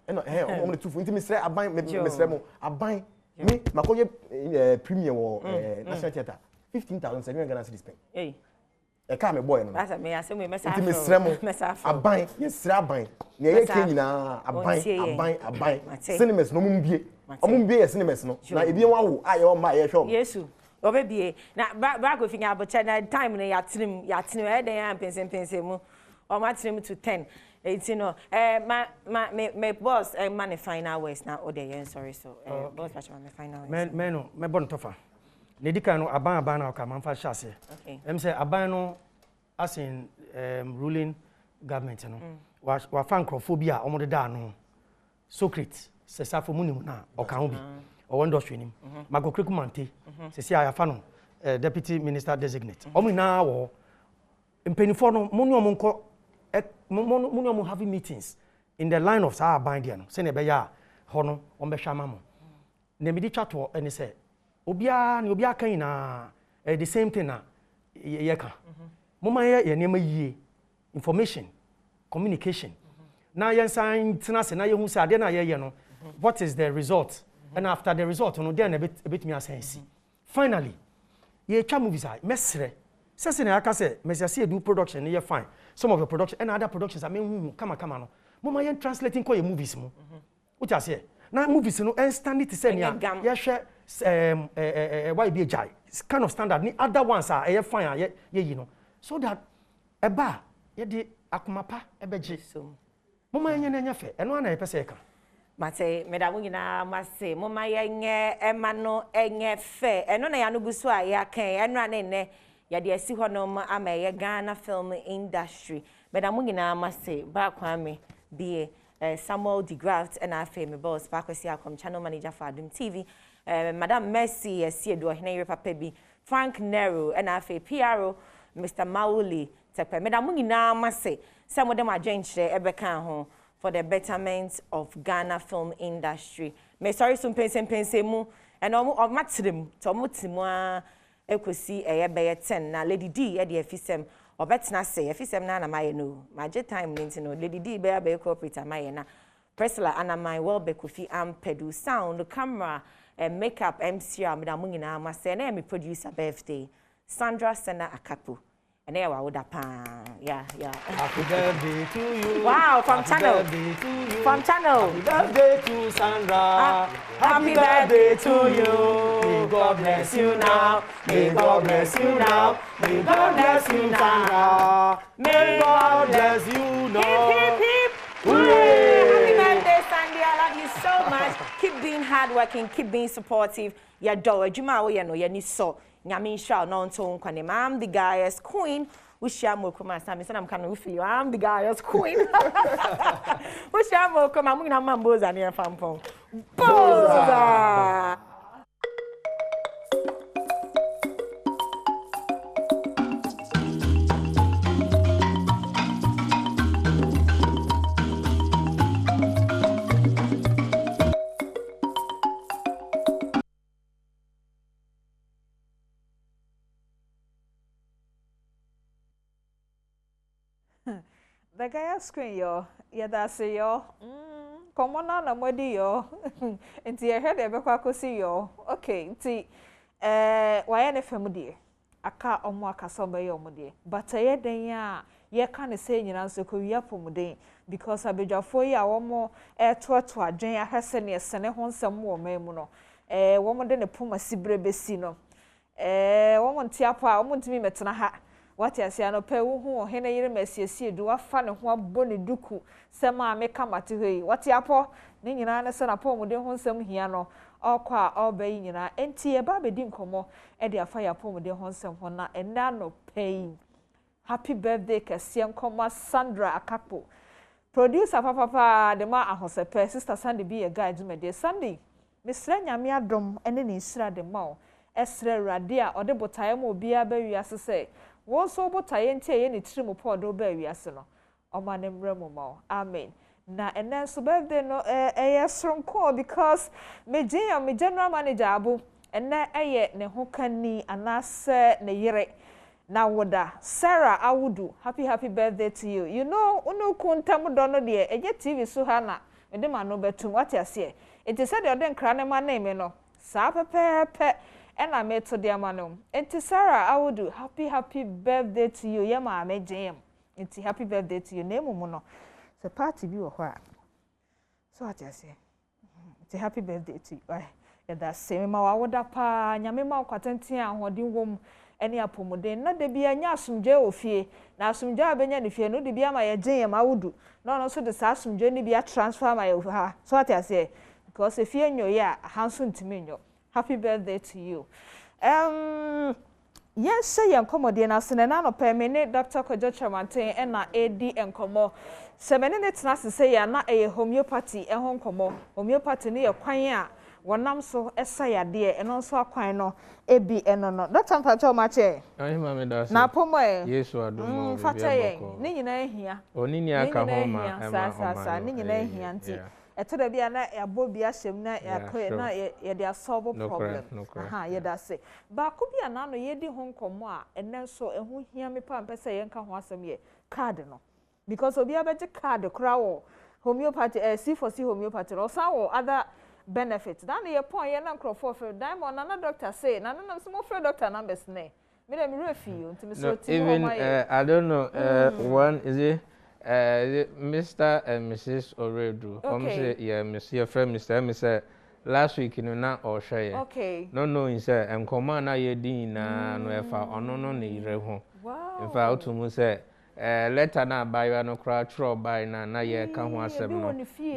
omo le tufu. Nti me sre aban me sre mo aban me makoye premier wo National Theatre 15,700 Ghana cedis spend. E ka me boy no. Asa me asem we mesa afro. Nti me sre mo aban, ye sre aban. Ne ye ke nyina aban. Cinemas no mumbie. Omumbie ye cinemas no. Na ebie wa wo aye o ma ye hwom. Yesu obebie na bra go finya abocha na time na yatrim e den ya pense mu o ma trim to 10 18 no my boss man the final words na o dey yen sorry so boss patch my final words me bon tofa ne dika no aban na ka man fa hyase em say aban no as in ruling government no wa fan crofobia omo de da no Socrates sesafo munimu na oka ho bi o industry nim magokreku mante sesi ayafa no deputy minister designate omo na wo mpenifo no munu omo nko munu omo having meetings in the line of sa aban dia no se na be ya ho no o be hwa mamo na me di twato ene se obia kan na the same thing na ye ka mama ye nema yie information communication na yen san tina se na ye hu se ade na ye no what is the result and after the result no then a bit me asensi finally ye twa movies I mesre se na aka se mesiase edu production ye fine some of the production and other productions I mean kama no mama yen translating ko ye movies mu what you say na movies no and standard to say ya hwe why be jai kind of standard ni other ones are ye fine ye you know so that eba ye di akomapa ebeje so mama yen nya fe eno na ye pese ka mate medamu nyina mase mama yenye emano enye fe eno na ya no gusu a ya kan eno na ne ya de asi ho no ama ye Ghana film industry medamu nyina mase ba kwame die Samuel de Graft and afa me boss ba kwesi akom channel manager for Adom TV Madam Mercy Esiedo Hene Papa bi Frank Nero and afa PRO Mr. Mauli tepe medamu nyina mase some of them are adwenche ebeka ho for the betterment of Ghana film industry. Me sorry some pense mu and o matrim to mutimu a ekosi eye beye 10 na Lady D e de afisem obetna say afisem na maye no maje time nti no Lady D be corporate maye na Priscilla and my well be kofi ampedu sound camera and makeup MC amdamu nyina ma say na me producer birthday Sandra Sena Akapu. And there we yeah. Happy birthday to you. Wow, from Happy channel. Birthday to you. From channel. Happy birthday to Sandra. Happy birthday to you. May God bless you now. May God bless you now. May God bless you, Sandra. May God bless you now. Hip, hip, hip. Hooray! Happy birthday, Sandy. I love you so much. Keep being hardworking. Keep being supportive. Your door. Juma we no ye ni so. Nyame shall not to nkwane. I'm the guy's queen. We share more come as I'm kind of you. I'm the guy's queen. We share more come. I'm gonna mamboza near fampong. Boza. The guy screen yo, yeah that's yo. Come on na modi yo. Nti ye head ebe kwa kosi yo. Okay, nti why na fam die. Aka omo aka so be yo modi. But ye den ya ye ka ne say nyina so ko wi apomuden because abedwafo yi a womo toato adwen ahese ne sene ho nsem wo memu no. Womo de ne poma sibre besi no. Womo ntiapo a womo ntimi metena ha. What you say no pe wo hu hene yire masiesie du afa ne ho abone duku sema ameka mate hoi what yapo ne nyina ne se na po mu de ho nsem hia no okwa obayi nyina enti e ba bedi nkomo e de afa yapo mu de ho nsem ho na ena no pay happy birthday kase nkoma Sandra Akapo producer papa de ma ahosepe sister Sandy be a guide me de Sandy misra nyame adom ene ne nsira de ma esre rade a ode botaye ma obi aba wiase se wo so botaye ntie ye ne tirimu podo ba wiase no oma ne mremu ma amen na enen so birthday no sonko because me general manager abu ene ne ho kani anase ne yire na woda Sarah Awudu happy birthday to you. You know unu kuntam do no de eje TV so ha na ede ma no betum what you say it is said the den kra ne ma name no sa pepepe ena me to de ma no enti Sarah Awudu happy birthday to you ye ma me jam enti happy birthday to you name mu no so party bi wo ho a so what you say enti happy birthday to you yɛda se me ma wawoda pa nyame ma kwatenten ahoden wom ene apomuden na de bia nya asomdwe ofie na asomdwe abenya ne fie no de bia ma ye gyen ye ma wudu no no so de sa asomdwe ne bia transfer ma ye ha so ati ase because if you nyo ya hanso ntimi nyo happy birthday to you yes say yankomode na sene na no pe me ne Dr. Kojo Chamanten e na edi enkomo se me ne tena se ya na eye homeopathy e ho nkomo homeopathy ne ye kwan a wonam so esa yade eno so akwan no ebi eno no Dr. Mpacho mache ayi ma me da so na pomo Yesu adom fata ye ni nyina ehia oni ni aka ho ma sa ni nyina ehia nti etoda bia na yabo bia hyem na yakoye na ye dey solve problem aha ye da se ba ko bia na no ye di ho nkomo a enen so ehu hia me pa mpese ye nka ho asem ye card no because obi abeje card kra wo homeopathy C4C homeopathy or some other benefits dan ye point ye na nkrofo for diamond na doctor say na na some for doctor numbers ne me dem refi you nti me so ti even I don't know one is it Mr. and Mrs. Oredu. Okay. Yeah, Mr. Friend, Mr. M say last week in na or share. Okay. No, no, say and command na ye din na no efa ono no ne ire ho. Wow. In fact, to mu say letter na buy no kra tro buy na ye ka ho asem no.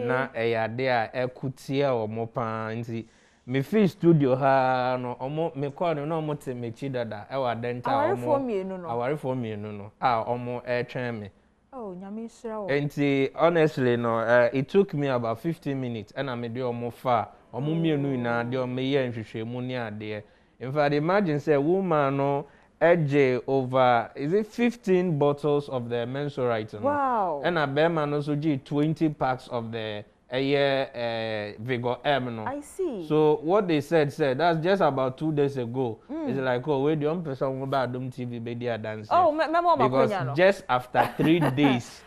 Na eyade a ekutie o mo pa nti me free studio ha no omo me call no omo te me chi dada e wa denta omo. Aware for me no. Ah omo twen me. Oh, nyame shira wo. And honestly, no, it took me about 15 minutes, and I made the omo far. Omo mienu ina de omo ye nhwehwe mu ni ade. In fact, imagine say woman no edge over is it 15 bottles of the menstruate no. Wow. And a bear man also g 20 packs of the Vigor M no. I see. So what they said that's just about 2 days ago. It's like, oh, wait, the one person about Adom TV be there dancing. Oh, because just after 3 days,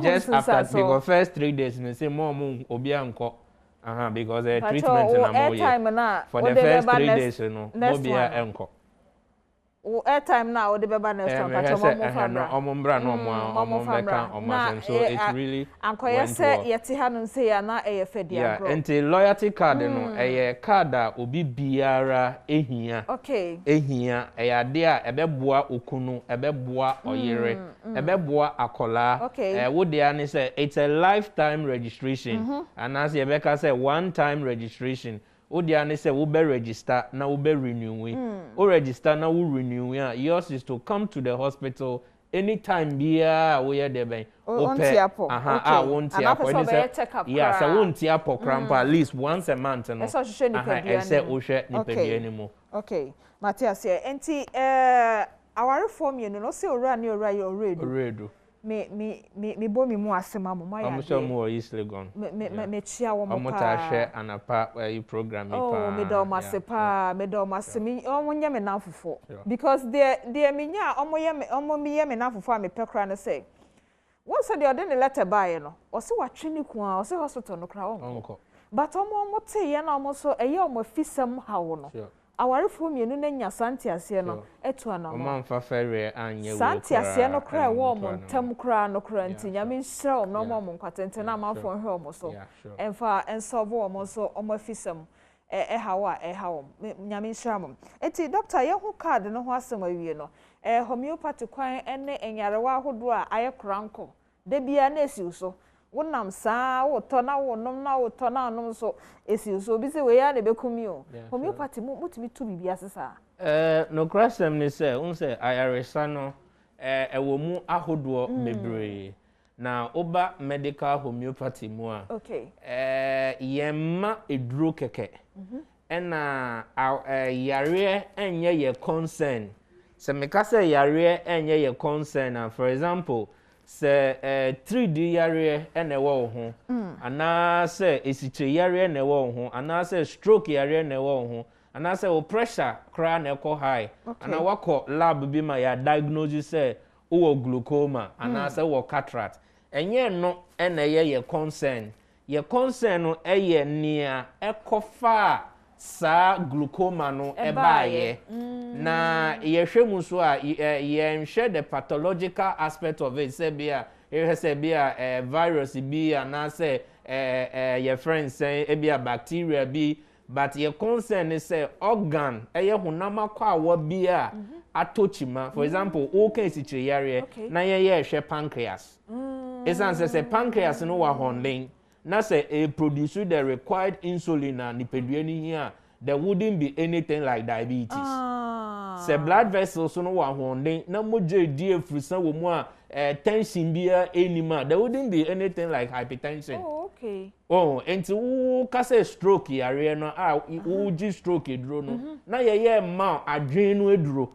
just after because first 3 days, me say more obi anko. Because treatment na for the first 3 days, you know, obi anko. Airtime now or the beba next time so it's really anko ye say yeti hanu say ya na e fedi agro and the loyalty card no card a obi biara ehia ehia ade a ebeboa okunu ebeboa oyere ebeboa akola wo dia ne say it's a lifetime registration and as Rebecca say one time registration Odia ne say we be register na we be renew o register na we renew yours is to come to the hospital anytime bia we there ben won't yeah so won't cramp at least once a month no say o hwe ni pedua ni mu okay Matthias here enti our form you no say ora ni ora you already me bo mi mu asema mo ma ya I'm sure more easily gone me chia wo mo pa ta share anapa you program pa oh me do masepa me do masemi omo nya me na fofo because there me nya omo me ye me na fofo a me pekra no say once they order the letter by no o se wa twini ku a o se hospital no kra onko but omo te ye na omo so eye omo fisam hawo no aware fo mienu na nya santi ase no etu ana o man fa fere anye wo santi ase no kra wo mo ntam kra no kra nti nya me nhira o no mo nkwatente na ma fo hwe o mo so enfa ensolve o mo so o mo fisam hawa hawo nya me nhira mo eti doctor ye hu card no ho asem awie no homeopathy kwan ene enyarewa ahodo a aye kranko de bia na esi so wonam saa wo to na wo nom na wo to na nom so esi so bi se we ya na bekumi o homeopathy mutumi tu bibia sesa no crasem ni say un say ayaresa no ewo mu ahodo bebre na oba medical homeopathy mu a yemma eduro keke na yare enye ye concern se meka say yare enye ye concern for example se 3D yare ene wo ho ana se esiche yare ene wo ho ana se stroke yare ene wo ho ana se o pressure kra na eko high ana wako lab bi ma ya diagnose se o glaucoma ana se wo cataract enye no ene ye concern no eye nia ekofa sa glaucoma no ebaye na yehwemu so a yenhwe the pathological aspect of it say bia virus bi ana say your friends say bia bacteria bi but your concern is say organ eye honam akwa wa bia atochima for example o kan sichire yare na ye hwe pancreas esan say pancreas no wa honlen na say e produce the required insulin and nipadua ni here there wouldn't be anything like diabetes say blood vessels no wa honlen na moje di efrusan wo mu a tension bia anima there wouldn't be anything like hypertension. Okay. Oh, and to kase stroke yare no uji stroke edro no na ye ma adwen no edro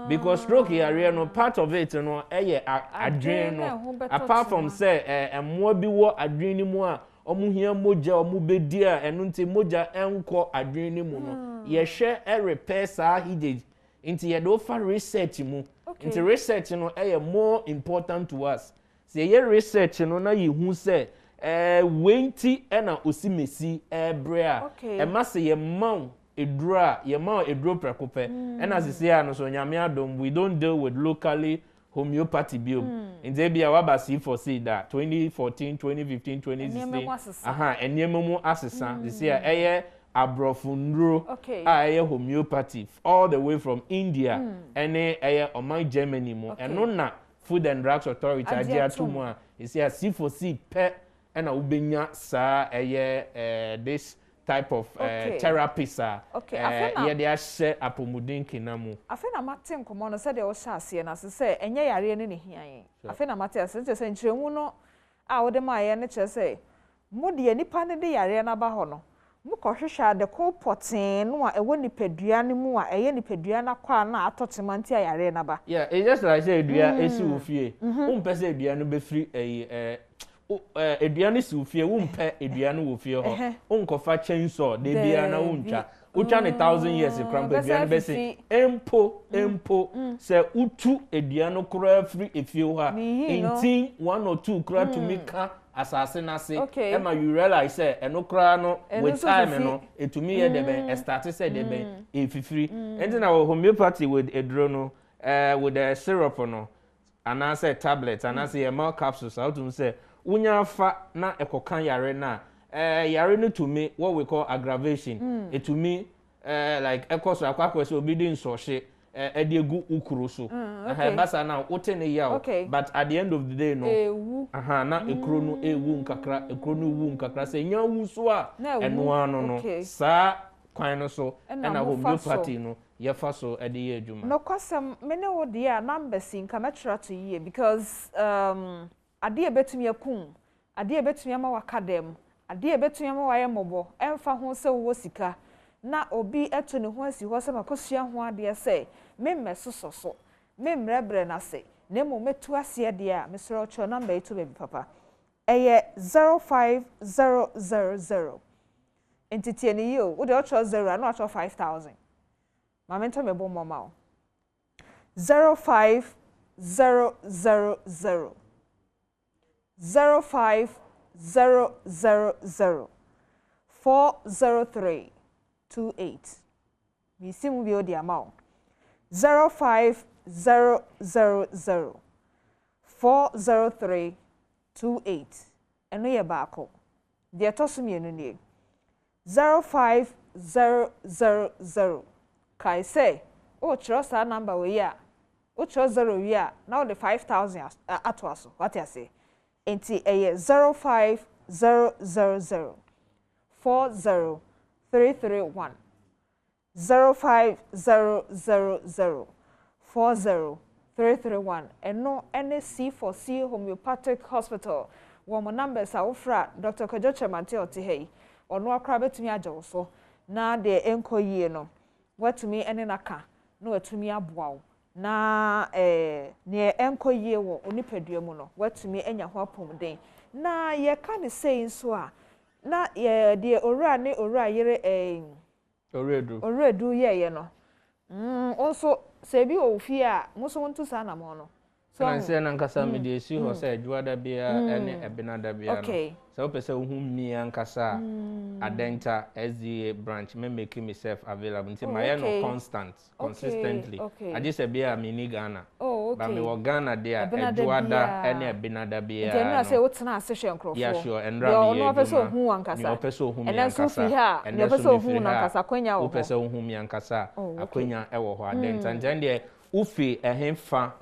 because stroke yare no part of it no adwen no apart from say emmo bi wo adwen ni mu a omu hia moja omu bedi a enu nti moja enko adwen ni mu no ye hwe repair sa hidage nti ye do fa research mu nti research no more important to us say ye research no na ye hu say wenti na osimesi brea e ma se ye man edura ye man eduro prekope na se say no so nyame adom we don't deal with locally homeopathy biom nze bia wa ba see for say that 2014 2015 2016 enyememu asesa se say abrofundro homeopathy all the way from India and oman Germany mo eno na Food and Drugs Authority agia tumu a is here C4C pe and ubenya sa this type of therapy sa ye dey share apomudin kinamu afena matin komo no se de wo sha ase na se enye yare ne hian afena matin ase se nchiremu no a wo de ma ye ne che se mo de nipa ne de yare na ba ho no mukohwehwa de ko potin no a ewo nipadua ne mu a eye nipadua na kwa na atotema nti ayare na ba it just like say edua esi ofie umpese edua no be free edua no si ofie umpe edua no ofie ho unkofa chainsaw de bia na untwa utwa ne 1000 years krampa edua no be se empo se utu edua no kura free efie ho a intin 1 or 2 kura to make asase na se ema you realize say enokra no with time no etumi ye de ben start say de ben efifiri enti na homeopathy with edro no with the syrup no ana say tablet ana say mal capsules how to say unya fa na ekokan yare na yare no to me what we call aggravation etumi like ekos akwa so obi din so hye ediegu ukuru so basa na wote ne yawo but at the end of the day no na ekro no ewu nkakra ekro no wu nkakra se nya wu so a eno ano no sa kwan no so na homeopathy no ye fa so ede ye adwuma no kwasam mene wo de a numbers nka metra to ye because ade ebetumi akun ade ebetumi ama wakadem ade ebetumi ama waye mobo emfa ho se wo sika na obi eto ne ho asi ho se makosua ho ade se memme sososo memrebre na se nemo metu ase de a mesoro cho number eto baby papa eye 05000 entity ni yo wo de ocho 0 na ocho 5000 mamento mebo mama 05000 05000 40328 mi simu bi odi amao 05000 40328 eno ye baako de tosu mi enu nie 05000 kai say o trust our number we ya o trust 0 we ya now the 5000 atwaso what you say enti eye 05000 40331 05000 40331 eno NC4C Homeopathic Hospital wo numbers awofra Dr. Kojoche Mateo Tehei ono akra betumi ajewo so na de enkoyie no watumi ene naka na watumi aboawo na ne enkoyie wo onipadua mu no watumi enya ho apomden na ye ka ne sei nso a na ye de owura ne owura yere oredu ye no also se bi ofie a muso wontu sa na mo no so anse na nkasa me de esi ho se adwada bia ene ebenada bia no so pese wo hu mi ankasa adenta SDA branch me make myself available until my no consistently I just bia me ni Ghana Ba me wo Ghana there Eduada ene Ebinada bia. Then I say what na ase hwe nkrofo. Yeah sure Endra me. No person hu ankasa. No person hu me ankasa. And so fi ha, no person hu ankasa kwanya wo. Person hu me ankasa akwanya e wo ho aden tantan de ufi ehemfa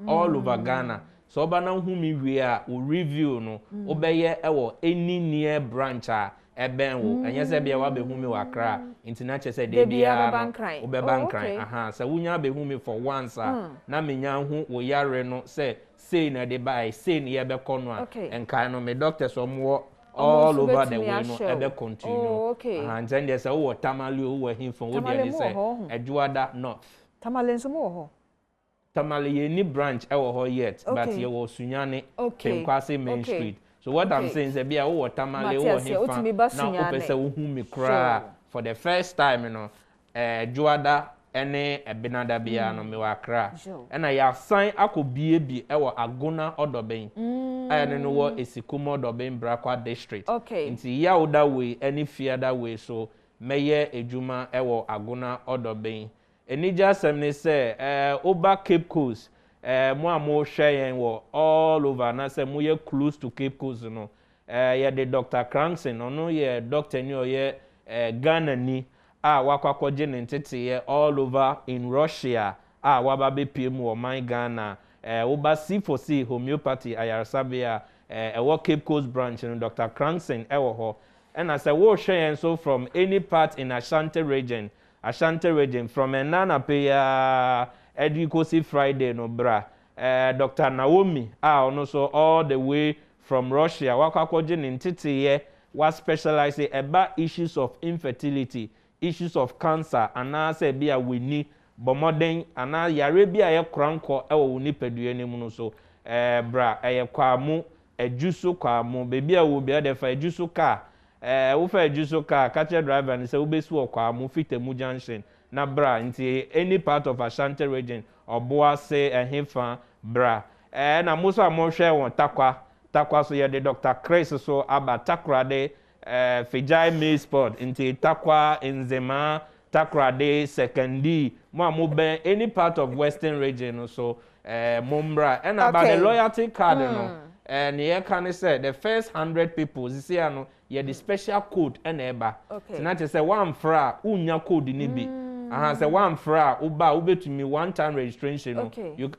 all over Ghana. So oba na hu mi wie a o review no obeye e wo any near branch a eben wo enye se bia wa be hu mi wa Accra international say dey bia obeba nkran aha so wunya be hu mi for once na menya hu wo yare no say na dey buy say na ye be kono a enkan no me doctors omwo all over the way no ebe continue aha nten dey say wo tamale wo himfo wo dey say Eduada North tamale nso mo ho tamale ye ni branch e wo ho yet but ye wo sunyane Kwase Main Street. So what I'm saying is that be a tamale wo hifa na opese wo hu me kra for the first time you know Juada ene Ebinada bia no me wa kra and I ya sign akobie bi e wo Agona Odoben ene no wo Esikumo Odoben Brakwa district nti ya oda way any fear that way so meye ejuma e wo Agona Odoben enija semne say oba Cape Coast mo amo share yen wo all over na say mo ye close to Cape Coast no ye the Dr. Cranston no ye doctor ni o ye Ghana ni wakwakoje ne ntete ye all over in Russia waba be pm wo man Ghana oba C4C homeopathy ayarsabia wo Cape Coast branch no Dr. Cranston wo ho and I say wo share yen so from any part in Ashanti region from Enana Peya Educosi Friday no bra Dr. Naomi ono so all the way from Russia wakwakoje ne ntete ye was specialized about issues of infertility, issues of cancer, and I say be a winnie bomoding and I Arabia ye cranko e wo ni pedue ni mu so bra kwamu ejuso kwamu baby a wo be there for ejuso car wo fa ejuso car catch driver and say wo be so kwamu Fitemu junction na bra nti any part of Ashanti region oboa say ehemfa bra na muso amhwe won takwa so ye de Dr. Chris so aba takrade Fijai May Sport nti takwa Nzema takrade secondi mo amobe any part of Western region so mombra and about the loyalty card no and here can say the first 100 people you see ano ye the special code and eba tonight say one fra unya code ni bi say one fra uba ubetumi one time registration no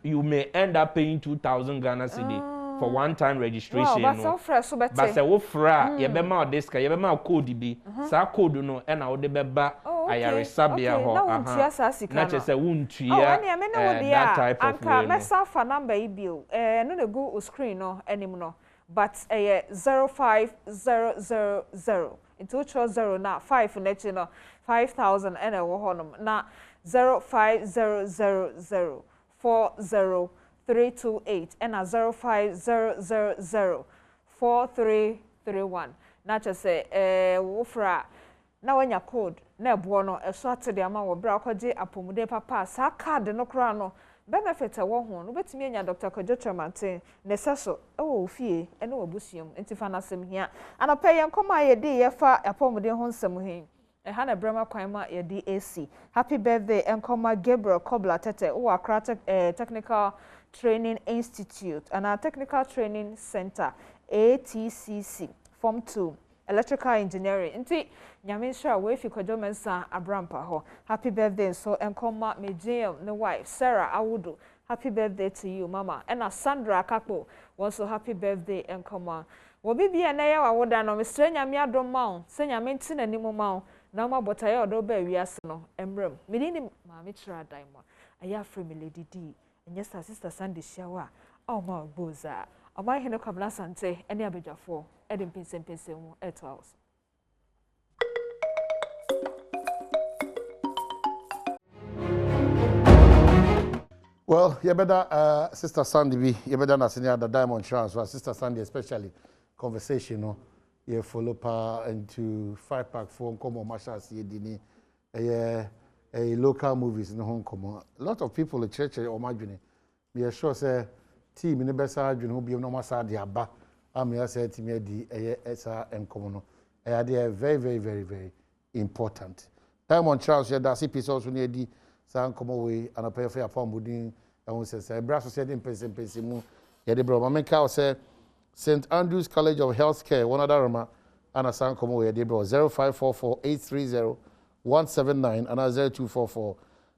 you may end up paying 2,000 Ghana cedi for one time registration no but say wo fra ye be ma diska ye be ma code bi sa code no e na wo de beba ayaresabia ho na che say wuntua that type of way no mesa fa number ibio no na go o screen no enim no but 05000 into 0 na 5 na chi no 5,000 and wo ho no na 05000 40328 and 050004331 na che say wo fra na wanya code na ebo no eso atede ama wo bra kwaje apomude papa sa card no kra no benefit wo ho no betimi anya Dr. Kojo Chamanten ne seso wo fie ene wabusuam entifa na sem hia anapa ye nkoma ye de ye fa apomude ho nsem hin Hana Brahma Kwaima yedi AC. Happy birthday Nkoma Gabriel Kobla Tete o Accra Technical Training Institute and our Technical Training Center ATCC Form 2 Electrical Engineering. Nti nyame sha we fi Kojo Mensa Abrampa ho. Happy birthday so Nkoma Mejem ne wife Sarah Awudu. Happy birthday to you mama. And Sandra Kakpo also happy birthday Nkoma. Wo bibia na ya wawoda no mestre nyame adom ma se nyame ntina ni mo ma na ma botaye odo ba wiase no emrem medini ma me tra dan mo aya free me lady D enye sister Sunday shawa o ma boza o ma hene kwabla sante ene abedwafo ede mpensempensem mu eto house. Well, you better Sister Sandy be you better na senior the Diamond Insurance well, Sister Sandy especially conversation no you follow pa into 5-pack phone come on Marshall Dini a local movies in Hong Kong. A lot of people at church or margin. Me sure say team in the best margin who be no massa the aba. I'm here say team the esa and common. They are very, very, very, very important. Diamond Charles here that piece also near the San come away and a pay for your phone building won say bra so say dem pese mu ye de bro ma menka say St Andrews College of Healthcare one other roma ana san komo ye de bro 0544830179 and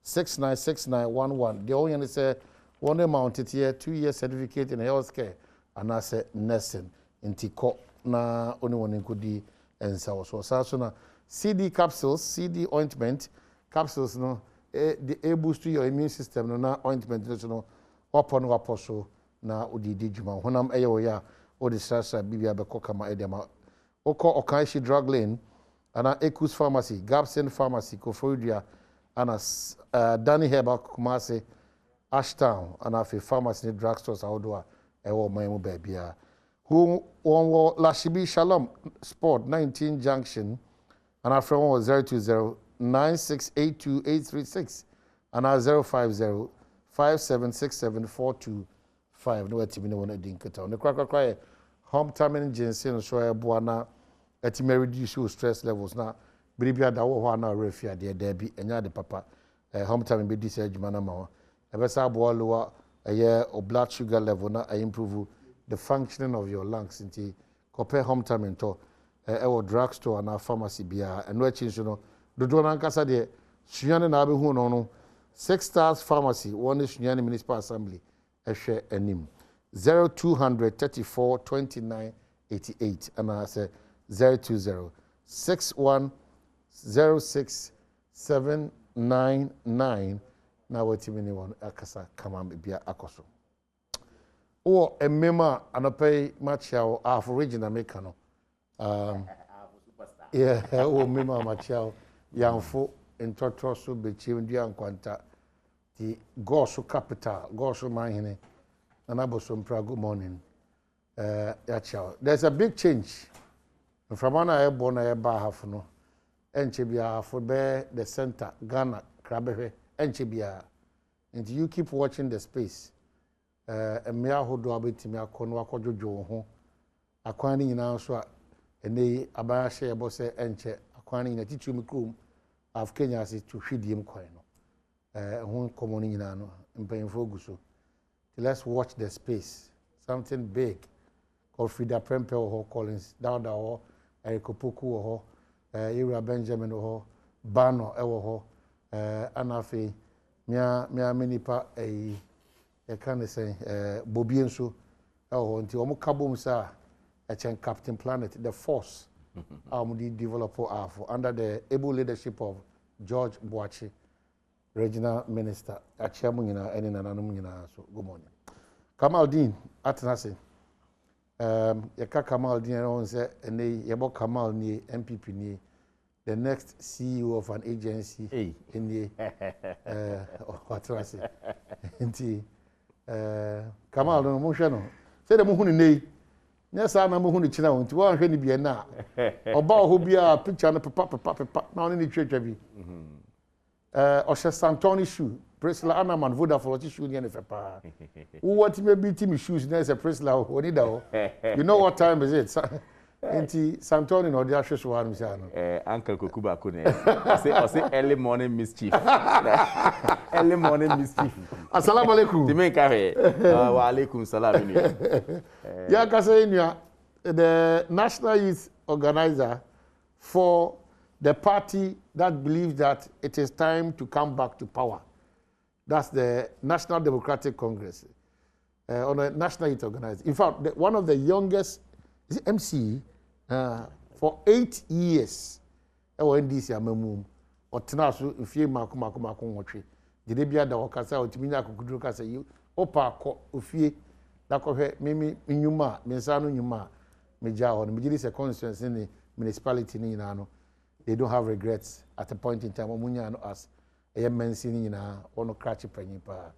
0244696911 the only say one mounted here 2-year certificate in healthcare and I say nursing inti ko na oni won nkodi ensa so so na CD capsules, CD ointment capsules no the boost your immune system no na ointment no upon waposo na odidi djuma honam eyo ya odi sasa bibia be kokama edema oko Okanshi drug lane ana Ekus pharmacy Gabson pharmacy Koforidua ana Danny Herbal Kumase Ashtown ana fe pharmacy drugstores outdoor ewo mamu babia who one Lashibi Shalom Sport 19 Junction and our friend was 020-9682-836 and our 050-5767-425. No, it's me no one dinketa. The cry home timing ginseng so e buana eti me reduce your stress levels na biribia da wo na refia de bi enya de papa home timing be this adwuma na ma wo e be sa bo lower o blood sugar level na improve the functioning of your lungs into compare home timing to our drugstore and our pharmacy bia and no change no dodo na nkasa de suane na be hu no 6 Stars Pharmacy one is suane municipal assembly ehwe anim 02342988 and I say 020-6106-799 na wati me one akasa kama bia akoso o emema anopay machao af original maker no yeah o mema machao yanfo entotro so bechi ndia nkwanta the goso capital goso manhene anaboso mpra good morning yachao there's a big change from ana ebo na eba half no enche bia half be the center Ghana krabehwe enche bia and you keep watching the space emia hodo abetimi akono akodwojo ho akwan ni nyina so ene abayahye ebo se enche akwan ni nyina titu mikrom of Kenya se to hwidiem kwan no ho komoni nyina no mpanyimfo guso. Let's watch the space, something big called Frida Prempe or Collins Dawda or Erikopoku or Ira Benjamin or Bano or Anafe mia minipa a kind of say Bobienso or until Omo Kabum sa Captain Planet, the force developer under the able leadership of George Boachi, regional minister at Chamunina and in Ananumina. So good morning. Kamaldeen Atanase. Yaka Kamaldeen owns a Yabo Kamal ni MPP ni the next CEO of an agency in the what do I say? Inti Kamal no Moshano. Say the Muhuni nei. Yes, I'm a Muhuni China, and one penny be na. About who be a picture and a papa, now in the church. Osha Santoni shoe, Priscilla Anaman, Voda for what shoe and if a pa. Who want to be team shoes near a Priscilla or Nido? You know what time is it? Anti Santoni or the Ashes one, Uncle Kukuba couldn't say early morning mischief. Early morning mischief. Assalamu alaikum. To make a wa alaikum salam. Yakasainia, the National Youth Organizer for the party that believes that it is time to come back to power. That's the National Democratic Congress, on a National Youth Organizer. In fact, one of the youngest is MC for 8 years. NDC amemum or tenasu ifie makuma watri. Did bia da wakasa o timinya akukuduru kasa yi opa ko ofie da ko hwe mimi nyuma mensano nyuma meja ho no mejiri se constituency ni municipality ni na no. They don't have regrets at a point in time. Omunya no as a mensi ni na ono cratch panyi pa.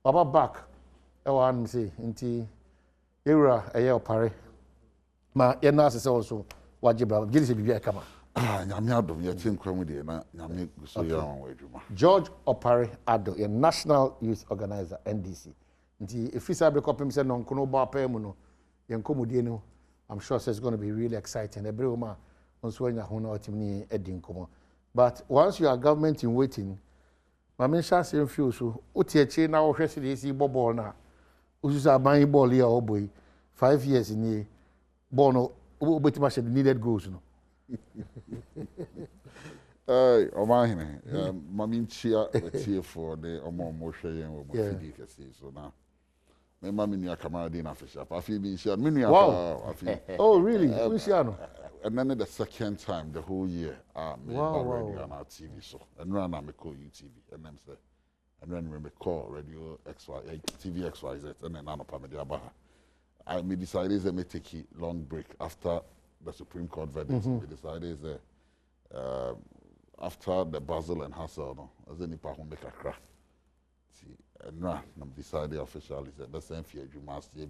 Baba back e wan say nti era eye opare. Ma ye na se also wajibra gidi se bibia kama. Nyame adom ye tinkwamu de na nyame guso ya wan wadwuma. George Opare Ado, a National Youth Organizer NDC. Nti ifisa be kopem se no nkono ba pa mu no ye nkomudie no I'm sure it's going to be really exciting. Everyone but once you are government in waiting, Mame chance in few so. Uti na o hwese dey see ball na. Ususa ban ball here o boy. 5 years in here. Ball no obetima she needed goals no. Omahine, Mami Chia, here for the Omo Moshe and Mofidi, so now. My mammy near Camarade official. I feel being shared. Wow. Oh, really? Luciano. And then the second time the whole year, radio on our TV, so and run on call UTV, and then say, and then we call radio XY, TV XYZ, and then Nano Pamediabaha. I decided to take a long break after the Supreme Court verdict. We decided after the Basel and Hassel, no, as any part make a crack. See, and now I'm decided officially that the same fear you must be.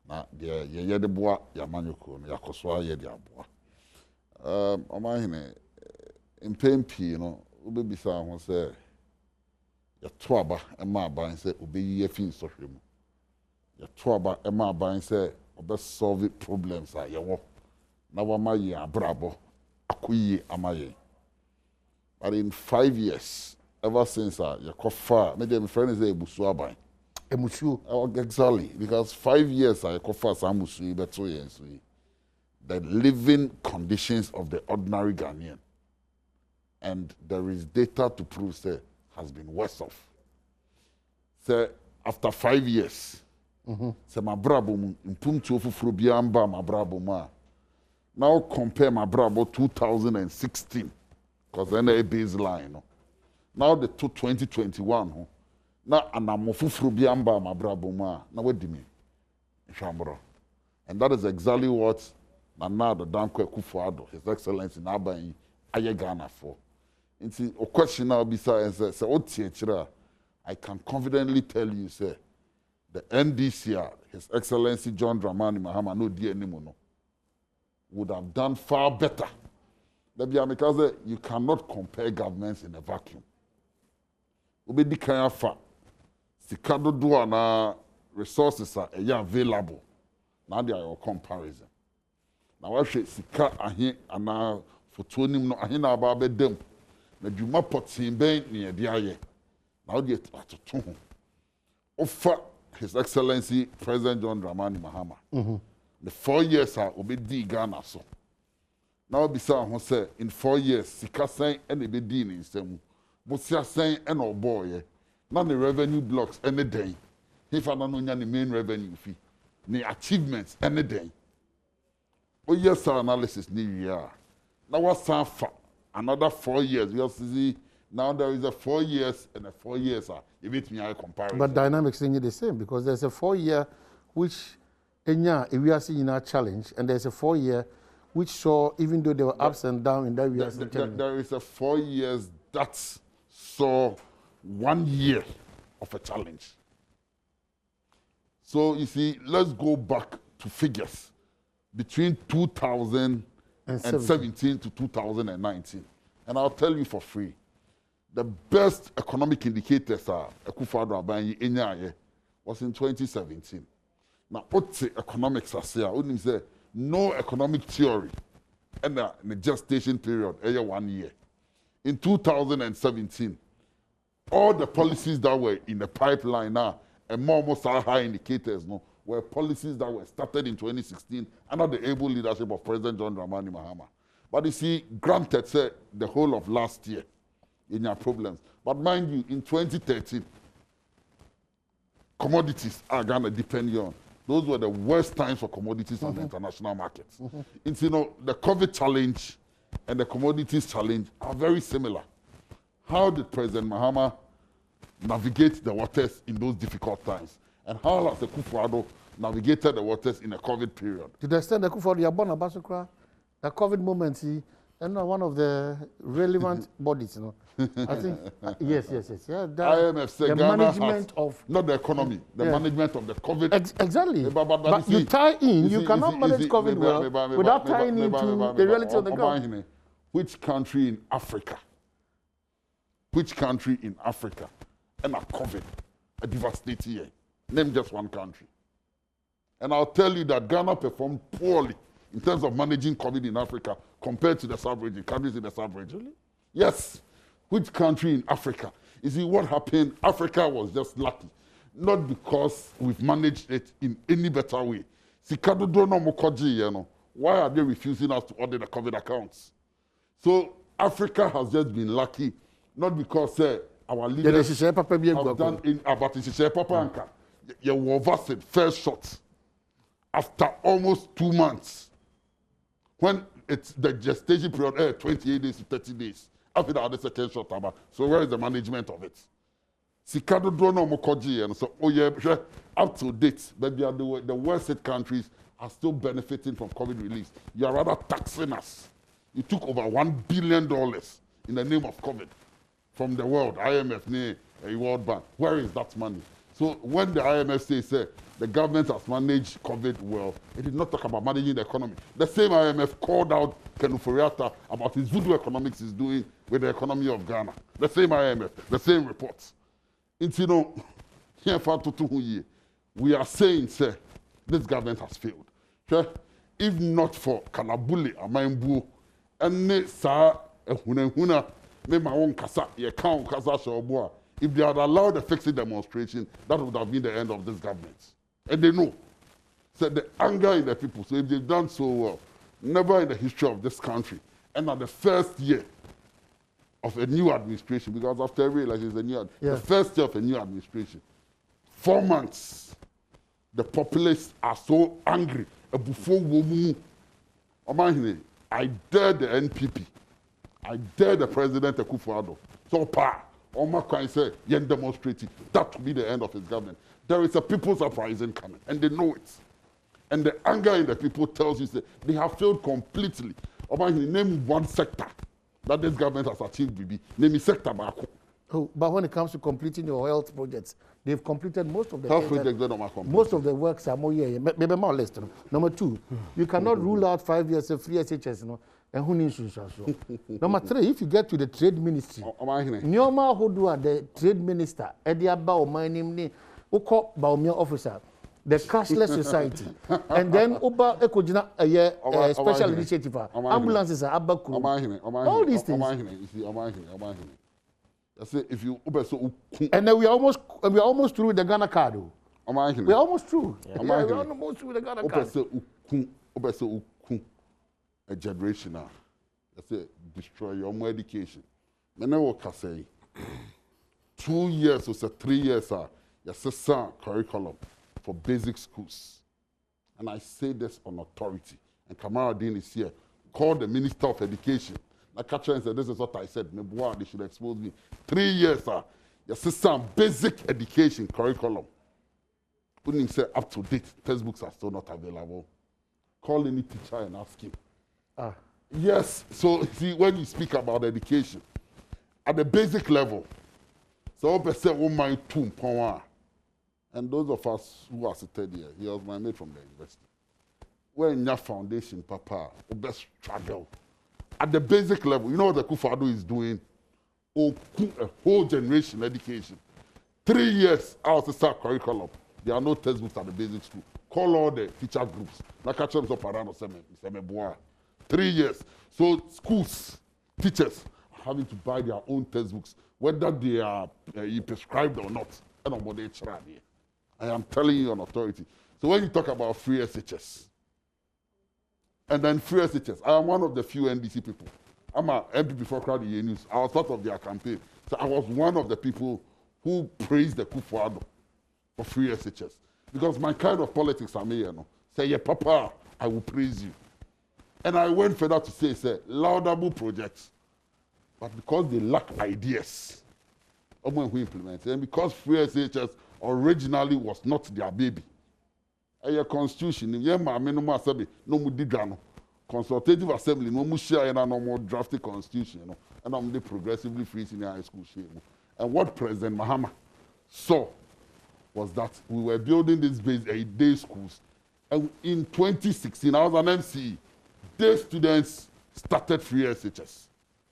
Now, the bois, Yamanuko, Yakoswa, Yediabua. Omahine, in Pempi, you know, Ubi Bisa say, your twaba, and my buying say, Ubi ye fin so him. Your twaba, and my buying say, Obe solve problems at your walk. Now, my ye, brabo, Akuyi, Amaye. But in 5 years, ever since your coffee, maybe my friend is a Busuabai. Emusu. Exactly, because 5 years I coffee Samusu, but 2 years. The living conditions of the ordinary Ghanaian, and there is data to prove that has been worse off. So after 5 years, say my brabo impumtu fufurubiamba my brabo ma. Now compare my brabo 2016. Because then a baseline. No? Now the 2021. No? Now anamofu frubiamba ma brabuma. Now what do you mean? And that is exactly what Nana the Dankwe Kufuado, His Excellency in Abai Ayegana for. It's a question now besides I can confidently tell you, sir, the NDCR, His Excellency John Dramani Mahama, no dear Nimuno, would have done far better. Because you cannot compare governments in a vacuum. Ubedi kaya fa. Sikado do na resources are available. Now they are your comparison. Now I say sika ahi ana fotonim no ahi na aba bedem. Na dwuma potin ben ne de aye. Now they atoto ho. Offer His Excellency President John Dramani Mahama. The 4 years are obedi Ghana so. Now, besides, say in 4 years, Sika saying any be dean in some, but saying and or boy, none the revenue blocks any day. If I don't know any main revenue fee, the achievements any day. Oh, yes, our analysis new year. Now, what's another 4 years? We see now there is a 4 years and a 4 years. You beat me, I comparison. But dynamics are the same because there's a 4 year which, we are seeing a challenge, and there's a 4 year. Which saw, even though there were ups and downs in that year, there is a 4 years that saw 1 year of a challenge. So you see, let's go back to figures between 2017 to 2019, and I'll tell you for free, the best economic indicators are Akufo-Addo Aban Enyaye was in 2017. Now, what's the economics are say? No economic theory and the gestation period, 1 year. In 2017, all the policies that were in the pipeline now, and more high indicators, were policies that were started in 2016 under the able leadership of President John Dramani Mahama. But you see, granted, say, the whole of last year, in your problems. But mind you, in 2013, commodities are going to depend on. Those were the worst times for commodities on the international markets. It's, the COVID challenge and the commodities challenge are very similar. How did President Mahama navigate the waters in those difficult times? And how has Akufo-Addo navigated the waters in the COVID period? To the extent that Akufo-Addo, the COVID moment, and one of the relevant bodies, I think, yes. Yeah, IMF said the Ghana management has, of... Not the economy, the management of the COVID... Exactly. But you tie in, you cannot manage COVID well without tying into the reality of the ground. Which country in Africa, and a COVID, a devastating year? Name just one country. And I'll tell you that Ghana performed poorly in terms of managing COVID in Africa compared to the sub-region, countries in the sub-region. Really? Yes. Which country in Africa? You see, what happened, Africa was just lucky. Not because we've managed it in any better way. Why are they refusing us to audit the COVID accounts? So Africa has just been lucky, not because our leaders have done in about the Papa Anka. You were vaccinated first shot after almost 2 months. When it's the gestation period, 28 days to 30 days. After that, the second shot. So where is the management of it? Sikado Drono Mokoji, and so, oh yeah, up to date, but the worst hit countries are still benefiting from COVID release. You are rather taxing us. You took over $1 billion in the name of COVID from the world, IMF, World Bank. Where is that money? So when the IMF says the government has managed COVID well, it did not talk about managing the economy. The same IMF called out Ken Ofori-Atta about his voodoo economics he's doing with the economy of Ghana. The same IMF, the same reports. We are saying, sir, this government has failed. If not for Kalabule, Amaimbu, and Sa Huna, me my own Kasa, ye count Kasa Shobua. If they had allowed the fixing demonstration, that would have been the end of this government. And they know. So the anger in the people, so if they've done so well, never in the history of this country, and at the first year of a new administration, because after every election is a new the first year of a new administration, 4 months, the populace are so angry. I dare the NPP. I dare the President Akufo-Addo. So Oma can say, yen demonstrating. That will be the end of his government. There is a people's uprising coming, and they know it. And the anger in the people tells you that they have failed completely. Oma, name one sector that this government has achieved, BB. Name a sector back. Oh, but when it comes to completing your health projects, they've completed most of the health projects. Most of the works are more maybe more or less. Number two, you cannot rule out 5 years of free SHS, and who needs to. Number three, if you get to the trade ministry, Nyoma who do the trade minister, Ediaba or my name, Oko Baumia officer, the cashless society, and then Oba Ekojina a special initiative, ambulances are Abaku, all these things. I say if you and then we are almost through with the Ghana card. We are almost through. Yeah, we are almost through with the Ghana card. A generation now. I say destroy your more education. I never say 2 years or 3 years your curriculum for basic schools. And I say this on authority. And Kamara Dean is here. Call the Minister of Education. Like Katrin said, this is what I said. They should expose me. 3 years, your system, basic education curriculum. Putting him say up to date, textbooks are still not available. Call any teacher and ask him. Yes, so see, when you speak about education, at the basic level, so person will mind 2.1. And those of us who are seated here, he was my mate from the university. We're in your foundation, Papa, we best struggle. At the basic level, you know what the Akufo-Addo is doing? A whole generation education. 3 years out of the curriculum. There are no textbooks at the basic school. Call all the teacher groups. Like I told you, 3 years. So schools, teachers are having to buy their own textbooks, whether they are prescribed or not. I am telling you on authority. So when you talk about free SHS, and then free SHS, I am one of the few NDC people. I'm an MP before crowd news. I was part of their campaign. So I was one of the people who praised the Akufo-Addo for free SHS. Because my kind of politics, say, yeah, Papa, I will praise you. And I went further to say, laudable projects. But because they lack ideas, when we implement it, and because free SHS originally was not their baby. A constitution, no consultative assembly, no share no more drafted constitution, and I'm the progressively free senior high school. And what President Mahama saw was that we were building these day schools. And in 2016, I was an MC. Day students started free SHS.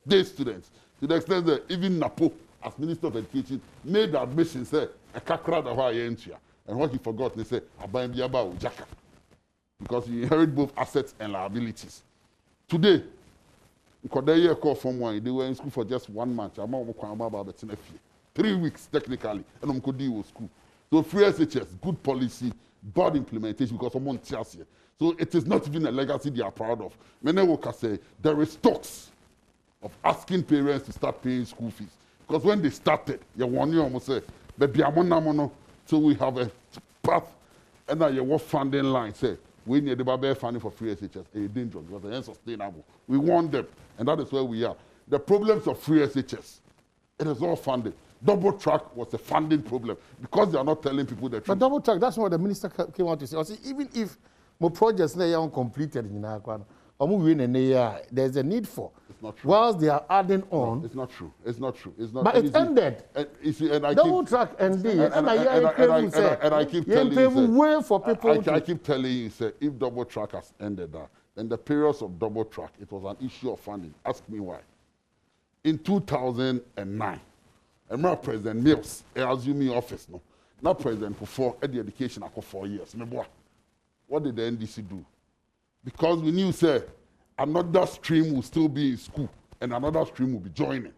Day students. To the extent that even Napo, as Minister of Education, made the admission, say, a kakra da wa yentia. And what he forgot, they said, Abayim Biaba Ujaka. Because you inherit both assets and liabilities. Today, they were in school for just 1 month. 3 weeks technically, and I'm going to deal with school. So free SHS, good policy, bad implementation because someone tells here. So it is not even a legacy they are proud of. Many workers say there is talks of asking parents to start paying school fees. Because when they started, you want you almost say, baby, so we have a path, and now your funding line say, we need the funding for free SHS. It's dangerous because it's unsustainable. We want them, and that is where we are. The problems of free SHS, it is all funded. Double track was a funding problem because they are not telling people the truth. But double track, that's what the minister came out to say. I see, even if more projects are completed in there's a need for. It's not true. Whilst they are adding on. No, it's not true. It's not true. It's not. But it ended. Double track ended. And I keep telling you, for people. I keep telling you, if double track has ended that, then the periods of double track, it was an issue of funding. Ask me why. In 2009, I'm President Mills, I assume in office, no. Not President for the education for 4 years. What did the NDC do? Because we knew, another stream will still be in school and another stream will be joining.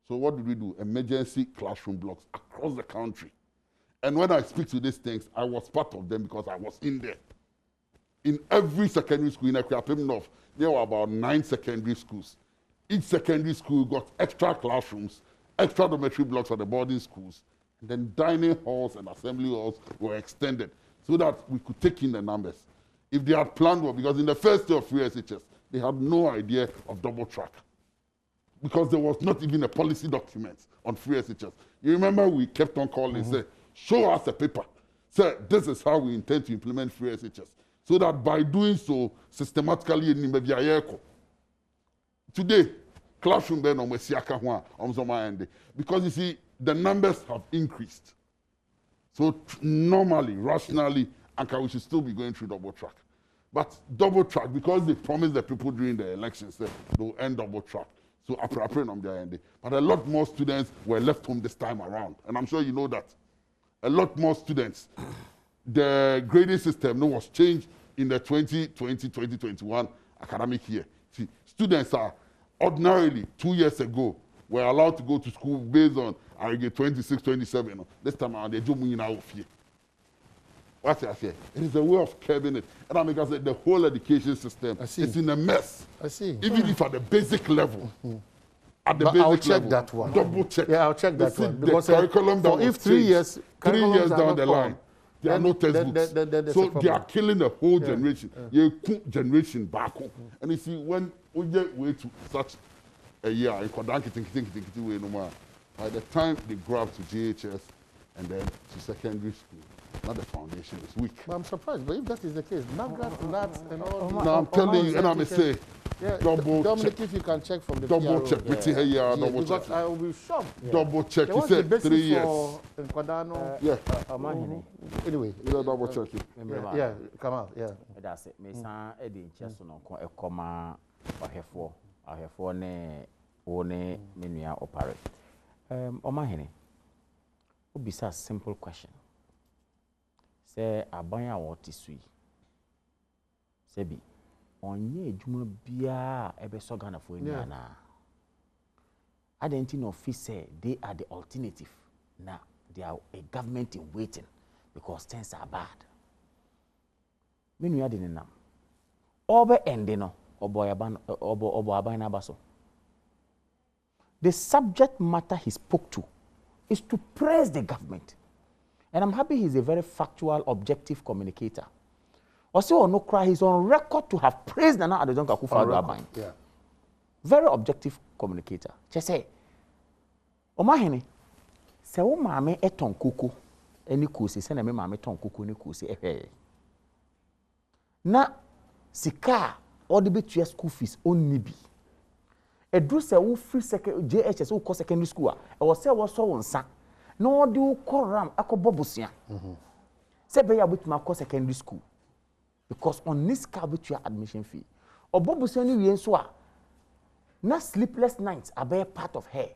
So what did we do? Emergency classroom blocks across the country. And when I speak to these things, I was part of them because I was in there. In every secondary school in Ekwapim North, there were about 9 secondary schools. Each secondary school got extra classrooms, extra dormitory blocks for the boarding schools, and then dining halls and assembly halls were extended so that we could take in the numbers. If they had planned well, because in the first day of free SHS, they had no idea of double track. Because there was not even a policy document on free SHS. You remember we kept on calling and say, show us a paper. Say, this is how we intend to implement free SHS. So that by doing so, systematically, today, classroom because you see, the numbers have increased. So normally, rationally, we should still be going through double track. But double track, because they promised the people during the elections that they'll end double track. So but a lot more students were left home this time around. And I'm sure you know that. A lot more students. The grading system was changed in the 2020-2021 academic year. See, students are ordinarily 2 years ago were allowed to go to school based on 26, 27. This time around, they're doing now fear. What I say? It is a way of curbing it. And I say the whole education system is in a mess. I see. Even if at the basic level. At the but basic I'll check level, that one. Double check. Yeah, I'll check that one. Because the curriculum that if 3 years, 3 years down the line, there are no textbooks. So they are killing the whole generation. You cook generation back home. And you see, when we get way to such a year, by the time they grow up to GHS and then to secondary school, now the foundation is weak. But I'm surprised, but if that is the case, NAGAT and all these... No, I'm telling you, and I'm say, double Dominic, check. if you can check from the double PRO, check. Double check. I will be shocked. Double check. You said 3 years. Anyway. Double check. Yeah, come out. Yeah. That's it. Me san edi nche so no ko ekoma ahefo ne one menua opare. Omahene. Obisa simple question. Say abanya what isui. Sebi onye edwuma bia ebe so Ghana for any na. Identity officer they are the alternative. Now they are a government in waiting because things are bad. Menua de nenam. Obe ende no obo abana baso. The subject matter he spoke to is to praise the government. And I'm happy he's a very factual, objective communicator. Also, or no cry, he's on record to have praised Nana Addo Akufo-Addo Aban. Yeah. Very objective communicator. Just say, Omahene, se wo maame eton kuku eni kusi se na me maame ton kuku ni kusi ehwe. Na sika all the betua school fees onni bi. Edru se wo free JHS wo ko secondary school a e wo se wo so wonsa. No de wo koram akobobusua. Se be ya betuma ko secondary school. Because on this car betua admission fee. Obobusua ni wie nso a na sleepless nights are be part of her.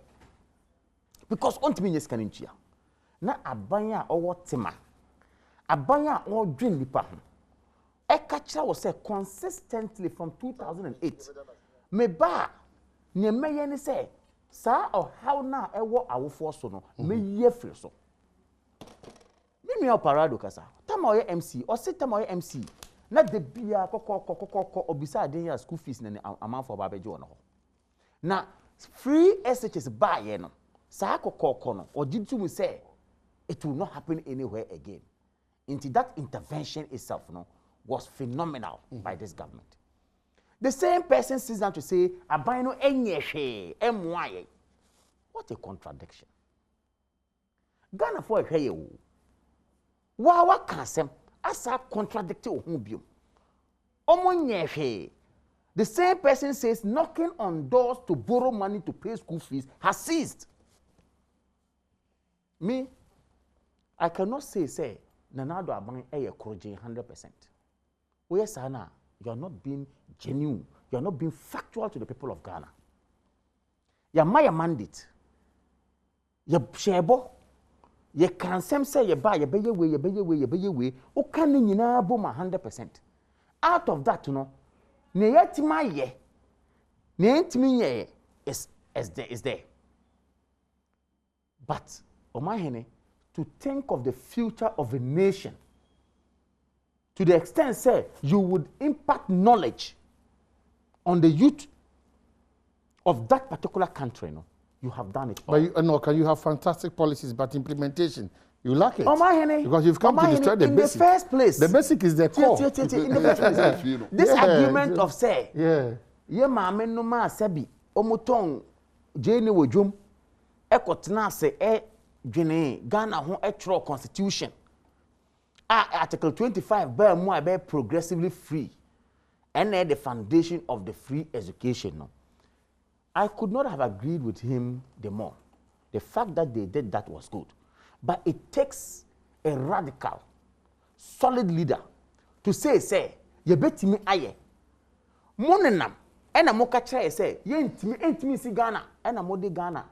Because on timi nyesika ntua. Na abanya owo tema. Abanya o dwen nipa ho. Ekacha was say consistently from 2008. Me ba ne meye ni say sa o how na ewo awofo so no me ye free so me operado kasa tama oye MC o se tama oye MC na de bia kokoko obisa aden ya school fees na amanfo ba beje wo no na free SHS ba ye no sa kokoko no o jitu say it will not happen anywhere again. Into that intervention itself was phenomenal by this government. The same person sits down to say, Abaino enyeshe, MY. What a contradiction. Ghana for a hey, Wawa Kansem, asa contradicted Ohubium. Omonyeshe. The same person says knocking on doors to borrow money to pay school fees has ceased. Me, I cannot say, Nanado Abang a Kroje 100%. Oh, yes, Anna, you are not being genuine. You are not being factual to the people of Ghana. You are my mandate. You shebo. You can say you buy, you be way. Oh, can you na boom 100%? Out of that, Neyet my ye. Neyet me ye is there. But, oh my henny, to think of the future of a nation to the extent, say, you would impart knowledge on the youth of that particular country, you have done it all. But can you have fantastic policies, but implementation, you lack it. Oh, my honey. Because you've come to destroy the basic. In the first place. The basic is the core. In the first place. This argument of, say, ye mama no ma sebi, omutong, jene wojum, ekotna se Ghana ho a constitution. Article 25 bear more bear progressively free. And the foundation of the free education. I could not have agreed with him the more. The fact that they did that was good. But it takes a radical, solid leader to say, ye bet me aye. Monenam, and a moka try say, ye ain't me si Ghana, and a modi Ghana,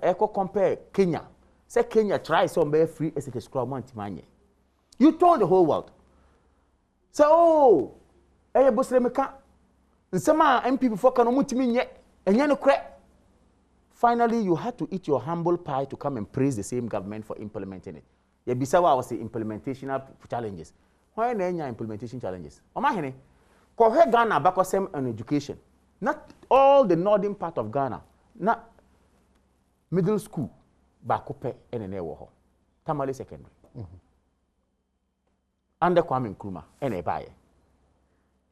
echo compare Kenya. Say Kenya tries some very free as a scrum money. You told the whole world. So, oh, eh, Buslemeka, and some MP before can almost mean yet, and you know, crap. Finally, you had to eat your humble pie to come and praise the same government for implementing it. Yeah, besides was the implementation challenges. Why are there implementation challenges? Omahene, Kohe Ghana back on education. Not all the northern part of Ghana, not middle school, Bakupe and an Ewoho, Tamale secondary. Under Kwame Nkrumah and a buyer.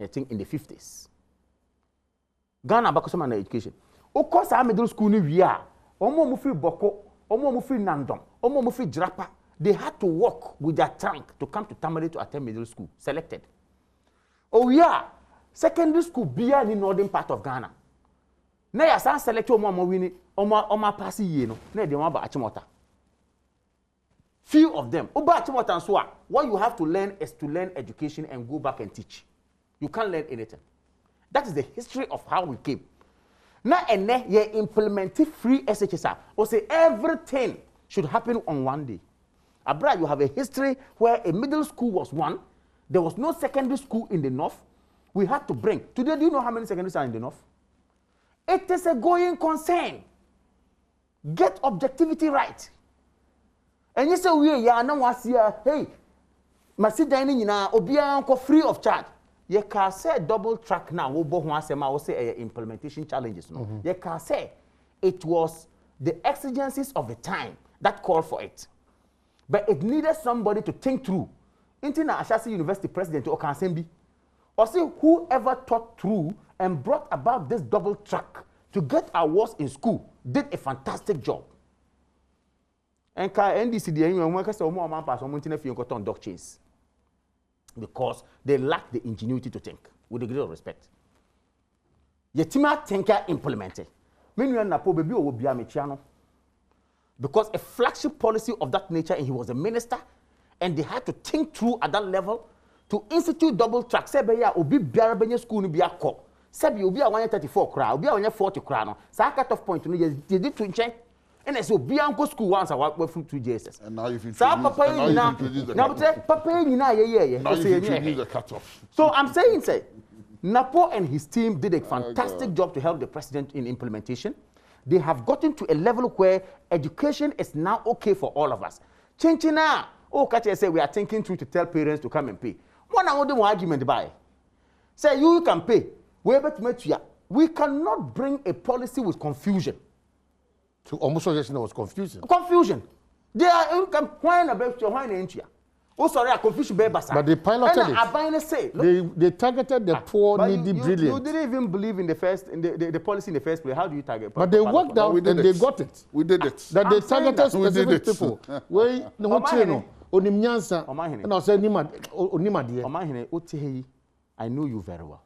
I think in the 50s. Ghana back on education. Of course, our middle school we are. Omo mufi boko, omo mufi nandom, omo mufi drapa. They had to walk with their trunk to come to Tamale to attend middle school. Selected. Oh yeah, secondary school be in the northern part of Ghana. Now you are select omo wini, omo pass ye no. Now they want about Achimota. Few of them. Oba Achimota and so what you have to learn is to learn education and go back and teach. You can't learn anything. That is the history of how we came. Now and then you implement free SHSR. Or say everything should happen on one day. Abra, you have a history where a middle school was one. There was no secondary school in the north. We had to bring. Today, do you know how many secondaries are in the north? It is a going concern. Get objectivity right. And you say, we are now hey, Masi dining in our Obianco free of charge. You can say double track now. We will say implementation challenges. No, you can say it was the exigencies of the time that called for it, but it needed somebody to think through. Into Ashasi University President or Kansembi, or see whoever thought through and brought about this double track to get awards in school did a fantastic job. And NDC the dog chase. Because they lack the ingenuity to think, with a great respect. Yetima thinker implemented. Because a flagship policy of that nature, and he was a minister, and they had to think through at that level to institute double track. Sebeya obi biara benye school ni biya ko. Sebi obi a 134 kra, obi a 140 kra no. Sa cut off point no you did to check. And so Bianco school once I work through 2 JSS. And now you've introduced the cutoff. Now you've introduced the cutoff. So I'm saying, say, Napo and his team did a fantastic job to help the president in implementation. They have gotten to a level where education is now okay for all of us. Changing now. Oh, Katia say we are thinking through to tell parents to come and pay. One argument by. Say you can pay. We cannot bring a policy with confusion. To almost suggestion there was confusion. Confusion. They are when about your wine. Oh, sorry, I confusion baby. But they piloted it. They targeted the poor, needy, brilliant. You didn't even believe in the policy in the first place. How do you target? But they worked out and they got it. We did it. That they targeted specific people. Where no Onimnyansa. And I said Onimadi. I know you very well.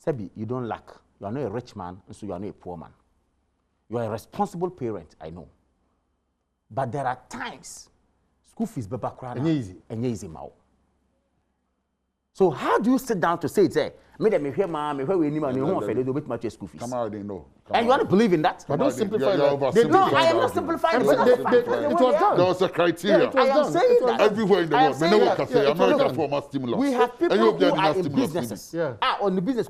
Sebi, you don't lack. You are not a rich man, and so you are not a poor man. You are a responsible parent, I know. But there are times school fees be background and easy mao. So how do you sit down to say it? Me dem hear ma me we anima no ho fele do bit much school fees. Come out they know. And you want to believe in that? But don't simplify that. No, I am not simplifying it. It was done. There was a criteria. I am saying that. Everywhere in the world. Many can say America for more stimulus. We have people who are in businesses. On the business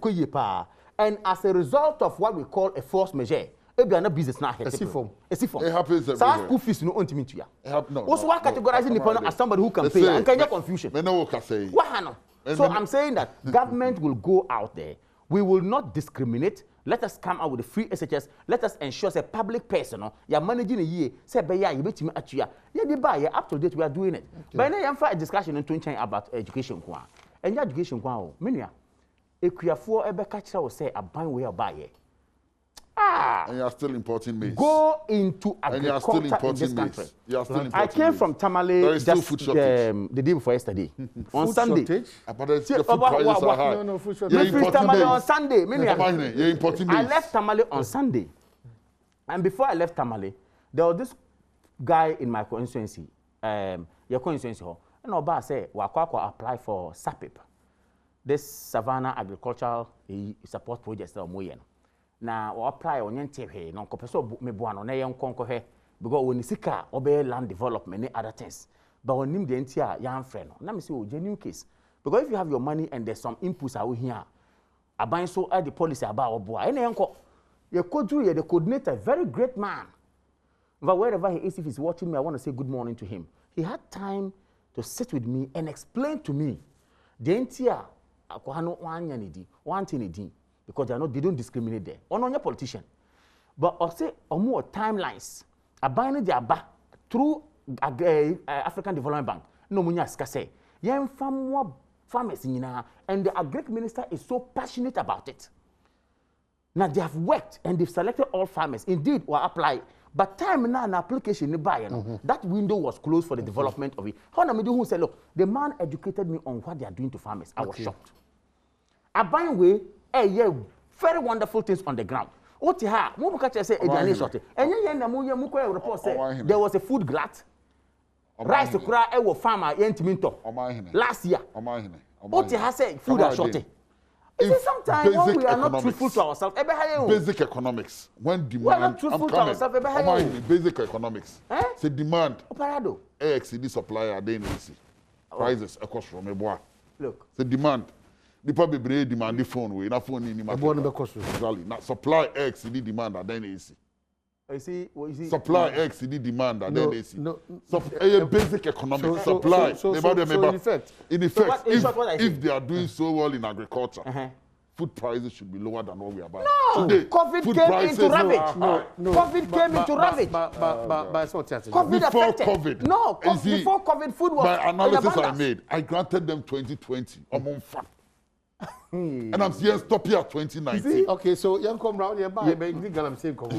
and as a result of what we call a force majeure, if you are not business now, it's It happens everywhere. So school fees no only to you. No. Also, what categorizing the as somebody who can pay and can get confusion. So I'm saying that government will go out there. We will not discriminate. Let us come out with a free SHS. Let us ensure as a public person, you are managing a year. Say, you bet me at you. Yeah, up to date. We are doing it. But now you have a discussion in Twin about education. And education, many. If you are for a catcher or say a buy way or buy it. And you are still importing maize. Go into agriculture in this country. You are still importing I came from Tamale just the day before yesterday. On Sunday. But the food prices are high. No, food shortage. You're importing Tamale on Sunday. You're importing maize. I left Tamale on Sunday. And before I left Tamale, there was this guy in my constituency. Your constituency. And Oba said, Wakwa apply for SAPIP. This Savannah Agricultural Support Project. Na we apply on yente no kopeso me boano na yen konko he because when sika obey land development and other things but on him the entia yan friend no na me say o genuine case because if you have your money and there's some inputs out here aban so the policy about oboa ene yenko ye kodru ye the coordinator very great man but wherever he is if he's watching me I want to say good morning to him. He had time to sit with me and explain to me the entia akwano wanya nidi wanti nidi because they don't discriminate there. Or not a politician. But I say more timelines. A buying the aba through African Development Bank. No munya skase. Yen more farmers in and the agric minister is so passionate about it. Now they have worked and they've selected all farmers. Indeed, or apply. But time now an application buy, that window was closed for the development of it. How na me do who say, look, the man educated me on what they are doing to farmers. I was shocked. A buying way. Yeah, very wonderful things on the ground. What you have? Mo buka say eduane sorte. Enye na mo report say there was a food glut. Rice kura e wo farmer yentimi nto. Last year. What you have say food are shortage. Sometimes when we are not truthful to ourselves, basic economics. When demand, we are not truthful to ourselves. Basic economics. Say demand. Exceed supplier then prices across from a bois. Look. Say demand. The public be demand the phone way, not phone in exactly. Now supply X the demand and then AC. You see, supply X the demand and then AC. Basic economic supply. In effect, if they are doing so well in agriculture, food prices should be lower than what we are buying. No, today, COVID came into ravage. COVID came into ravage. But it's not before COVID. No, before COVID, food was. By analysis I made, I granted them 2020. And I'm here stop here 2019. Okay, so you come round here by. I'm saying come.